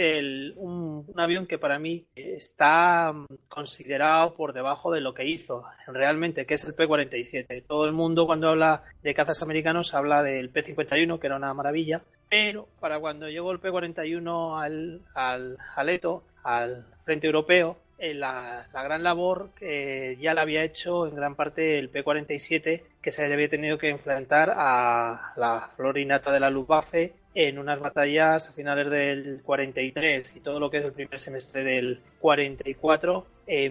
un avión que para mí está considerado por debajo de lo que hizo realmente, que es el P-47. Todo el mundo cuando habla de cazas americanos habla del P-51, que era una maravilla, pero para cuando llegó el P-41 al ETO, al Frente Europeo, la gran labor que ya la había hecho en gran parte el P-47, que se le había tenido que enfrentar a la flor innata de la Luftwaffe en unas batallas a finales del 43 y todo lo que es el primer semestre del 44,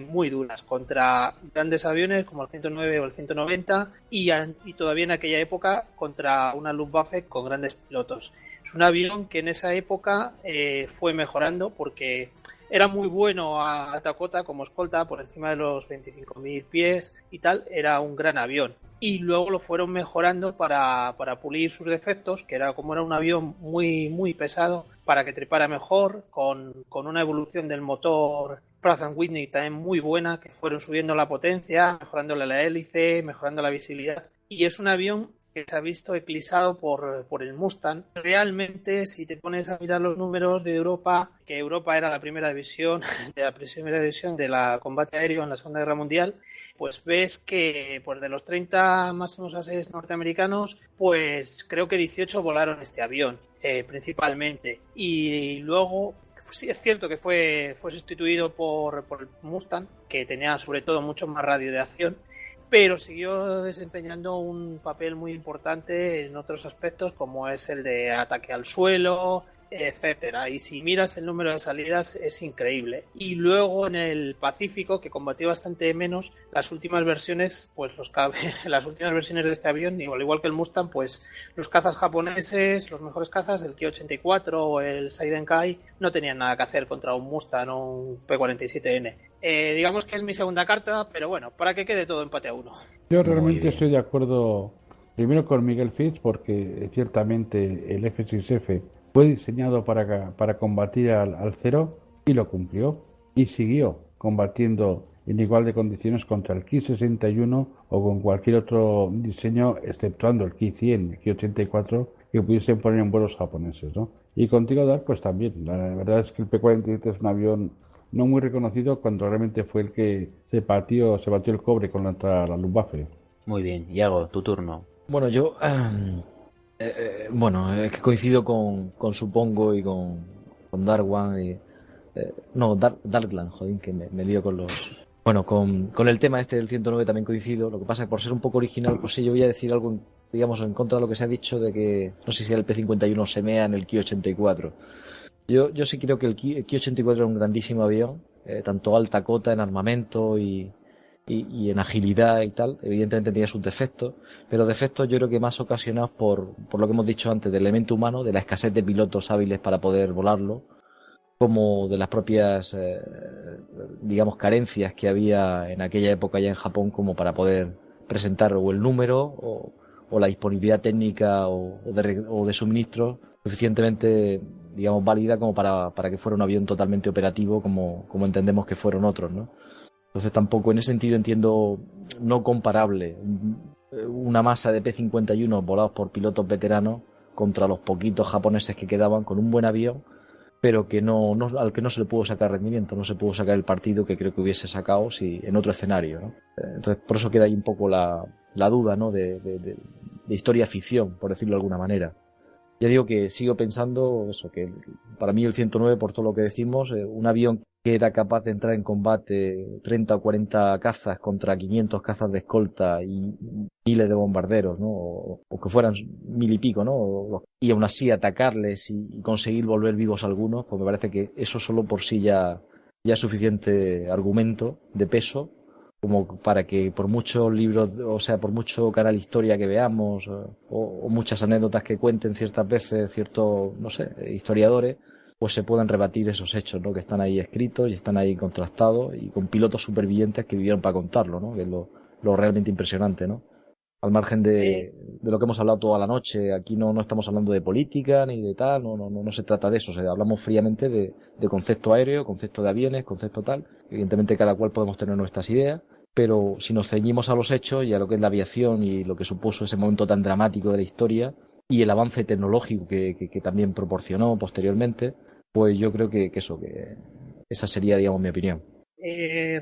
muy duras, contra grandes aviones como el 109 o el 190 y todavía en aquella época contra una Luftwaffe con grandes pilotos. Es un avión que en esa época fue mejorando porque era muy bueno a Dakota como escolta por encima de los 25.000 pies y tal, era un gran avión. Y luego lo fueron mejorando para pulir sus defectos, que era como era un avión muy pesado, para que trepara mejor, con una evolución del motor Pratt & Whitney también muy buena, que fueron subiendo la potencia, mejorándole la hélice, mejorando la visibilidad. Y es un avión que se ha visto eclipsado por el Mustang. Realmente, si te pones a mirar los números de Europa, que Europa era la primera división de la combate aéreo en la Segunda Guerra Mundial, pues ves que pues de los 30 máximos ases norteamericanos, pues creo que 18 volaron este avión, principalmente. Y luego, sí es cierto que fue sustituido por el Mustang, que tenía sobre todo mucho más radio de acción, pero siguió desempeñando un papel muy importante en otros aspectos, como es el de ataque al suelo, etcétera. Y si miras el número de salidas es increíble. Y luego en el Pacífico, que combatió bastante menos, las últimas versiones, pues las últimas versiones de este avión, igual que el Mustang, pues los cazas japoneses, los mejores cazas, el Ki-84 o el Saidenkai, no tenían nada que hacer contra un Mustang o un P-47N. Digamos que es mi segunda carta, pero bueno, para que quede todo empate a 1. Yo realmente estoy de acuerdo primero con Miguel Fitz, porque ciertamente el F-6F fue diseñado para combatir al cero y lo cumplió, y siguió combatiendo en igual de condiciones contra el Ki-61 o con cualquier otro diseño, exceptuando el Ki-100, el Ki-84, que pudiesen poner en vuelos japoneses, ¿no? Y contigo, Dar, pues también. La verdad es que el P-47 es un avión no muy reconocido, cuando realmente fue el que se batió el cobre contra la Luftwaffe. Muy bien, Iago, tu turno. Bueno, yo es que coincido con Supongo y con Darkwan y Darkland, joder, que me lío con los... Bueno, con el tema este del 109 también coincido. Lo que pasa es que por ser un poco original, pues sí, yo voy a decir algo, digamos, en contra de lo que se ha dicho de que, no sé si el P-51 se mea en el Ki-84. Yo sí creo que el Ki-84 era un grandísimo avión, tanto alta cota en armamento y en agilidad y tal. Evidentemente tenía sus defectos, pero defectos yo creo que más ocasionados por lo que hemos dicho antes, del elemento humano, de la escasez de pilotos hábiles para poder volarlo, como de las propias, digamos, carencias que había en aquella época ya en Japón como para poder presentar o el número o la disponibilidad técnica o de suministro suficientemente, digamos, válida como para que fuera un avión totalmente operativo como entendemos que fueron otros, ¿no? Entonces tampoco en ese sentido entiendo no comparable una masa de P-51 volados por pilotos veteranos contra los poquitos japoneses que quedaban con un buen avión, pero que al que no se le pudo sacar rendimiento, no se pudo sacar el partido que creo que hubiese sacado si en otro escenario, ¿no? Entonces por eso queda ahí un poco la duda, ¿no? de historia ficción, por decirlo de alguna manera. Ya digo que sigo pensando eso, que para mí el 109, por todo lo que decimos, un avión que era capaz de entrar en combate 30 o 40 cazas contra 500 cazas de escolta y miles de bombarderos, ¿no? O que fueran 1000 y pico, ¿no? Y aún así atacarles y conseguir volver vivos algunos, pues me parece que eso solo por sí ya es suficiente argumento de peso como para que por muchos libros, o sea, por mucho canal historia que veamos o muchas anécdotas que cuenten ciertas veces ciertos, no sé, historiadores, pues se puedan rebatir esos hechos, ¿no? Que están ahí escritos y están ahí contrastados y con pilotos supervivientes que vivieron para contarlo, ¿no? Que es lo realmente impresionante, ¿no? Al margen de lo que hemos hablado toda la noche, aquí no estamos hablando de política ni de tal, no se trata de eso, o sea, hablamos fríamente de concepto aéreo, concepto de aviones, concepto tal. Evidentemente cada cual podemos tener nuestras ideas, pero si nos ceñimos a los hechos y a lo que es la aviación y lo que supuso ese momento tan dramático de la historia y el avance tecnológico que también proporcionó posteriormente, pues yo creo que esa sería, digamos, mi opinión.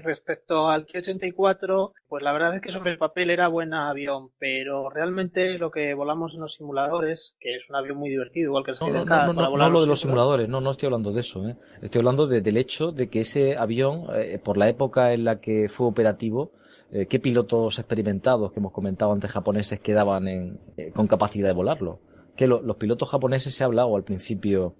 Respecto al Ki-84, pues la verdad es que sobre el papel era buen avión, pero realmente lo que volamos en los simuladores, que es un avión muy divertido, igual que el Skyline para volar. No hablo de los simuladores, no estoy hablando de eso, ¿eh? Estoy hablando del hecho de que ese avión, por la época en la que fue operativo, ¿qué pilotos experimentados que hemos comentado antes japoneses quedaban con capacidad de volarlo? Que los pilotos japoneses, se ha hablado al principio,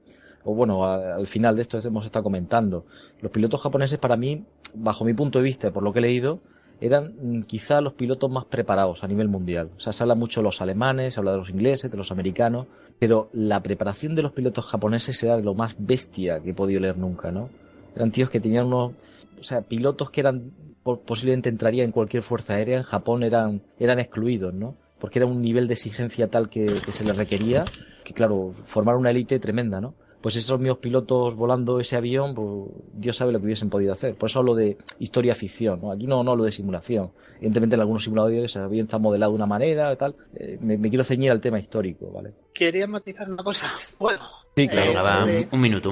o bueno, al final de esto hemos estado comentando, los pilotos japoneses para mí, bajo mi punto de vista, por lo que he leído, eran quizá los pilotos más preparados a nivel mundial. O sea, se habla mucho de los alemanes, se habla de los ingleses, de los americanos, pero la preparación de los pilotos japoneses era de lo más bestia que he podido leer nunca, ¿no? Eran tíos que tenían pilotos que posiblemente entrarían en cualquier fuerza aérea. En Japón eran excluidos, ¿no? Porque era un nivel de exigencia tal que se les requería, que claro, formar una élite tremenda, ¿no? Pues esos mismos pilotos volando ese avión, pues Dios sabe lo que hubiesen podido hacer. Por eso hablo de historia-ficción, ¿no? Aquí no hablo de simulación. Evidentemente en algunos simuladores el avión está modelado de una manera y tal. Me quiero ceñir al tema histórico, ¿vale? Quería matizar una cosa. Bueno, sí, claro, un minuto.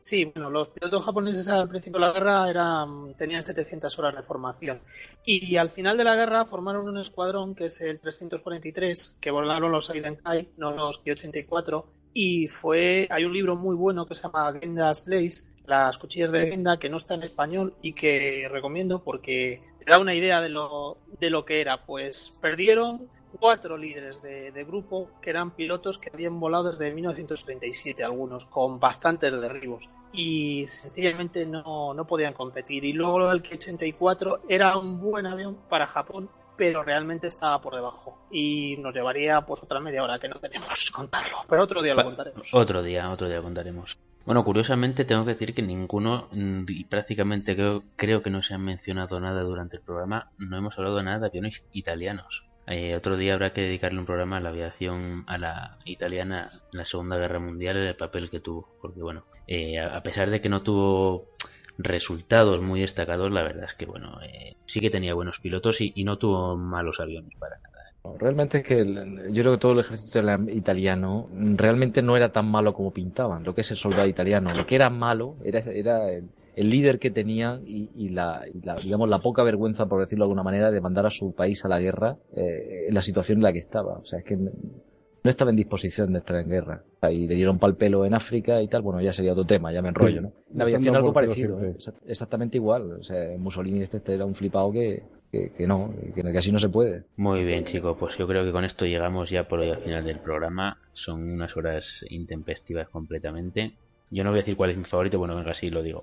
Sí, bueno, los pilotos japoneses al principio de la guerra tenían 700 horas de formación. Y al final de la guerra formaron un escuadrón, que es el 343, que volaron los Seidenkai, no los Ki-84. Y hay un libro muy bueno que se llama Genda's Place, las cuchillas de Genda, que no está en español y que recomiendo porque te da una idea de lo que era. Pues perdieron 4 líderes de grupo que eran pilotos que habían volado desde 1937, algunos con bastantes derribos, y sencillamente no podían competir. Y luego el Ki-84 era un buen avión para Japón, pero realmente estaba por debajo y nos llevaría pues otra media hora, que no queremos contarlo, pero otro día lo contaremos. Otro día lo contaremos. Bueno, curiosamente tengo que decir que ninguno, y prácticamente creo que no se ha mencionado nada durante el programa, no hemos hablado nada de aviones italianos. Otro día habrá que dedicarle un programa a la aviación a la italiana en la Segunda Guerra Mundial, el papel que tuvo, porque bueno, a pesar de que no tuvo resultados muy destacados, la verdad es que bueno, sí que tenía buenos pilotos y no tuvo malos aviones para nada. Realmente es que yo creo que todo el ejército italiano realmente no era tan malo como pintaban, lo que es el soldado italiano. Lo que era malo era el líder que tenía y la digamos la poca vergüenza, por decirlo de alguna manera, de mandar a su país a la guerra en la situación en la que estaba. O sea, es que no estaba en disposición de estar en guerra. Y le dieron pal pelo en África y tal, bueno, ya sería otro tema, ya me enrollo, ¿no? En la aviación algo parecido, exactamente igual. O sea, Mussolini este era un flipado que así no se puede. Muy bien, chicos, pues yo creo que con esto llegamos ya por hoy al final del programa. Son unas horas intempestivas completamente. Yo no voy a decir cuál es mi favorito, bueno, venga, sí lo digo.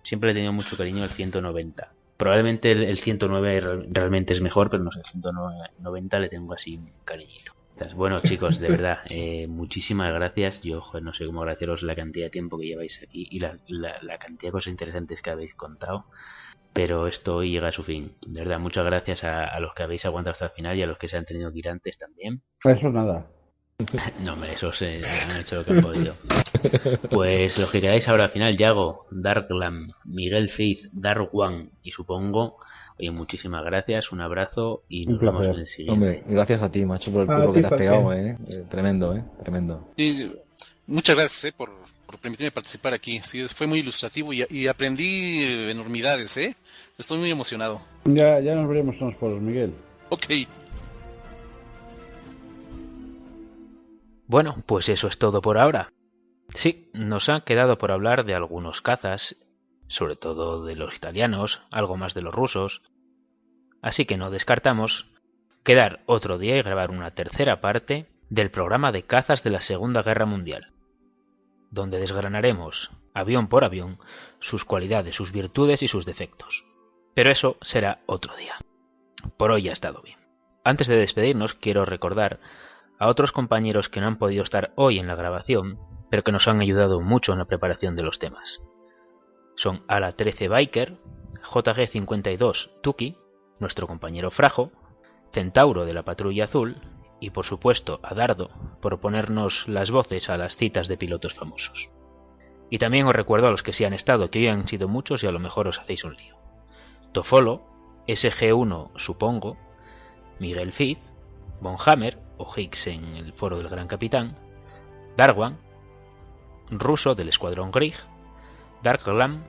Siempre he tenido mucho cariño al 190. Probablemente el 109 realmente es mejor, pero no sé, el 190 le tengo así un cariñito. Bueno, chicos, de verdad, muchísimas gracias. Yo, no sé cómo agradeceros la cantidad de tiempo que lleváis aquí y la cantidad de cosas interesantes que habéis contado. Pero esto hoy llega a su fin. De verdad, muchas gracias a los que habéis aguantado hasta el final y a los que se han tenido que ir antes también. Eso nada. No, hombre, esos han hecho lo que han podido. Pues los que quedáis ahora al final, Yago, Darklam, Miguel Fiz, Darwan y supongo... Oye, muchísimas gracias, un abrazo y nos vemos en el siguiente. Hombre, gracias a ti, macho, por el curro que te has pegado, tremendo, tremendo. Y muchas gracias, por permitirme participar aquí. Sí, fue muy ilustrativo y aprendí enormidades, Estoy muy emocionado. Ya nos veremos unos por Miguel. Ok. Bueno, pues eso es todo por ahora. Sí, nos ha quedado por hablar de algunos cazas, sobre todo de los italianos, algo más de los rusos, así que no descartamos quedar otro día y grabar una tercera parte del programa de cazas de la Segunda Guerra Mundial, donde desgranaremos, avión por avión, sus cualidades, sus virtudes y sus defectos. Pero eso será otro día. Por hoy ha estado bien. Antes de despedirnos, quiero recordar a otros compañeros que no han podido estar hoy en la grabación, pero que nos han ayudado mucho en la preparación de los temas. Son Ala 13 Biker, JG52 Tuki, nuestro compañero Frajo, Centauro de la Patrulla Azul y por supuesto a Dardo por ponernos las voces a las citas de pilotos famosos. Y también os recuerdo a los que sí han estado, que hoy han sido muchos y a lo mejor os hacéis un lío. Tofolo, SG1 supongo, Miguel Fiz, Von Hammer o Higgs en el foro del Gran Capitán, Darwan, Russo del Escuadrón Grieg, Darklam,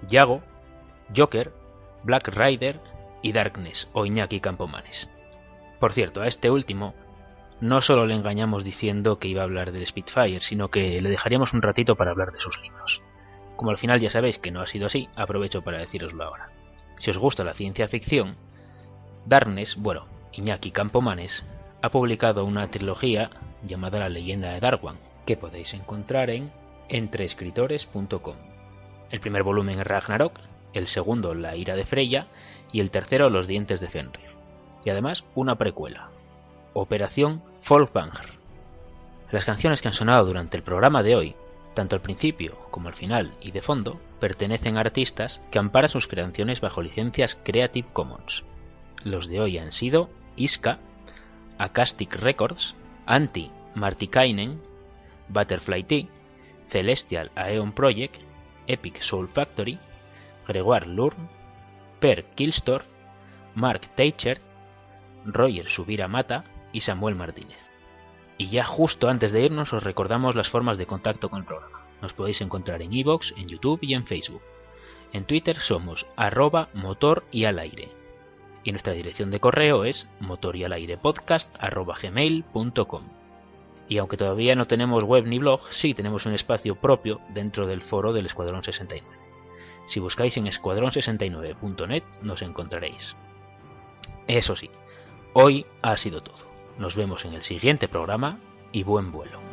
Yago, Joker, Black Rider y Darkness o Iñaki Campomanes. Por cierto, a este último no solo le engañamos diciendo que iba a hablar del Spitfire, sino que le dejaríamos un ratito para hablar de sus libros. Como al final ya sabéis que no ha sido así, aprovecho para decíroslo ahora. Si os gusta la ciencia ficción, Darkness, Iñaki Campomanes, ha publicado una trilogía llamada La leyenda de Darwan, que podéis encontrar en entreescritores.com. El primer volumen es Ragnarok, el segundo La ira de Freya y el tercero Los dientes de Fenrir. Y además una precuela, Operación Folkvanger. Las canciones que han sonado durante el programa de hoy, tanto al principio como al final y de fondo, pertenecen a artistas que amparan sus creaciones bajo licencias Creative Commons. Los de hoy han sido Iska, Acastic Records, Antti Martikainen, Butterfly Tea, Celestial Aeon Project, Epic Soul Factory, Gregoire Lurn, Per Kilstorff, Mark Teichert, Roger Subira Mata y Samuel Martínez. Y ya justo antes de irnos os recordamos las formas de contacto con el programa. Nos podéis encontrar en iVoox, en YouTube y en Facebook. En Twitter somos @motoryalaire. Y nuestra dirección de correo es motoryalairepodcast@gmail.com. Y aunque todavía no tenemos web ni blog, sí tenemos un espacio propio dentro del foro del Escuadrón 69. Si buscáis en escuadron69.net nos encontraréis. Eso sí, hoy ha sido todo. Nos vemos en el siguiente programa y buen vuelo.